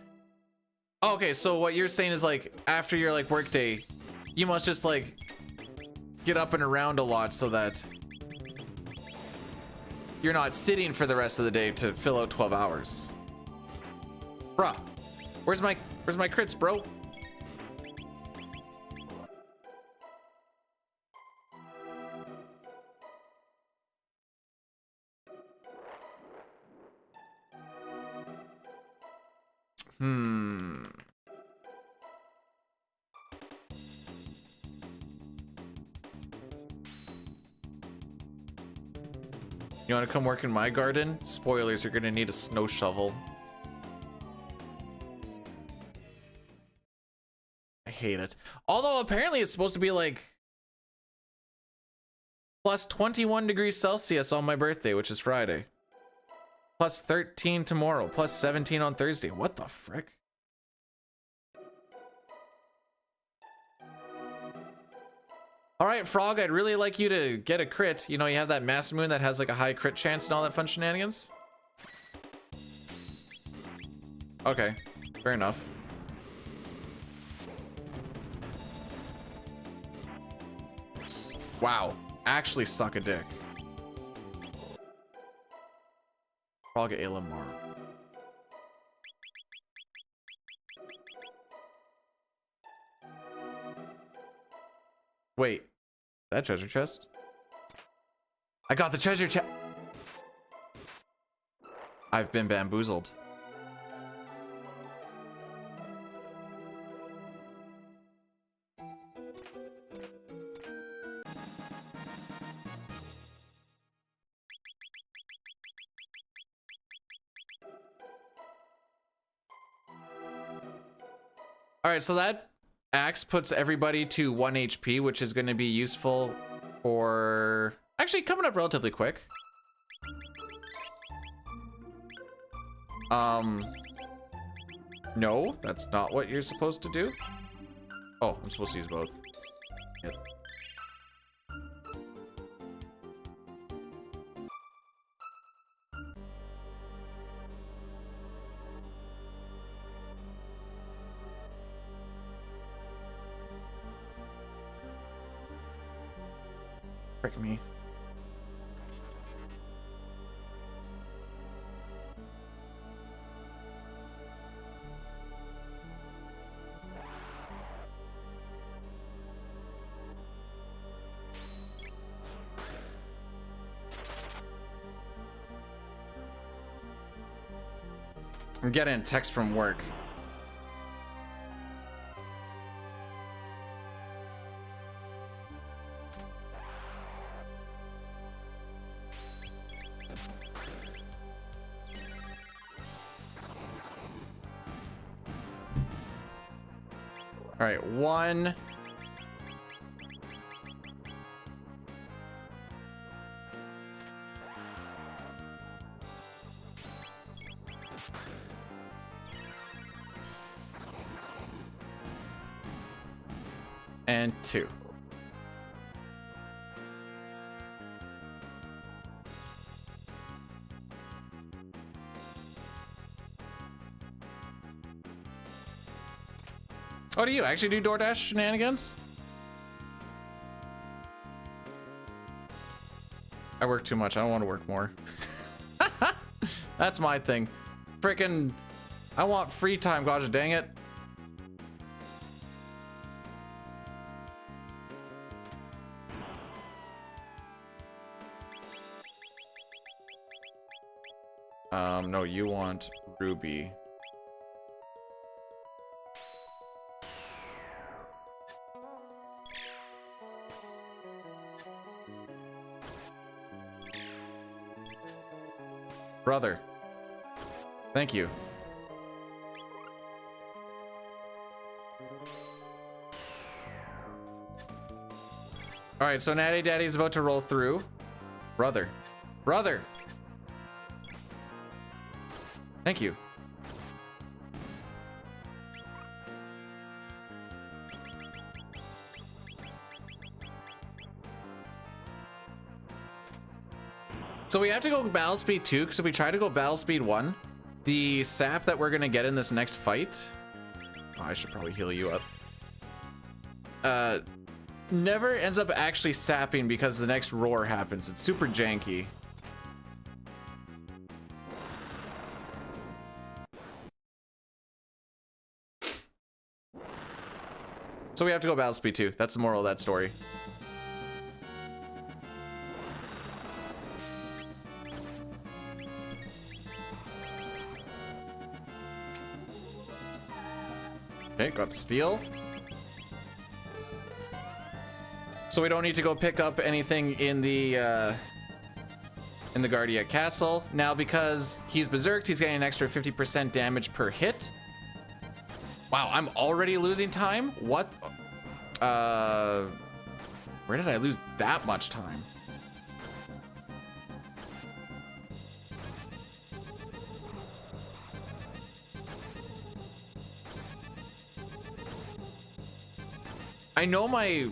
Oh, okay, so what you're saying is like after your like work day, you must just like get up and around a lot so that you're not sitting for the rest of the day to fill out 12 hours. Bruh, where's my crits, bro? You want to come work in my garden? Spoilers, you're gonna need a snow shovel. I hate it. Although apparently it's supposed to be like plus 21 degrees Celsius on my birthday, which is Friday. Plus 13 tomorrow, plus 17 on Thursday. What the frick? All right, Frog, I'd really like you to get a crit. You know, you have that mass moon that has like a high crit chance and all that fun shenanigans. Okay, fair enough. Wow, actually suck a dick. Frog Alamar. Wait, that treasure chest? I got the treasure chest. I've been bamboozled. All right, so that axe puts everybody to 1 HP, which is going to be useful for actually coming up relatively quick. No, that's not what you're supposed to do. Oh, I'm supposed to use both. Yep. Frick me. I'm getting a text from work. All right, 1. And 2. Oh, do you actually do DoorDash shenanigans? I work too much. I don't want to work more. That's my thing. Frickin', I want free time, gosh dang it. No, you want Ruby. Brother. Thank you. All right, so Natty Daddy's about to roll through. Brother. Brother. Thank you. So we have to go battle speed 2, because if we try to go battle speed 1, the sap that we're gonna get in this next fight, oh, I should probably heal you up, never ends up actually sapping because the next roar happens. It's super janky. So we have to go battle speed 2. That's the moral of that story. Okay, got the steel. So we don't need to go pick up anything in the Guardia Castle. Now, because he's berserked, he's getting an extra 50% damage per hit. Wow, I'm already losing time? What? Where did I lose that much time? I know my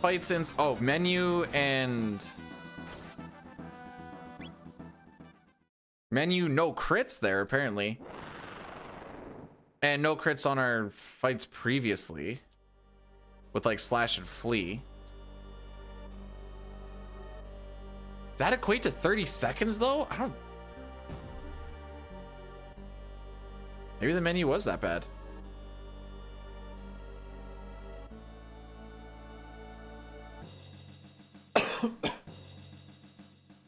fight since, oh, menu and menu, no crits there apparently. And no crits on our fights previously with like slash and flee. Does that equate to 30 seconds though? I don't, maybe the menu was that bad.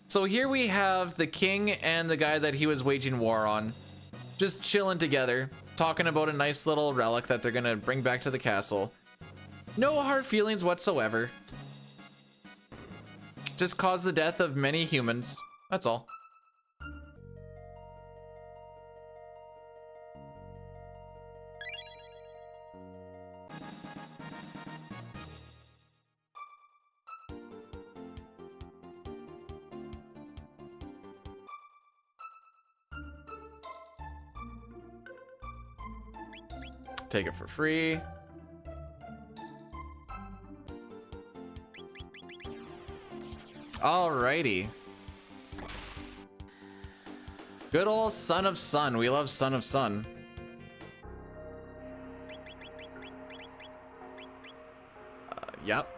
So here we have the king and the guy that he was waging war on, just chilling together, talking about a nice little relic that they're gonna bring back to the castle. No hard feelings whatsoever. Just caused the death of many humans. That's all. Take it for free. Alrighty. Good old Son of Sun. We love Son of Sun. Yep.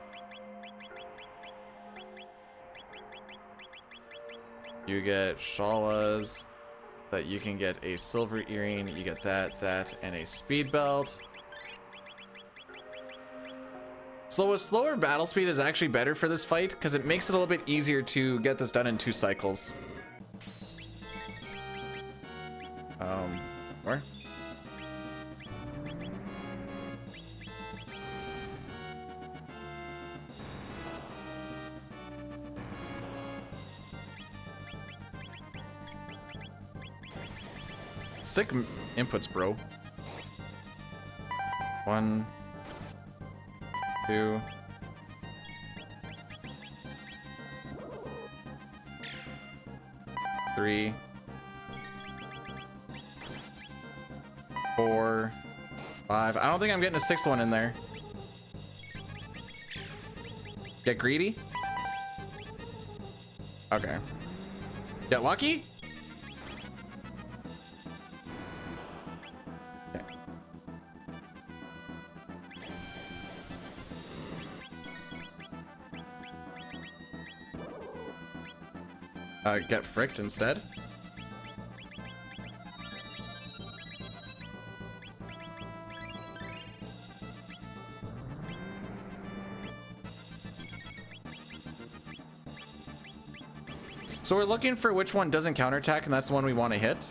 You get Shalas. That you can get a silver earring, you get that, and a speed belt. Slower battle speed is actually better for this fight because it makes it a little bit easier to get this done in 2 cycles. Where? Sick inputs, bro. 1, 2. 3. 4. 5. I don't think I'm getting a 6th one in there. Get greedy? Okay. Get lucky? Get fricked instead. So we're looking for which one doesn't counterattack, and that's the one we want to hit.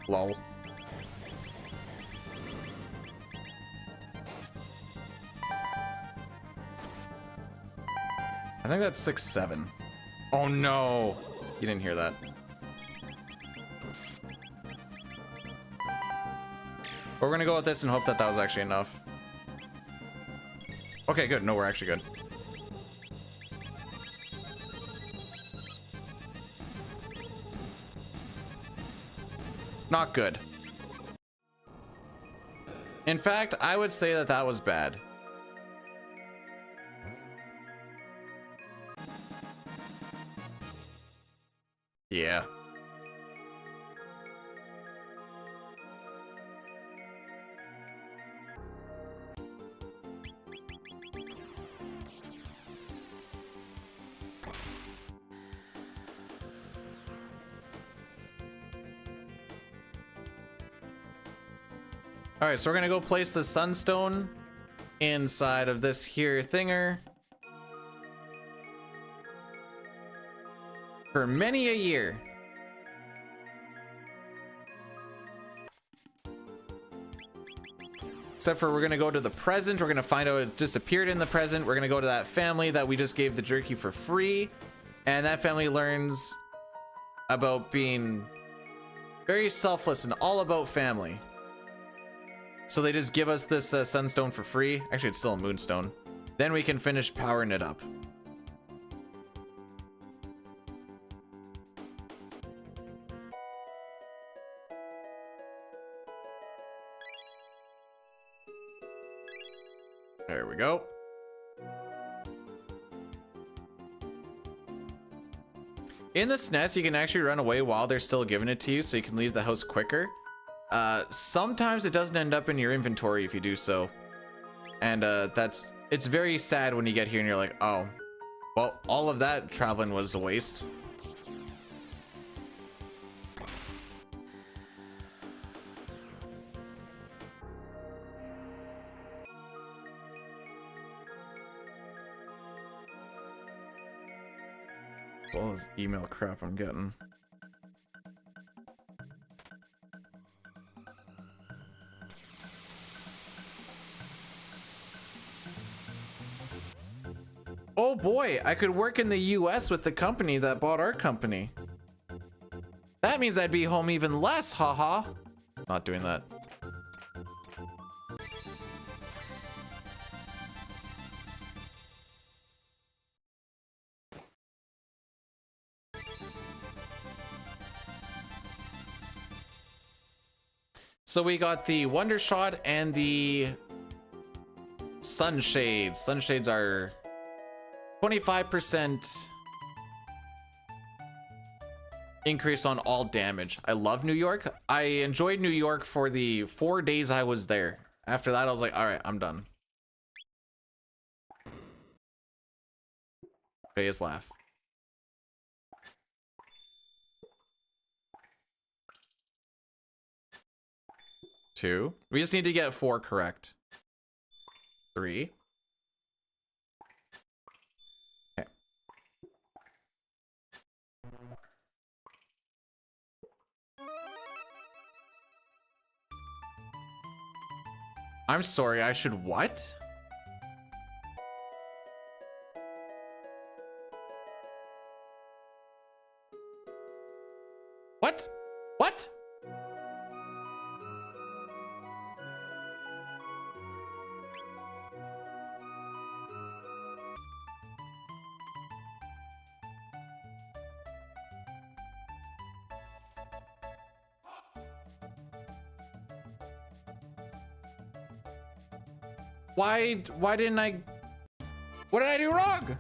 Lol. I think that's 6, 7. Oh no! You didn't hear that. But we're gonna go with this and hope that that was actually enough. Okay, good. No, we're actually good. Not good. In fact, I would say that that was bad. Yeah. All right, so we're gonna go place the sunstone inside of this here thinger for many a year. Except for we're gonna go to the present. We're gonna find out it disappeared in the present. We're gonna go to that family that we just gave the jerky for free. And that family learns about being very selfless and all about family. So they just give us this sunstone for free. Actually, it's still a moonstone. Then we can finish powering it up. There we go. In the SNES, you can actually run away while they're still giving it to you, so you can leave the house quicker. Sometimes it doesn't end up in your inventory if you do so. And it's very sad when you get here and you're like, oh, well, all of that traveling was a waste. All this email crap I'm getting. Oh boy, I could work in the US with the company that bought our company. That means I'd be home even less, haha. Not doing that. So we got the Wonder Shot and the Sunshades. Sunshades are 25% increase on all damage. I love New York. I enjoyed New York for the 4 days I was there. After that, I was like, all right, I'm done. Jay's laugh. Two. We just need to get 4 correct. 3. Okay. I'm sorry, I should what? What? What? Why didn't I? What did I do wrong?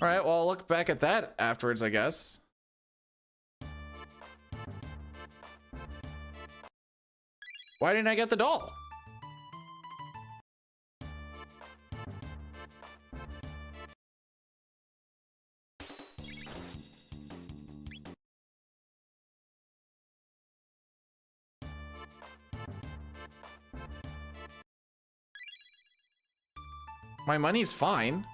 All right, well, I'll look back at that afterwards, I guess. Why didn't I get the doll? My money's fine.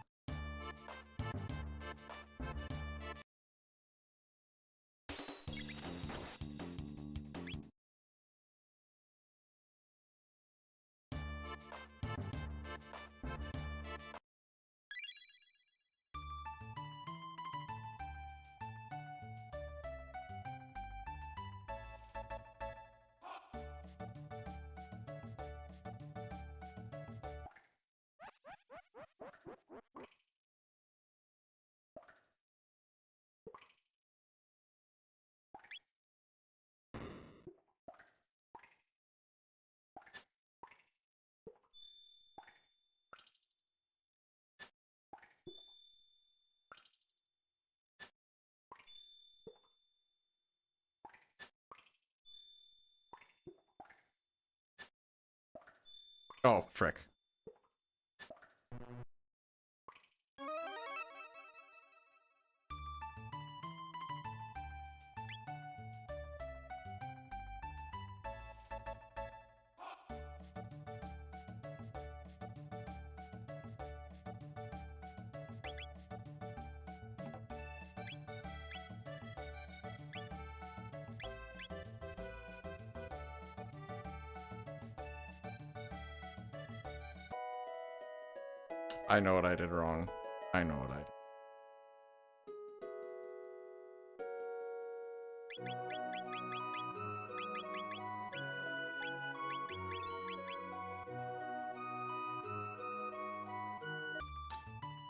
Oh, frick. I know what I did wrong. I know what I did.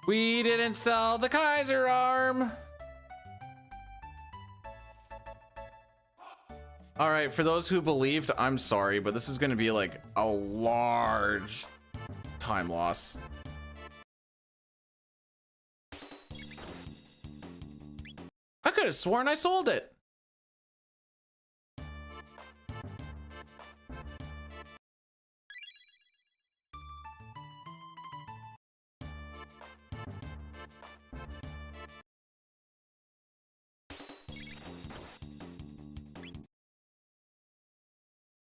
We didn't sell the Kaiser arm. All right, for those who believed, I'm sorry, but this is going to be like a large time loss. I could have sworn I sold it.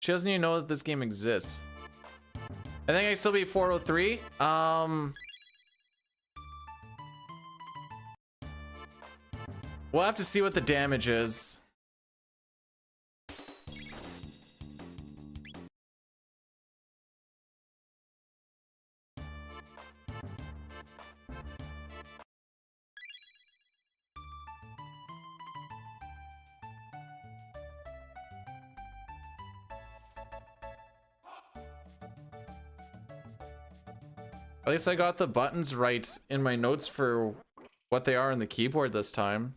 She doesn't even know that this game exists. I think I still beat 403. We'll have to see what the damage is. At least I got the buttons right in my notes for what they are on the keyboard this time.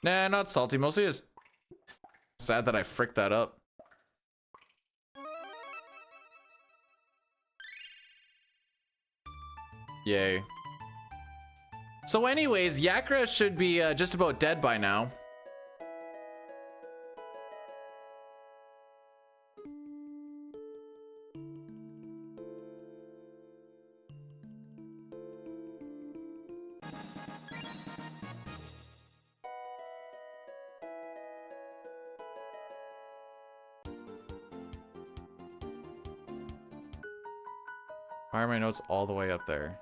Nah, not salty. Mostly just sad that I fricked that up. Yay. So anyways, Yakra should be just about dead by now. Why are my notes all the way up there?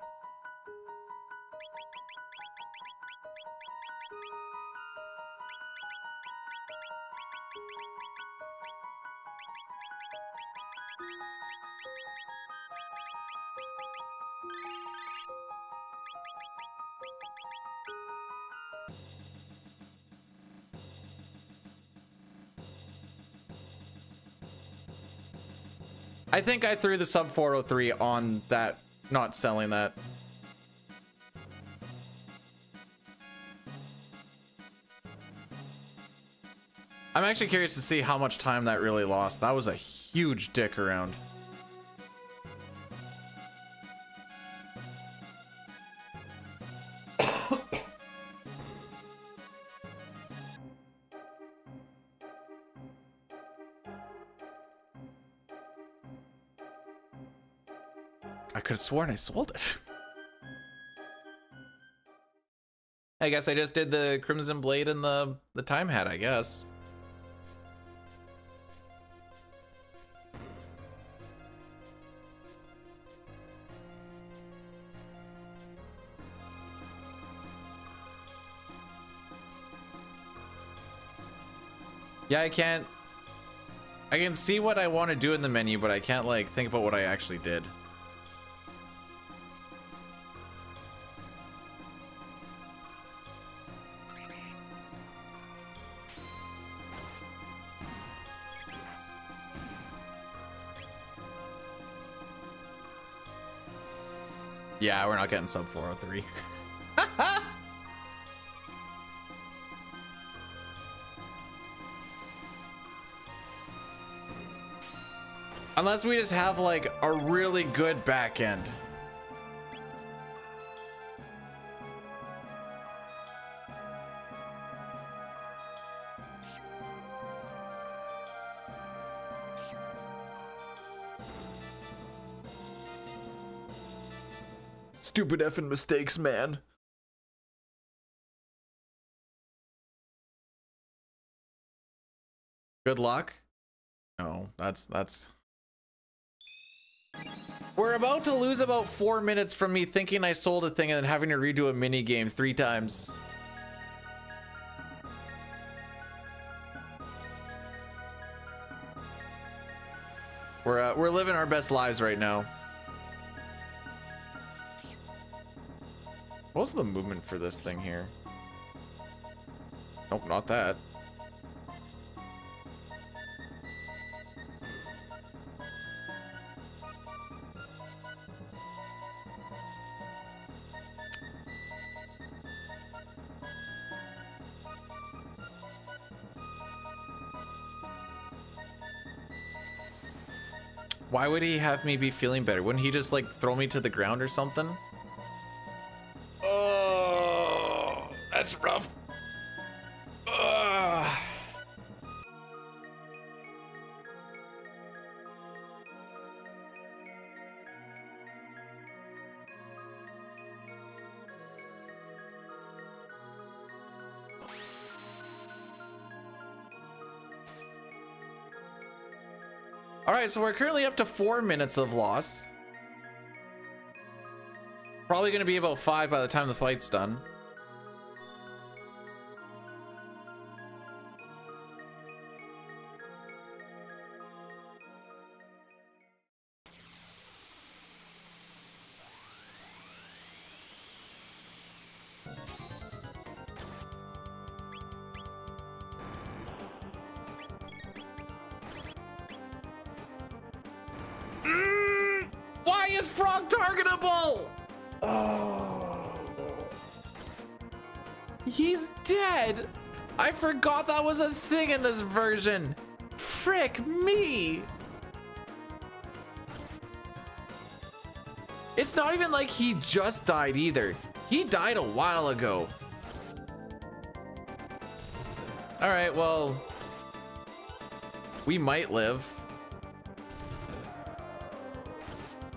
I think I threw the sub 403 on that, not selling that. I'm actually curious to see how much time that really lost. That was a huge dick around. I could have sworn I sold it. I guess I just did the Crimson Blade and the time hat, I guess. Yeah, I can't. I can see what I want to do in the menu, but I can't like think about what I actually did. Yeah, we're not getting sub 403. Unless we just have like a really good back end. Stupid effing mistakes, man. Good luck. No, that's. We're about to lose about 4 minutes from me thinking I sold a thing and then having to redo a mini game 3 times. We're living our best lives right now. What's the movement for this thing here? Nope, not that. Why would he have me be feeling better? Wouldn't he just like throw me to the ground or something? Oh, that's rough. Ugh. All right, so we're currently up to 4 minutes of loss. Probably going to be about 5 by the time the fight's done. Why is Frog targetable? Oh. He's dead. I forgot that was a thing in this version. Frick me. It's not even like he just died either. He died a while ago. All right, well, we might live.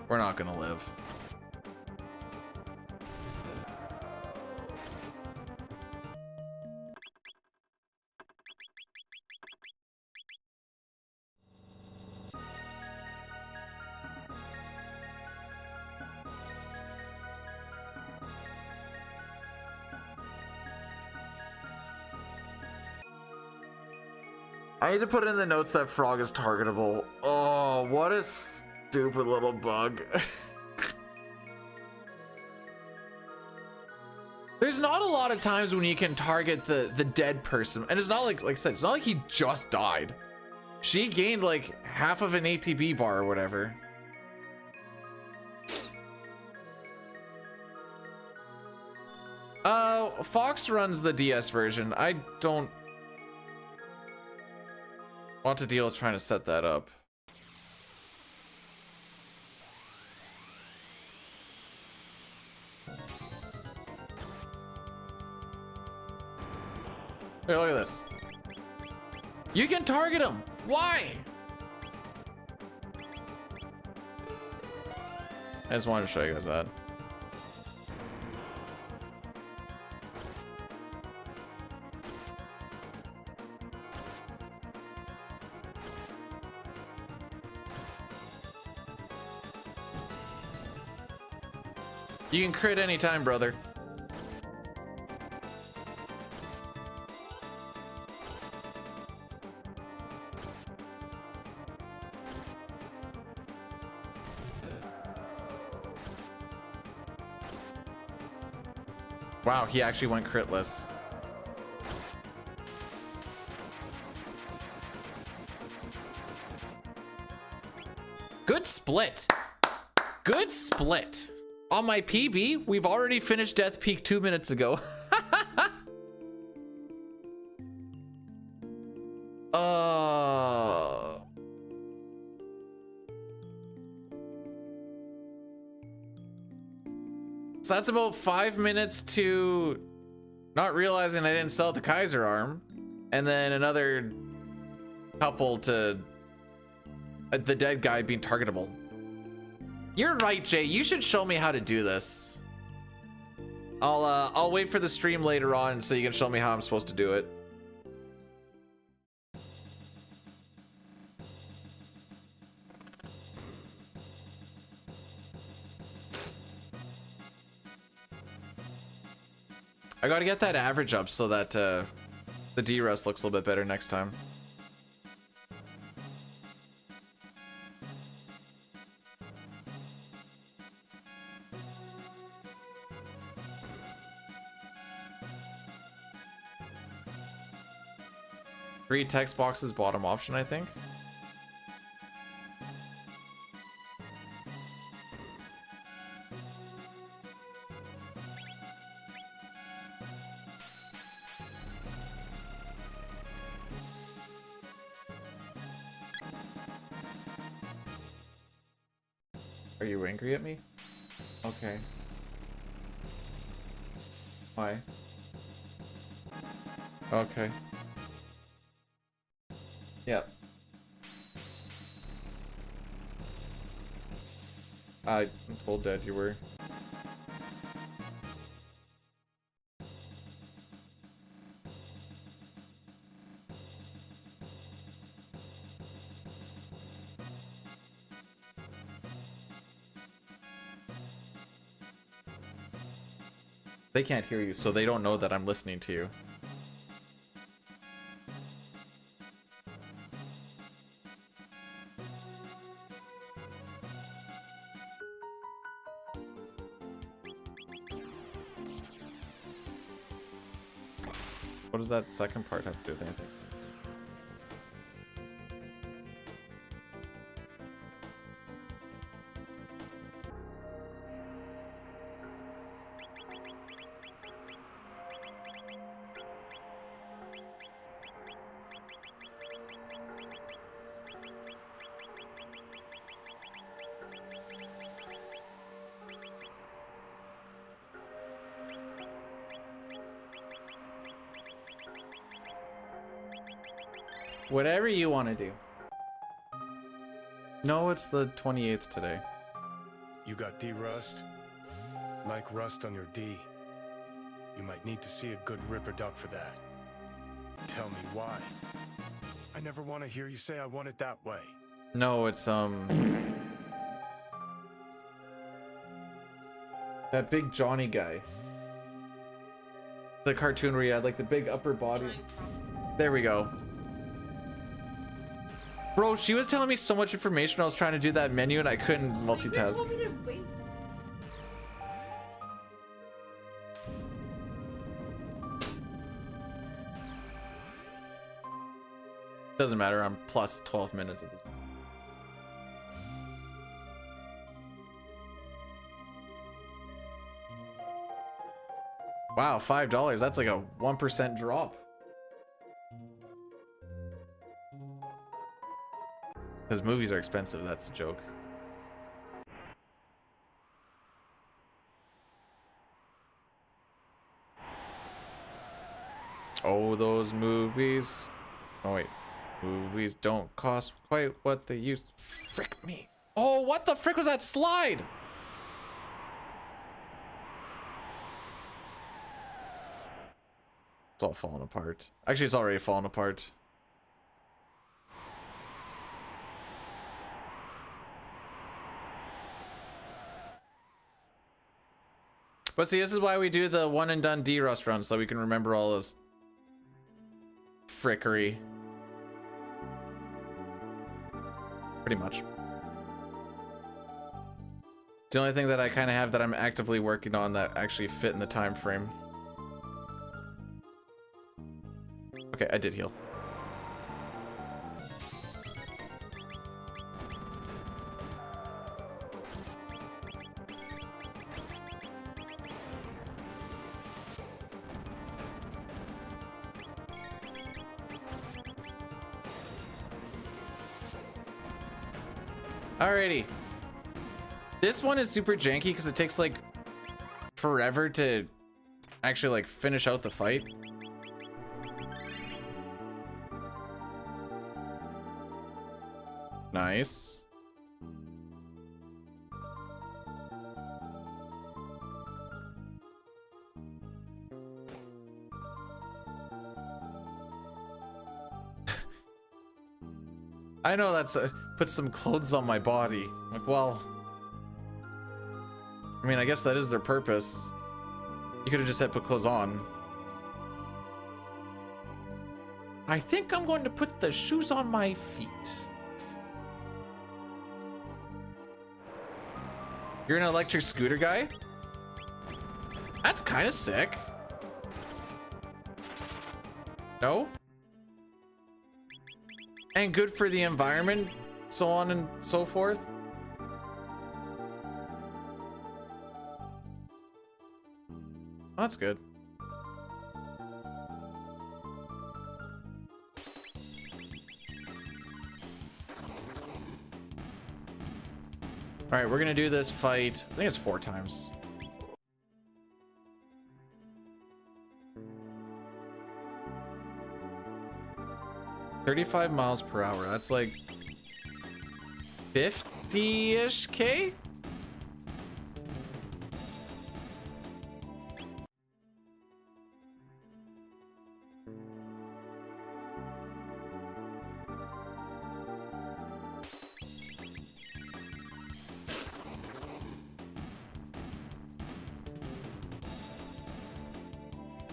We're not gonna live. I need to put in the notes that Frog is targetable. Oh, what a stupid little bug. There's not a lot of times when you can target the dead person, and it's not like I said, it's not like he just died. She gained like half of an ATB bar or whatever. Fox runs the DS version. I don't want to deal with trying to set that up. Here, look at this. You can target him. Why? I just wanted to show you guys that. You can crit anytime, brother. Wow, he actually went critless. Good split. Good split. On my PB, we've already finished Death Peak 2 minutes ago. So that's about 5 minutes to not realizing I didn't sell the Kaiser arm, and then another couple to the dead guy being targetable. You're right, Jay. You should show me how to do this. I'll wait for the stream later on so you can show me how I'm supposed to do it. I gotta get that average up so that the Derust looks a little bit better next time. Three text boxes, bottom option, I think. Are you angry at me? Okay. Why? Okay. Yep. I'm told Dad you were. They can't hear you, so they don't know that I'm listening to you. What does that second part have to do with anything? Whatever you want to do. No, it's the 28th today. You got Derust? Like rust on your D. You might need to see a good ripper duck for that. Tell me why. I never want to hear you say I want it that way. No, it's that big Johnny guy. The cartoon where he had like the big upper body. There we go. Bro, she was telling me so much information. I was trying to do that menu and I couldn't multitask. Doesn't matter. I'm plus 12 minutes at this point. Wow, $5. That's like a 1% drop. Because movies are expensive, that's a joke. Oh, those movies. Oh, wait. Movies don't cost quite what they used. Frick me. Oh, what the frick was that slide? It's all falling apart. Actually, it's already falling apart. But see, this is why we do the one and done Derust run, so we can remember all this frickery. Pretty much. It's the only thing that I kind of have that I'm actively working on that actually fit in the time frame. Okay, I did heal. Alrighty. This one is super janky because it takes like forever to actually like finish out the fight. Nice. I know that's put some clothes on my body. Like, well, I mean, I guess that is their purpose. You could have just said put clothes on. I think I'm going to put the shoes on my feet. You're an electric scooter guy? That's kind of sick. No? And good for the environment, so on and so forth. That's good. All right, we're gonna do this fight. I think it's 4 times. $35 miles per hour. That's like 50-ish K?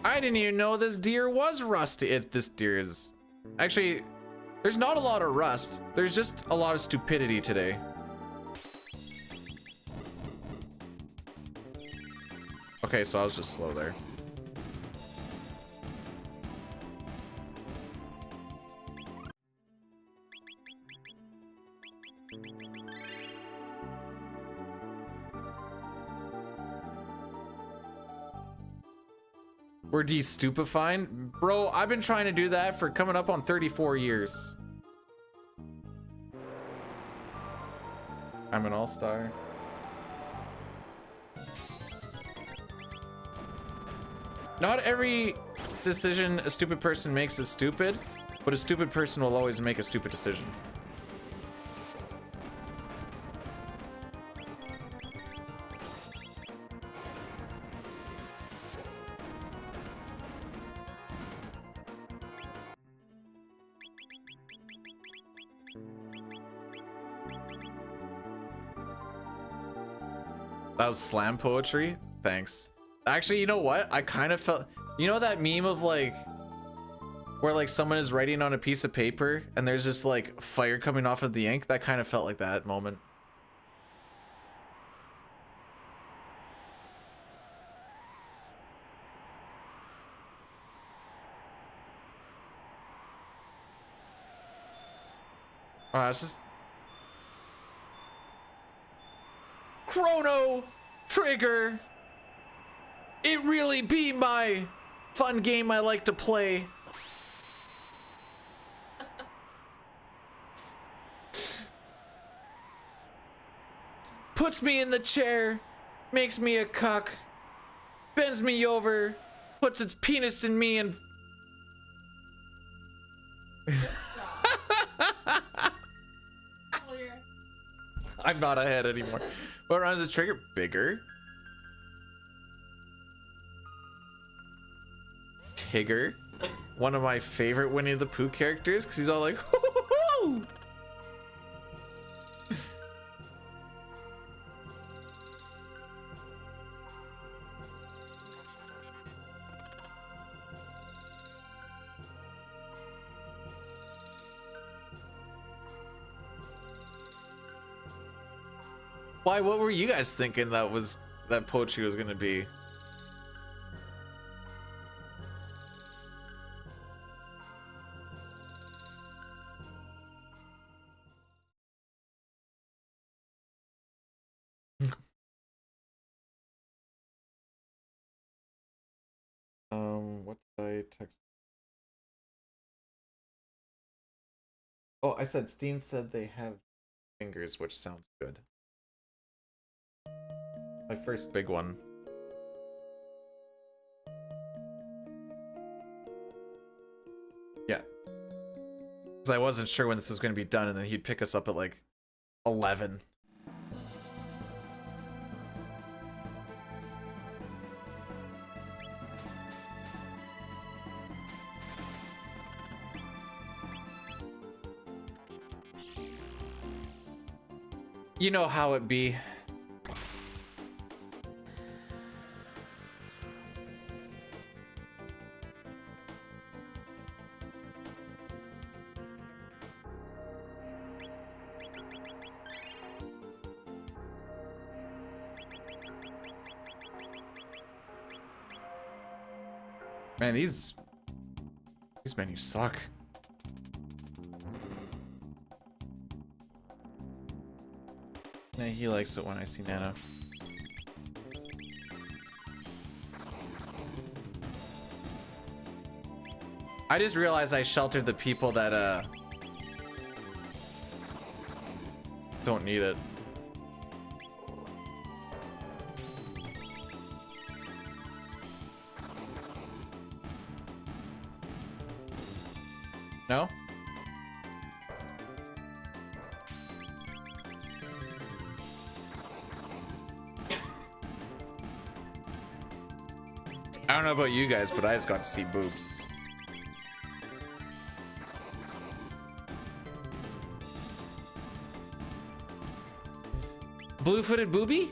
I didn't even know this deer was rusty. This deer is... Actually, there's not a lot of rust. There's just a lot of stupidity today. Okay, so I was just slow there. We're de-stupefying? Bro, I've been trying to do that for coming up on 34 years. I'm an all-star. Not every decision a stupid person makes is stupid, but a stupid person will always make a stupid decision. That was slam poetry? Thanks. Actually, you know what? I kind of felt... You know that meme of like... Where like someone is writing on a piece of paper and there's just like fire coming off of the ink? That kind of felt like that moment. It's just... Chrono Trigger. It really be my fun game I like to play. Puts me in the chair, makes me a cuck, bends me over, puts its penis in me and... I'm not ahead anymore. What runs the trigger? Bigger. Tigger. One of my favorite Winnie the Pooh characters because he's all like, hoo-hoo-hoo! Why, what were you guys thinking that poetry was gonna be? What did I text? Oh, I said Steam said they have fingers, which sounds good. My first big one. Because I wasn't sure when this was going to be done, and then he'd pick us up at like 11. You know how it be. Man, these menus suck. Yeah, he likes it when I see Nano. I just realized I sheltered the people that don't need it. No? I don't know about you guys, but I just got to see boobs. Blue-footed booby?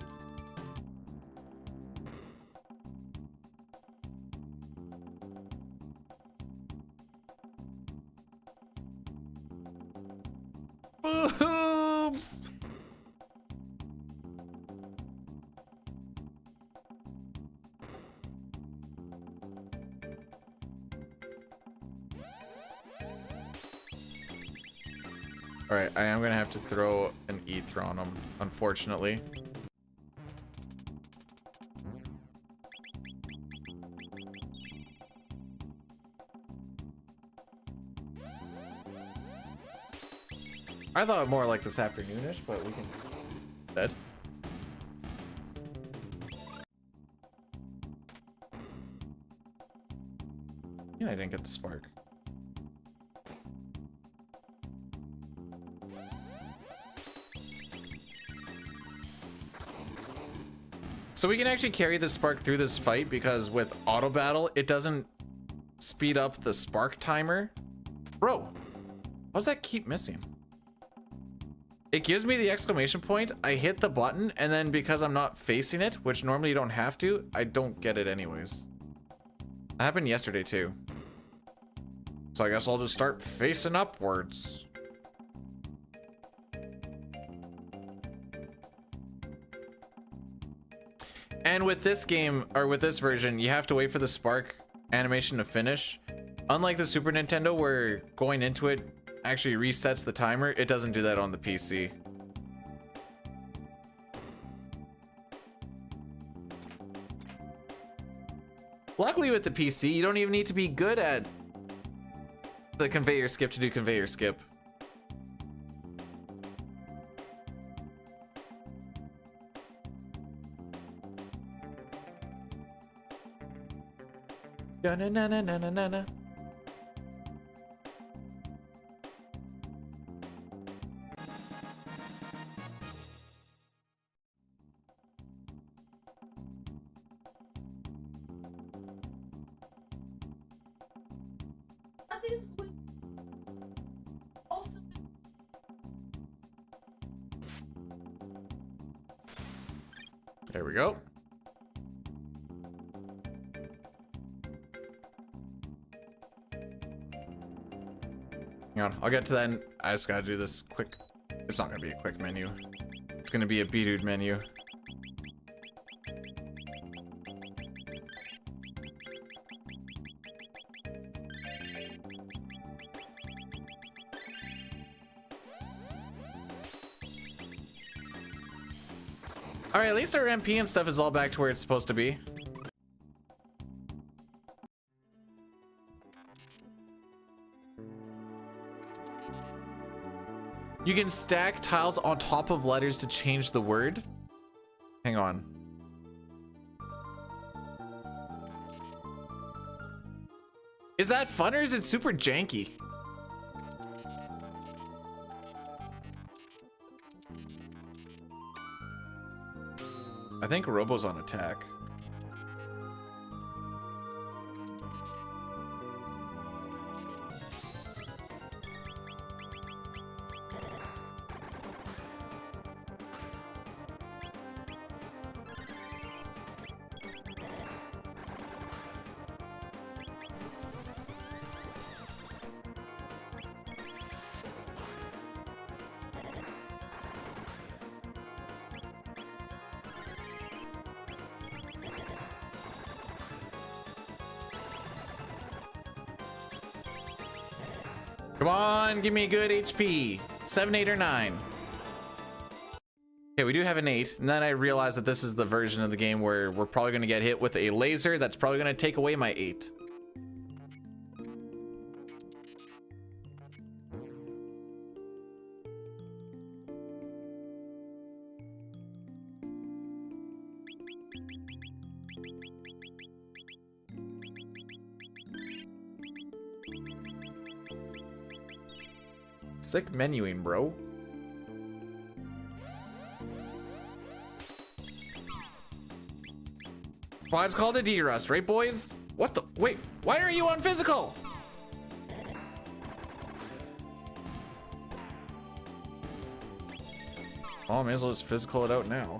Boobs! Alright, I am gonna have to throw an ether on him, unfortunately. I thought more like this afternoonish, but we can dead. Yeah, I didn't get the spark. So we can actually carry the spark through this fight because with auto battle, it doesn't speed up the spark timer. Bro, how does that keep missing? It gives me the exclamation point, I hit the button, and then because I'm not facing it, which normally you don't have to, I don't get it anyways. That happened yesterday too. So I guess I'll just start facing upwards. And with this game, or with this version, you have to wait for the spark animation to finish. Unlike the Super Nintendo where going into it actually resets the timer, it doesn't do that on the PC. Luckily with the PC, you don't even need to be good at the conveyor skip to do conveyor skip. Na na na na na na na. There we go. Hang on, I'll get to that. I just gotta do this quick. It's not gonna be a quick menu. It's gonna be a B-dude menu. All right, at least our MP and stuff is all back to where it's supposed to be. You can stack tiles on top of letters to change the word. Hang on. Is that fun or is it super janky? I think Robo's on attack. Come on, give me a good HP. 7, 8, or 9. Okay, we do have an 8. And then I realized that this is the version of the game where we're probably going to get hit with a laser that's probably going to take away my 8. Sick menuing, bro. Why it's called a Derust, right, boys? What the? Wait, why are you on physical? Oh, I may as well just physical it out now.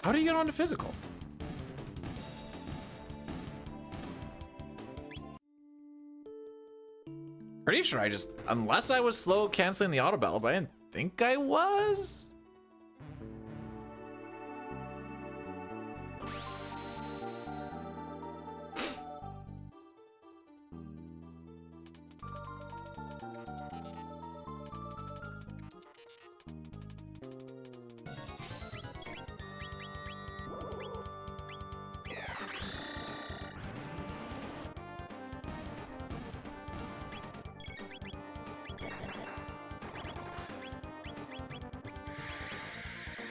How do you get onto physical? Pretty sure I just, unless I was slow canceling the auto battle, but I didn't think I was.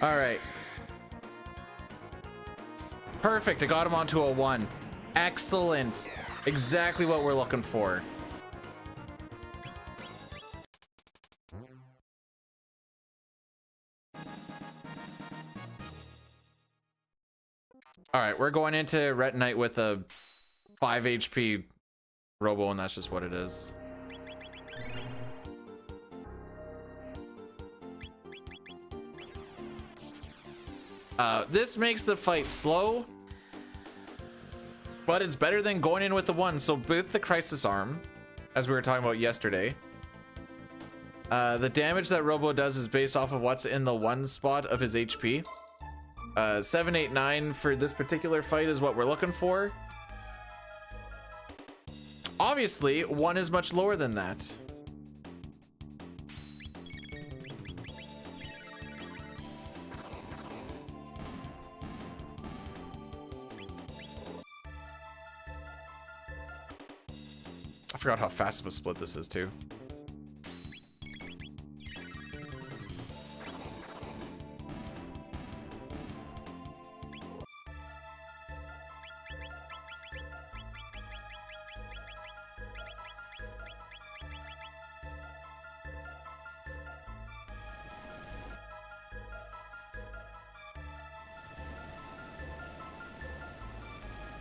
All right. Perfect. I got him onto a 1. Excellent. Exactly what we're looking for. All right, we're going into Retinite with a 5 HP Robo, and that's just what it is. This makes the fight slow, but it's better than going in with the 1. So with the Crisis Arm, as we were talking about yesterday, the damage that Robo does is based off of what's in the 1 spot of his HP. 7, 8, 9 for this particular fight is what we're looking for. Obviously, 1 is much lower than that. I forgot how fast of a split this is too.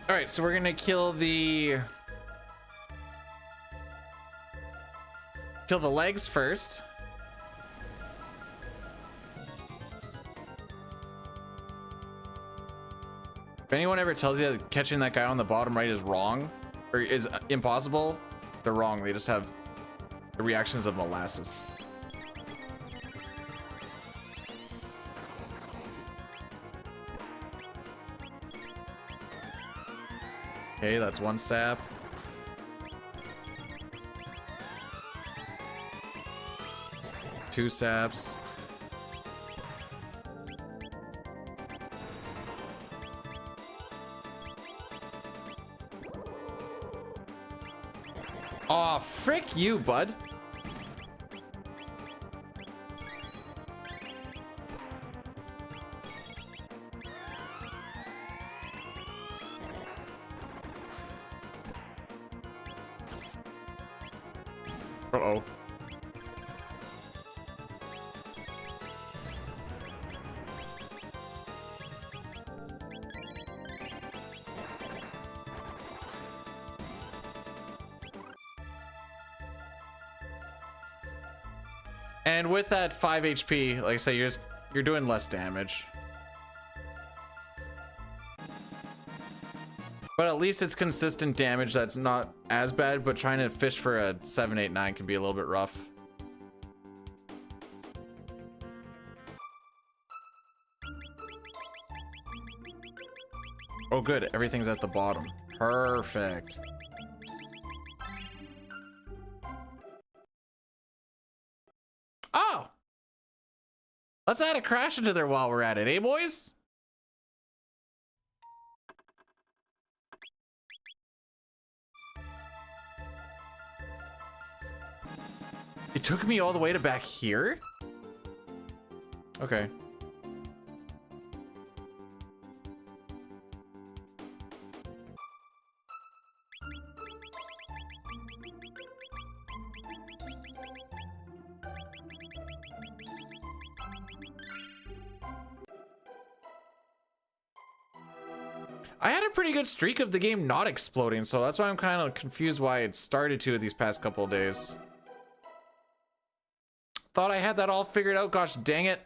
All right, so we're gonna kill the legs first. If anyone ever tells you that catching that guy on the bottom right is wrong or is impossible, they're wrong. They just have the reactions of molasses. Okay, that's 1 sap. Two saps. Aw, frick you, bud. Uh-oh. And with that 5 HP, like I say, you're doing less damage. But at least it's consistent damage that's not as bad, but trying to fish for a 7, 8, 9 can be a little bit rough. Oh good, everything's at the bottom. Perfect. Oh! Let's add a crash into there while we're at it, eh boys? It took me all the way to back here? Okay. I had a pretty good streak of the game not exploding, so that's why I'm kind of confused why it started to these past couple of days. Thought I had that all figured out, gosh dang it.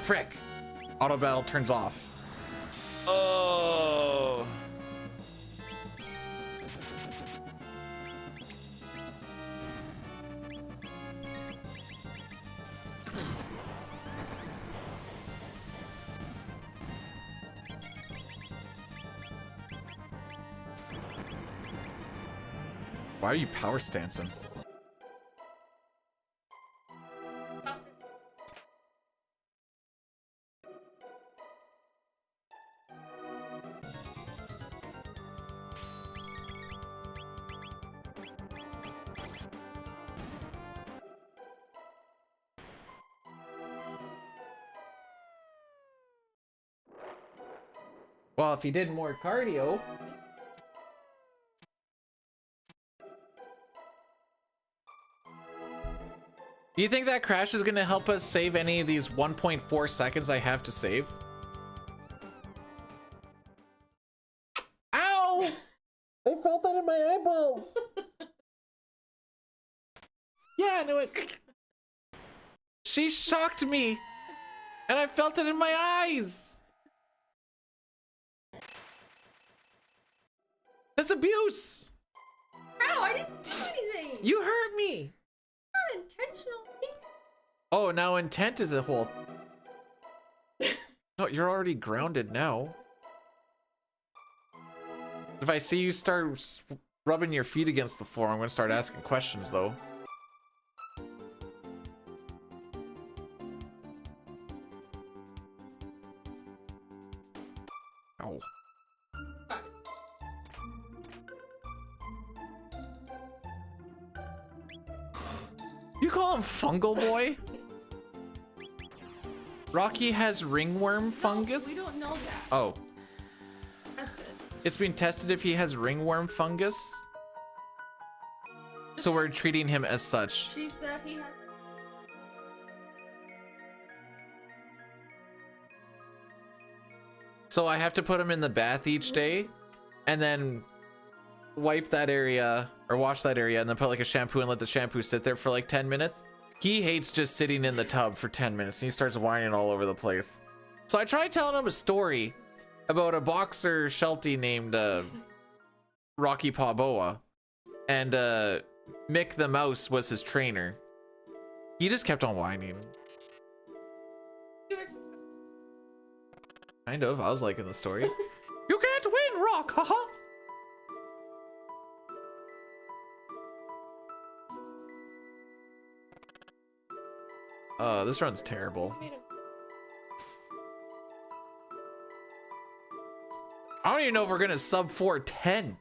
Frick. Auto battle turns off. Oh. Why are you power stancing? Well, if he did more cardio. Do you think that crash is gonna help us save any of these 1.4 seconds I have to save? Ow! I felt that in my eyeballs. Yeah, I knew it. She shocked me, and I felt it in my eyes. That's abuse. Ow, I didn't do anything. You hurt me. Not intentionally. Oh, now intent is a whole. No, you're already grounded now. If I see you start rubbing your feet against the floor, I'm gonna start asking questions, though. Ow. You call him Fungal Boy? Rocky has ringworm fungus? We don't know that. Oh. That's good. It's been tested if he has ringworm fungus. So we're treating him as such. She said he has. So I have to put him in the bath each day and then wipe that area or wash that area and then put like a shampoo and let the shampoo sit there for like 10 minutes. He hates just sitting in the tub for 10 minutes and he starts whining all over the place. So I tried telling him a story about a boxer Sheltie named Rocky Paboa, and Mick the Mouse was his trainer. He just kept on whining. Kind of, I was liking the story. You can't win, Rock, haha. This run's terrible. I don't even know if we're gonna sub 410.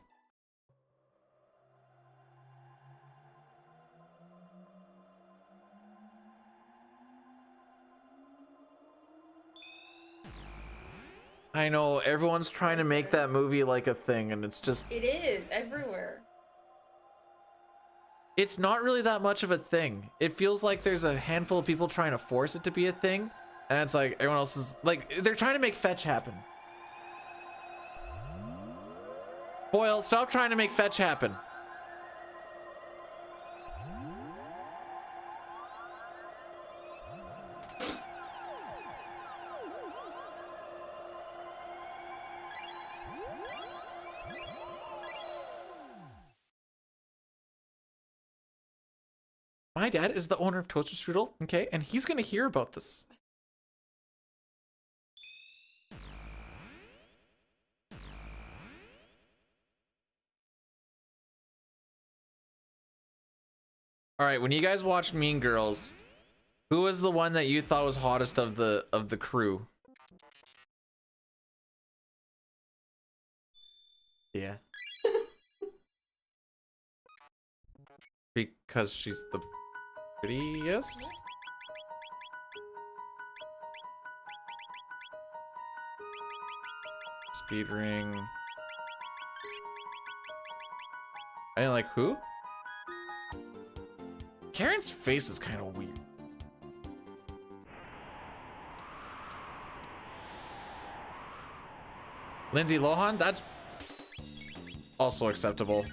I know everyone's trying to make that movie like a thing, and it's just, It is everywhere. it's not really that much of a thing. It feels like there's a handful of people trying to force it to be a thing, and it's like everyone else is like, they're trying to make fetch happen. Boyle, stop trying to make fetch happen. My dad is the owner of Toaster Strudel, okay, and he's gonna hear about this. All right, when you guys watched Mean Girls, who was the one that you thought was hottest of the crew? Yeah. Because she's the prettiest? Speed ring. I didn't like who? Karen's face is kind of weird. Lindsay Lohan, that's also acceptable.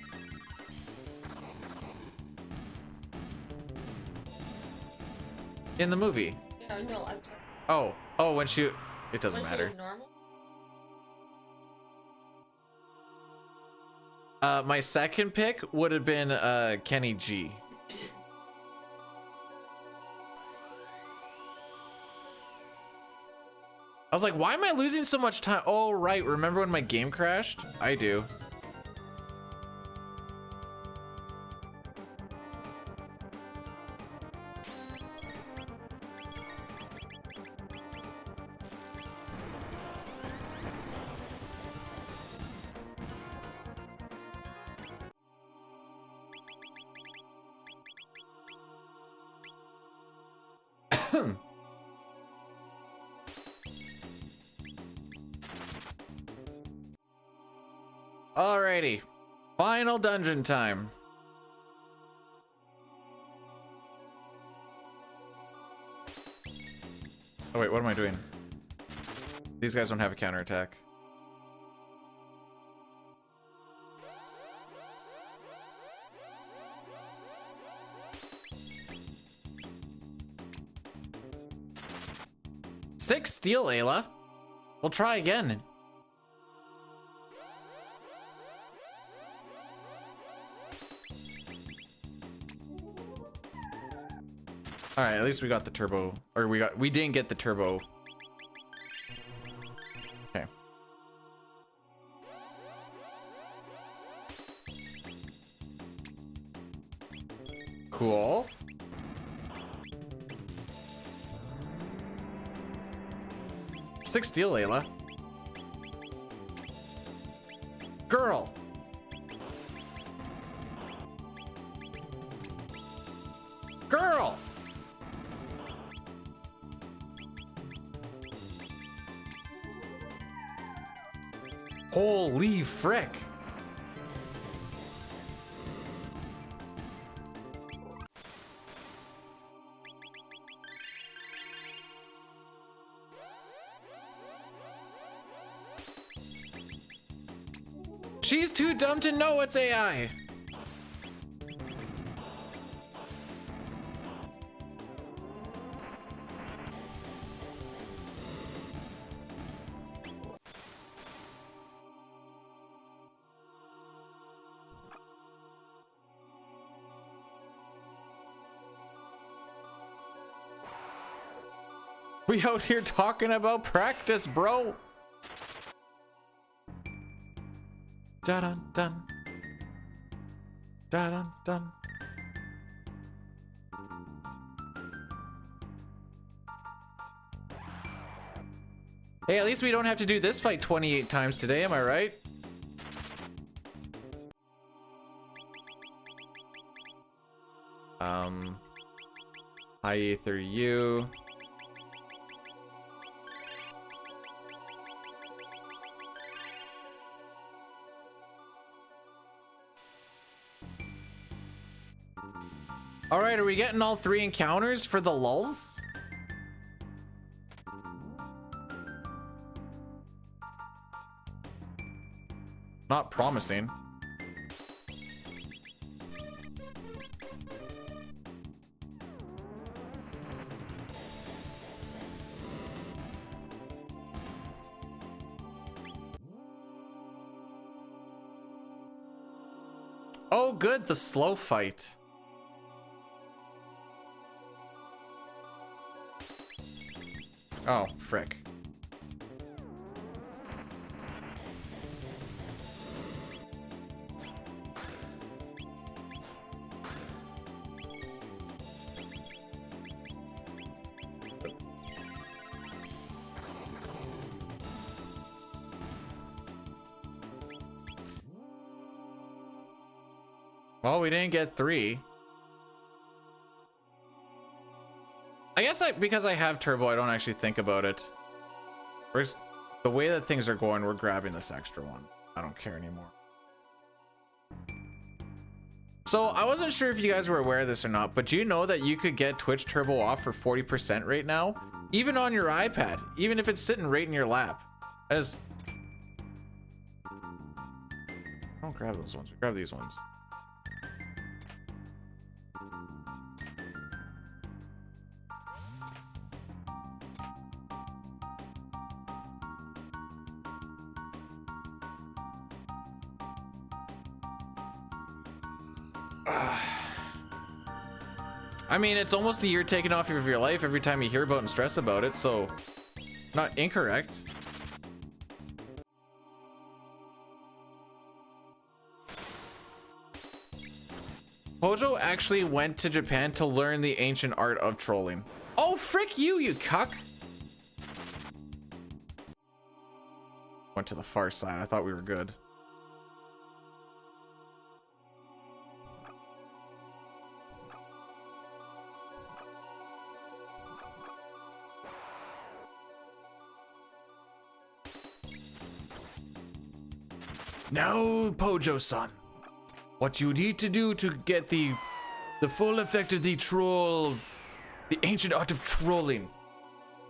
In the movie. Yeah, no, I'm Oh, when she, it doesn't was matter. she normal? My second pick would have been Kenny G. I was like, why am I losing so much time? Oh, right. Remember when my game crashed? I do. Alrighty, final dungeon time. Oh wait, what am I doing? These guys don't have a counterattack. Six steel, Ayla. We'll try again. All right, at least we got the turbo, or we didn't get the turbo. Okay. Cool. Six steel, Ayla. Girl. Girl. Holy frick. She's too dumb to know it's AI. We out here talking about practice, bro. Dun dun dun. Dun dun dun. Hey, at least we don't have to do this fight 28 times today, am I right? High ether you. All right, are we getting all 3 encounters for the lulz? Not promising. Oh, good, the slow fight. Oh, frick. Well, we didn't get 3. I guess because I have turbo, I don't actually think about it. Where's the way that things are going, we're grabbing this extra one. I don't care anymore. So I wasn't sure if you guys were aware of this or not, but do you know that you could get Twitch turbo off for 40% right now? Even on your iPad, even if it's sitting right in your lap. Don't grab those ones, we grab these ones. I mean, it's almost a year taken off of your life every time you hear about and stress about it, so not incorrect. Hojo actually went to Japan to learn the ancient art of trolling. Oh, frick you, you cuck! Went to the far side. I thought we were good. Now, Pojo-san, what you need to do to get the full effect of the troll, the ancient art of trolling,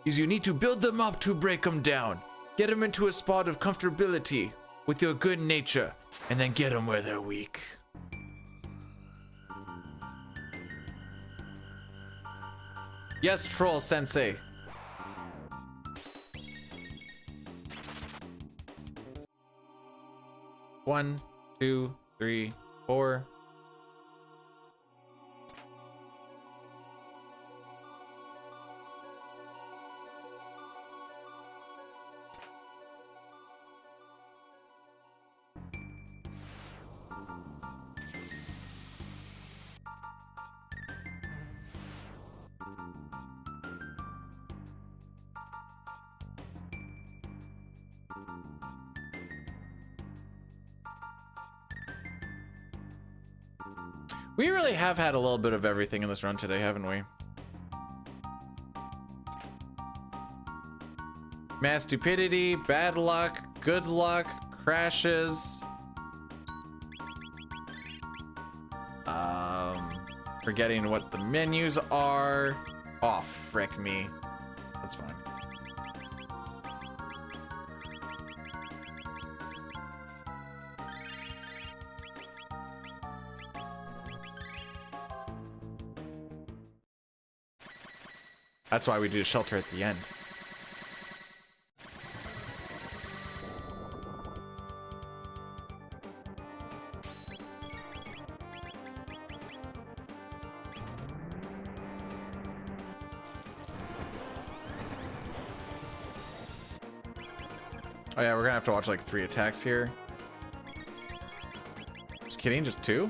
is you need to build them up to break them down. Get them into a spot of comfortability with your good nature, and then get them where they're weak. Yes, troll sensei. One, 2, 3, 4. We really have had a little bit of everything in this run today, haven't we? Mass stupidity, bad luck, good luck, crashes. Forgetting what the menus are. Oh, frick me. That's fine. That's why we do shelter at the end. Oh yeah, we're gonna have to watch like 3 attacks here. Just kidding, just 2?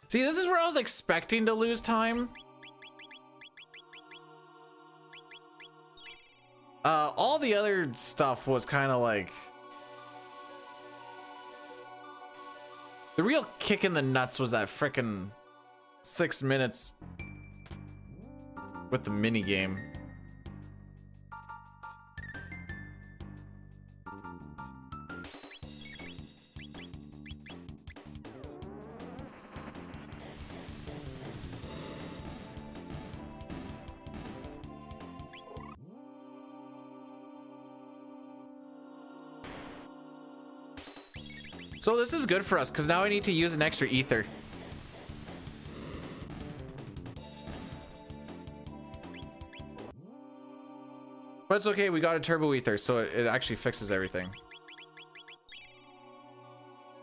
See, this is where I was expecting to lose time. All the other stuff was kind of like... The real kick in the nuts was that frickin' 6 minutes with the mini game. So this is good for us because now I need to use an extra ether. But it's okay, we got a turbo ether, so it actually fixes everything.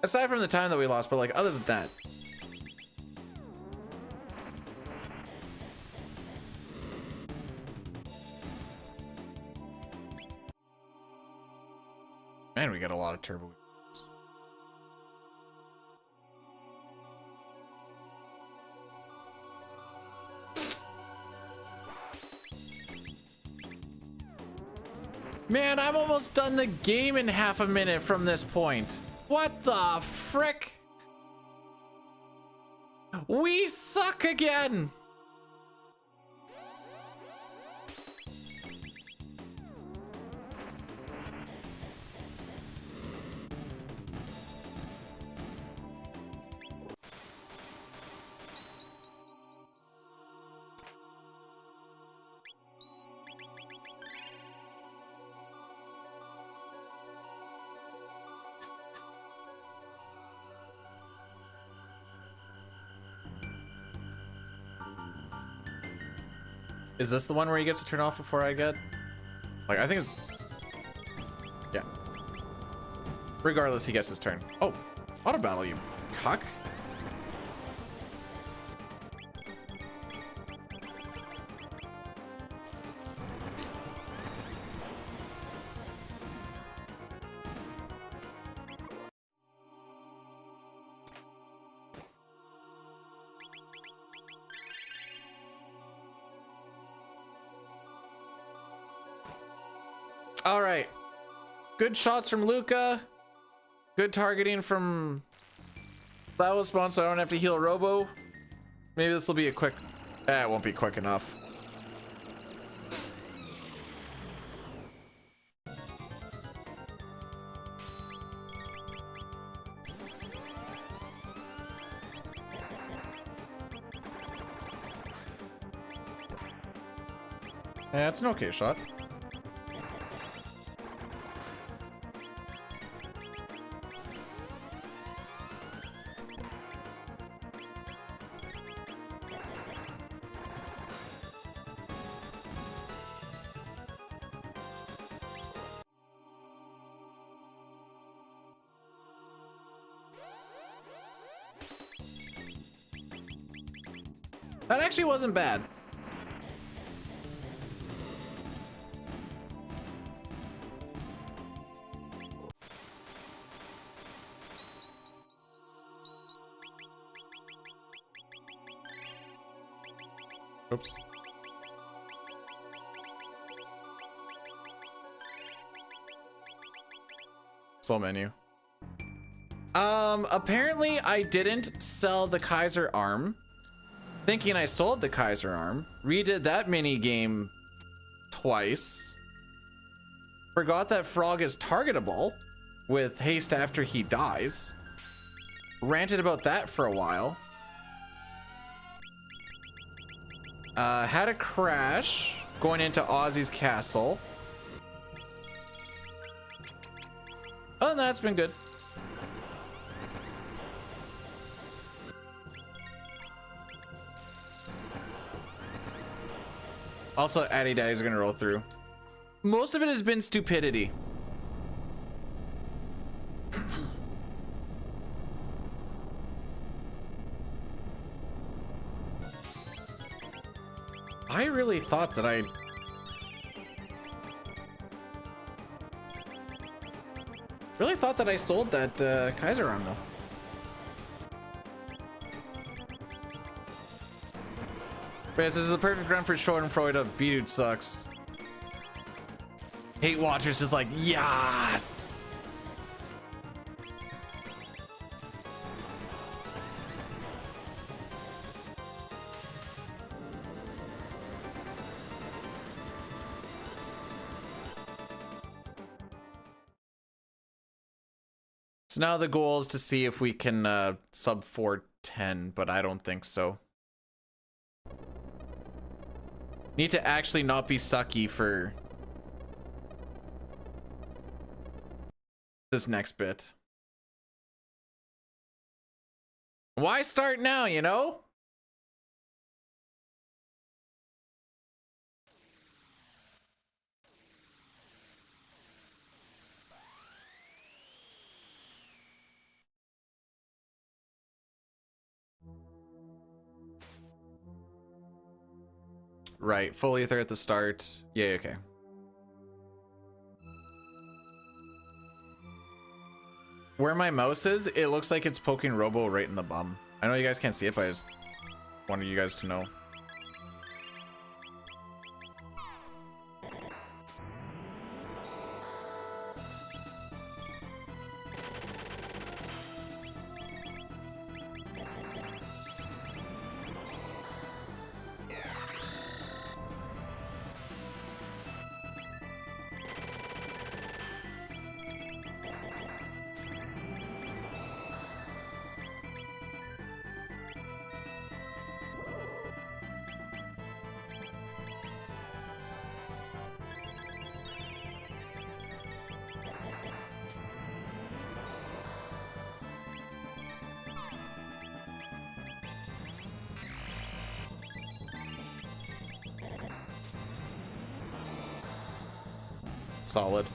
Aside from the time that we lost, but like other than that. Man, we got a lot of turbo. Man, I'm almost done the game in half a minute from this point. What the frick? We suck again. Is this the one where he gets to turn off before I get? Like, I think it's... Yeah. Regardless, he gets his turn. Oh, auto battle, you cuck. All right, good shots from Luca, good targeting from Spawn, so I don't have to heal Robo. Maybe this will be a quick, it won't be quick enough. Yeah, it's an okay shot. That actually wasn't bad. Oops. Soul menu. Apparently I didn't sell the Kaiser arm. Thinking I sold the Kaiser arm, redid that mini game twice. Forgot that Frog is targetable with haste after he dies. Ranted about that for a while. Had a crash going into Ozzy's castle. Other than that, it's been good. Also, Addy Daddy's gonna roll through. Most of it has been stupidity. I really thought that I sold that Kaiser arm though. But yes, this is the perfect run for Schadenfreude. B-Dude sucks. Hate Watchers is like, yes! So now the goal is to see if we can sub 410, but I don't think so. Need to actually not be sucky for this next bit. Why start now, you know? Right, full ether at the start. Yeah, okay. Where my mouse is, it looks like it's poking Robo right in the bum. I know you guys can't see it, but I just wanted you guys to know. Solid.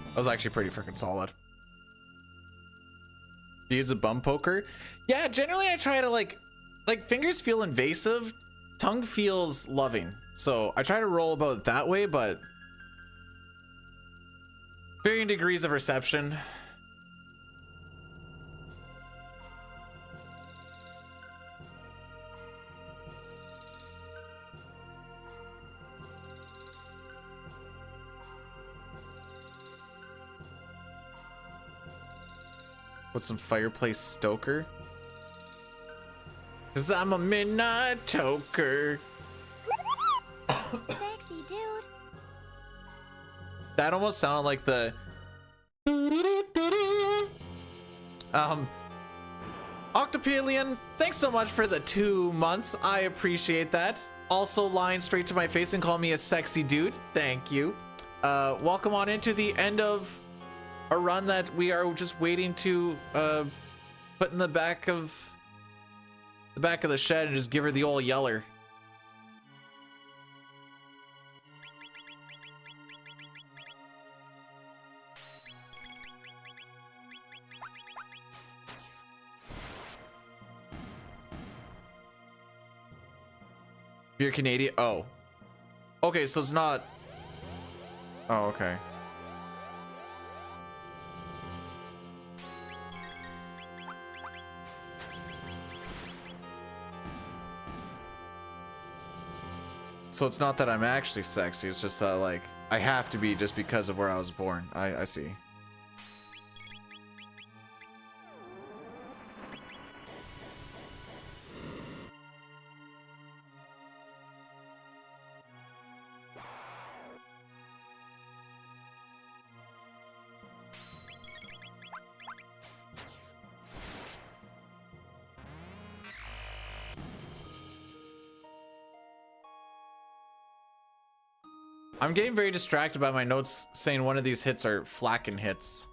That was actually pretty freaking solid. Do you use a bum poker? Yeah, generally I try to like fingers feel invasive, tongue feels loving. So I try to roll about it that way, but varying degrees of reception. With some fireplace stoker. Cause I'm a midnight toker. Sexy dude. That almost sounded like the Octopilion, thanks so much for the 2 months. I appreciate that. Also lying straight to my face and calling me a sexy dude. Thank you. Welcome on into the end of a run that we are just waiting to put in the back of the shed and just give her the old yeller. If you're Canadian, oh. Okay, so it's not. Oh, okay. So it's not that I'm actually sexy, it's just that, like, I have to be just because of where I was born. I see. I'm getting very distracted by my notes saying one of these hits are flacken hits.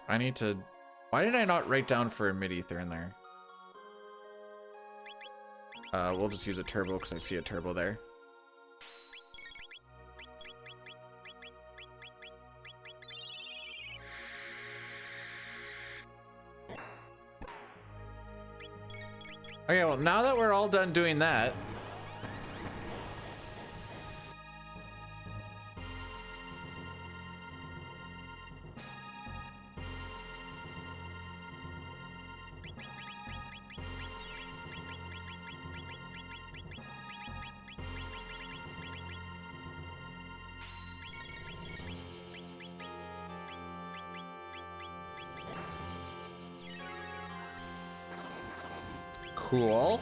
I need to... Why did I not write down for a mid-ether in there? We'll just use a turbo because I see a turbo there. Okay, well, now that we're all done doing that, cool.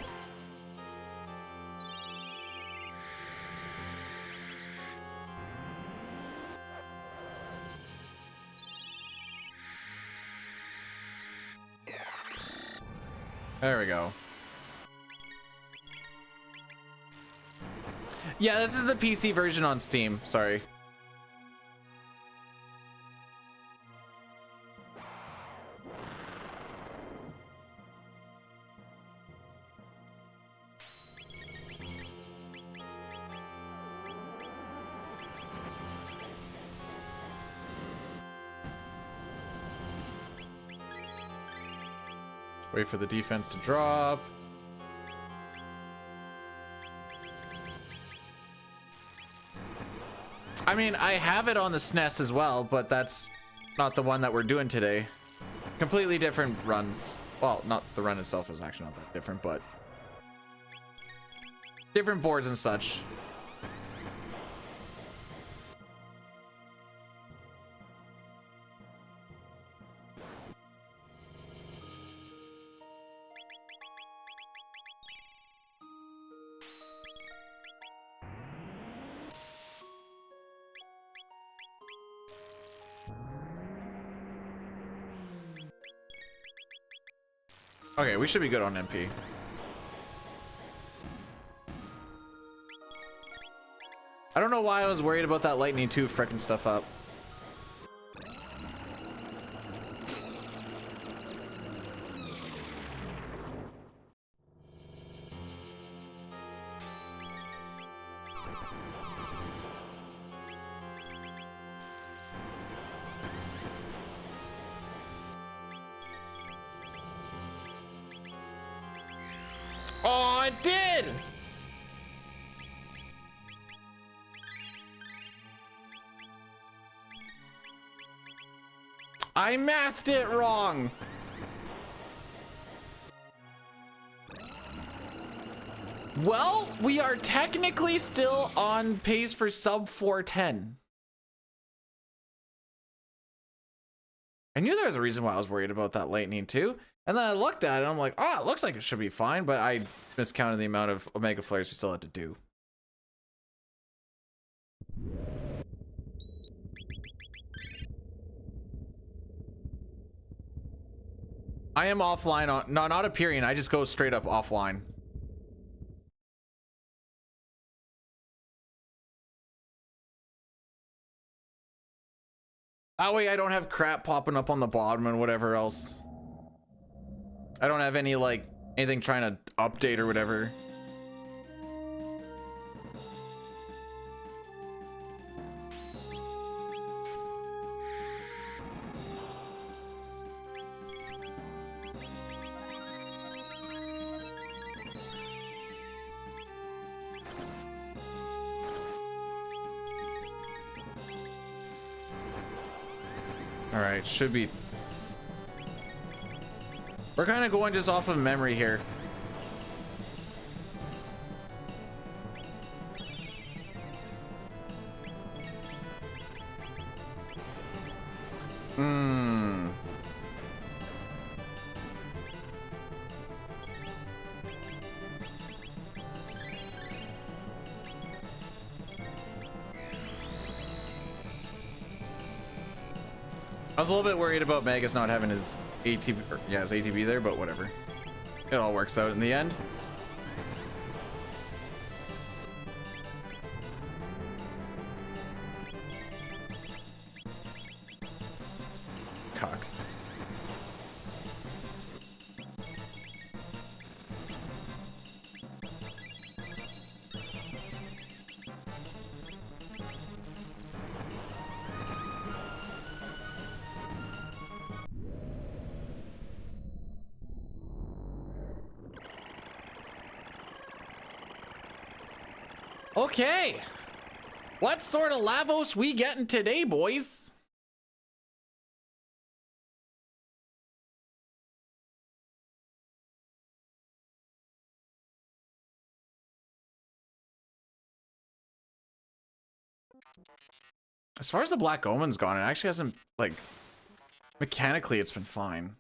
There we go. Yeah, this is the PC version on Steam. Sorry. Wait for the defense to drop. I mean, I have it on the SNES as well, but that's not the one that we're doing today. Completely different runs. Well, not the run itself is actually not that different, but different boards and such. Okay, we should be good on MP. I don't know why I was worried about that lightning 2 frickin' stuff up. Oh, it did! I mathed it wrong. Well, we are technically still on pace for sub 410. I knew there was a reason why I was worried about that lightning too. And then I looked at it and I'm like, oh, it looks like it should be fine, but I miscounted the amount of Omega Flares we still had to do. I am offline on, no, not appearing. I just go straight up offline. That way I don't have crap popping up on the bottom and whatever else. I don't have any, like, anything trying to update or whatever. All right, should be. We're kind of going just off of memory here. I was a little bit worried about Magus not having his ATB, or, yeah, his ATB there, but whatever. It all works out in the end. Cock. Okay, what sort of Lavos we getting today, boys? As far as the Black Omen's gone, it actually hasn't, like, mechanically it's been fine.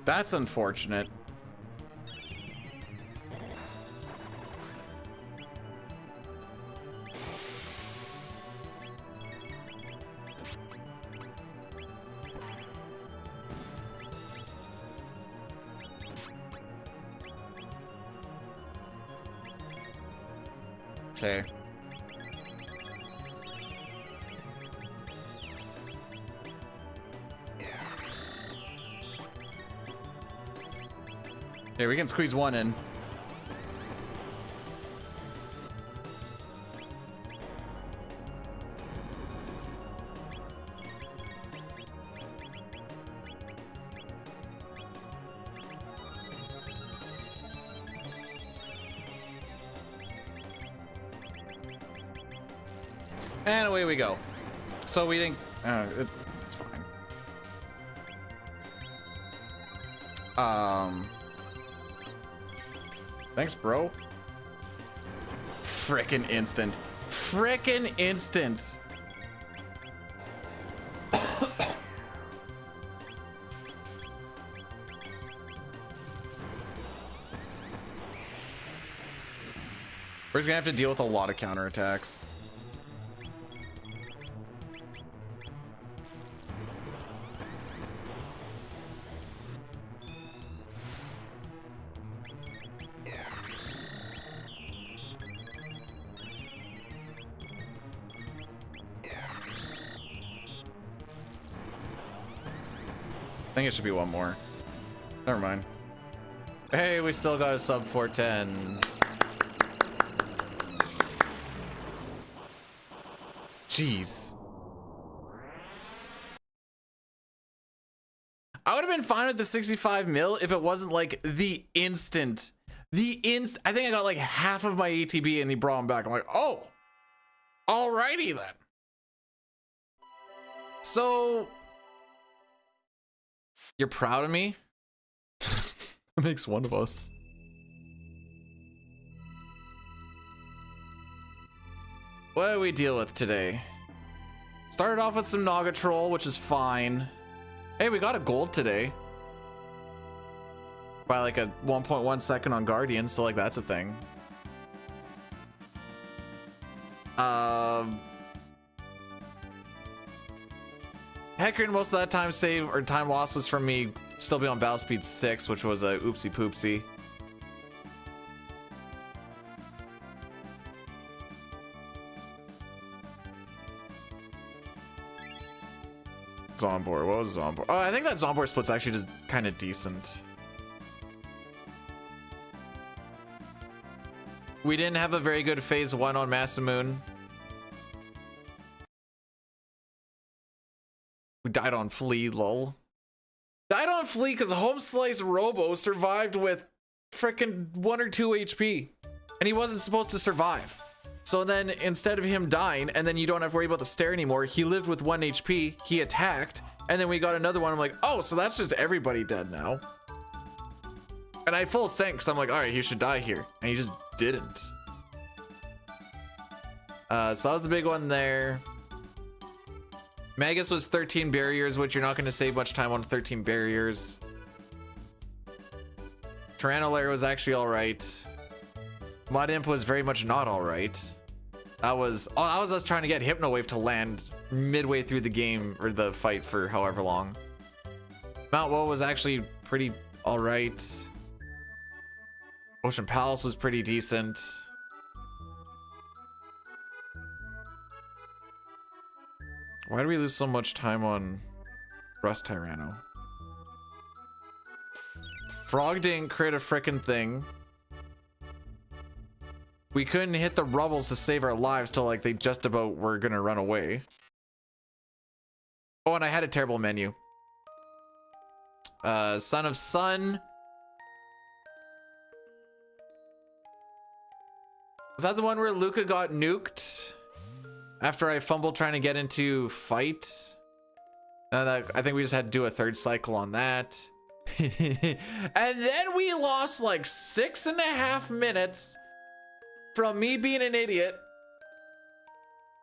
That's unfortunate. Okay. Okay, we can squeeze one in. And away we go. So we didn't. It's fine. Thanks, bro. Frickin' instant. Frickin' instant. We're just gonna have to deal with a lot of counterattacks. I think it should be one more. Never mind. Hey, we still got a sub 410. Jeez. I would have been fine with the 65 mil if it wasn't like the instant. I think I got like half of my ATB and he brought him back. I'm like, oh, alrighty then. So, you're proud of me? That makes one of us. What do we deal with today? Started off with some Naga Troll, which is fine. Hey, we got a gold today. By like a 1.1 second on Guardian, so like that's a thing. Heckrin, most of that time save or time loss was from me still being on battle speed 6, which was a oopsie poopsie. Zombor, what was Zombor? Oh, I think that Zombor split's actually just kind of decent. We didn't have a very good phase 1 on Masamune. We died on Flea, lol. Died on Flea because Home Slice Robo survived with frickin' 1 or 2 HP. And he wasn't supposed to survive. So then instead of him dying, and then you don't have to worry about the stare anymore, he lived with 1 HP, he attacked, and then we got another one. I'm like, oh, so that's just everybody dead now. And I full sank because I'm like, all right, he should die here. And he just didn't. So that was the big one there. Magus was 13 barriers, which you're not going to save much time on 13 barriers. Tyrannolair was actually all right. Mud Imp was very much not all right. That was us trying to get Hypno Wave to land midway through the game or the fight for however long. Mount Woe was actually pretty all right. Ocean Palace was pretty decent. Why do we lose so much time on Rust Tyranno? Frog didn't crit a frickin' thing. We couldn't hit the rubbles to save our lives till like they just about were gonna run away. Oh, and I had a terrible menu. Son of Sun. Was that the one where Luca got nuked? After I fumbled trying to get into fight. I think we just had to do a 3rd cycle on that. And then we lost like 6.5 minutes from me being an idiot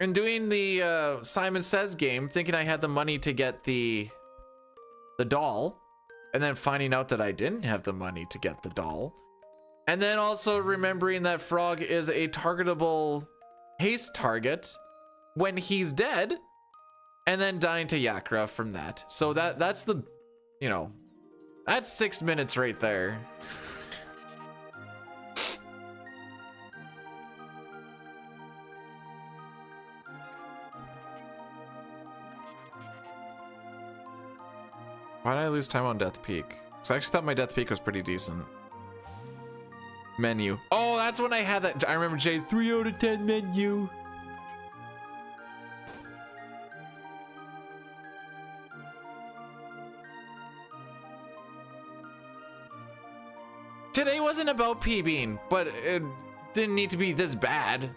and doing the Simon Says game, thinking I had the money to get the doll. and then finding out that I didn't have the money to get the doll, and then also remembering that Frog is a targetable haste target when he's dead, and then dying to Yakra from that. So that's the, you know, that's 6 minutes right there. Why did I lose time on Death Peak? Because I actually thought my Death Peak was pretty decent. Menu. Oh, that's when I had that. I remember Jay, 3 out of 10 menu. Today wasn't about PBing, but it didn't need to be this bad.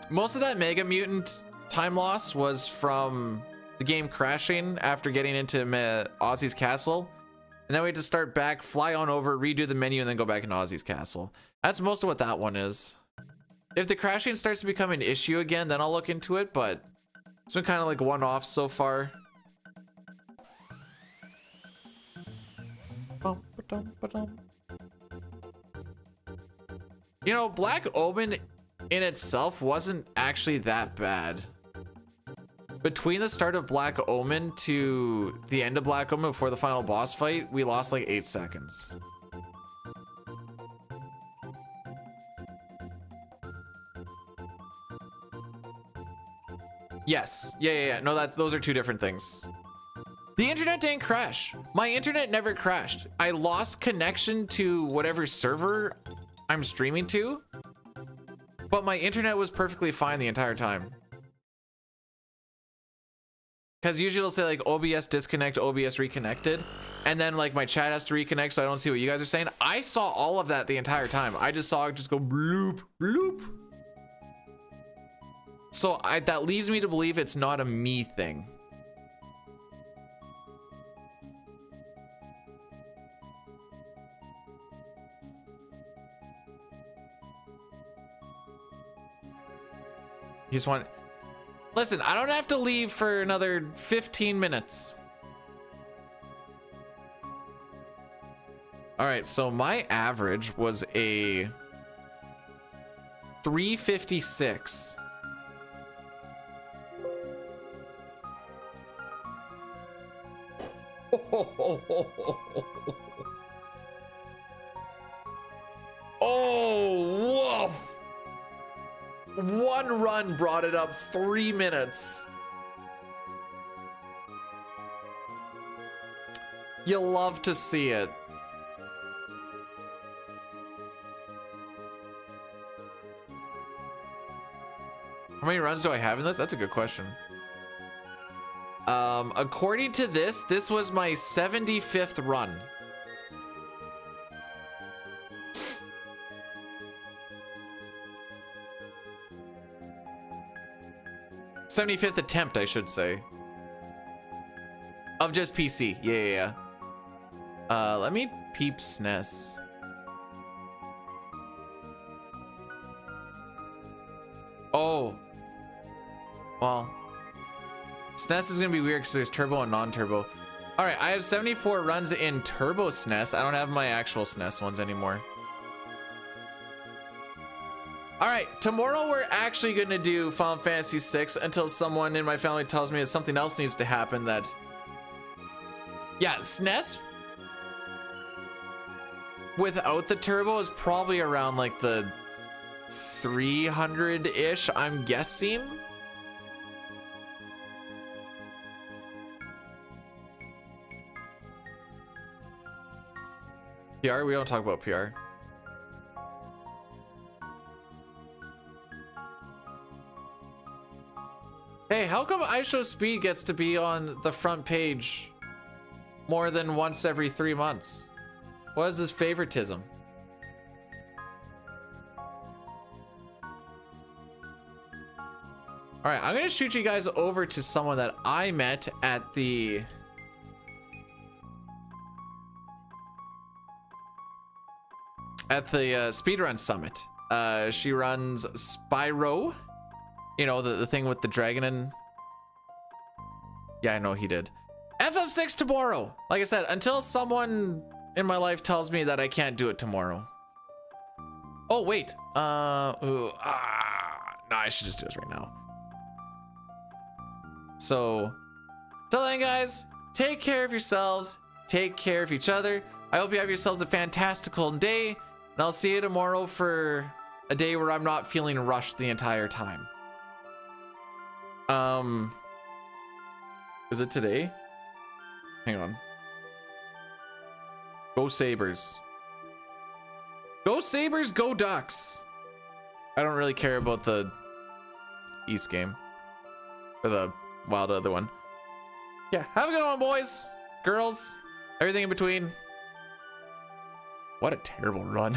Most of that Mega Mutant time loss was from the game crashing after getting into Ozzy's castle, and then we had to start back, fly on over, redo the menu, and then go back into Ozzy's castle. That's most of what that one is. If the crashing starts to become an issue again, then I'll look into it, but it's been kind of like one-off so far. You know, Black Omen in itself wasn't actually that bad. Between the start of Black Omen to the end of Black Omen before the final boss fight, we lost like 8 seconds. Yes. Yeah. No, those are two different things. The internet didn't crash. My internet never crashed. I lost connection to whatever server I'm streaming to, but my internet was perfectly fine the entire time. Because usually it'll say like OBS disconnect, OBS reconnected, and then like my chat has to reconnect so I don't see what you guys are saying. I saw all of that the entire time. I just saw it just go bloop, bloop. So that leads me to believe it's not a me thing. You just want... Listen, I don't have to leave for another 15 minutes. All right, so my average was a 356. Oh, woof. One run brought it up 3 minutes. You love to see it. How many runs do I have in this? That's a good question. According to this was my 75th run. '75th attempt, I should say. Of just PC. Yeah. Let me peep SNES. Oh. Well. SNES is gonna be weird because there's turbo and non-turbo. Alright, I have 74 runs in turbo SNES. I don't have my actual SNES ones anymore. Alright, tomorrow we're actually gonna do Final Fantasy VI until someone in my family tells me that something else needs to happen that... Yeah, SNES without the turbo is probably around like the 300-ish, I'm guessing. PR? We don't talk about PR. Hey, how come iShowSpeed gets to be on the front page more than once every 3 months? What is this favoritism? All right, I'm gonna shoot you guys over to someone that I met at the Speedrun Summit. She runs Spyro. You know, the thing with the dragon and... Yeah, I know he did. FF6 tomorrow. Like I said, until someone in my life tells me that I can't do it tomorrow. Oh, wait. No, I should just do this right now. So, till then, guys, take care of yourselves. Take care of each other. I hope you have yourselves a fantastical day. And I'll see you tomorrow for a day where I'm not feeling rushed the entire time. Is it today? Hang on. Go Sabres. Go Sabres, go Ducks. I don't really care about the East game. Or the wild other one. Yeah, have a good one, boys, girls, everything in between. What a terrible run.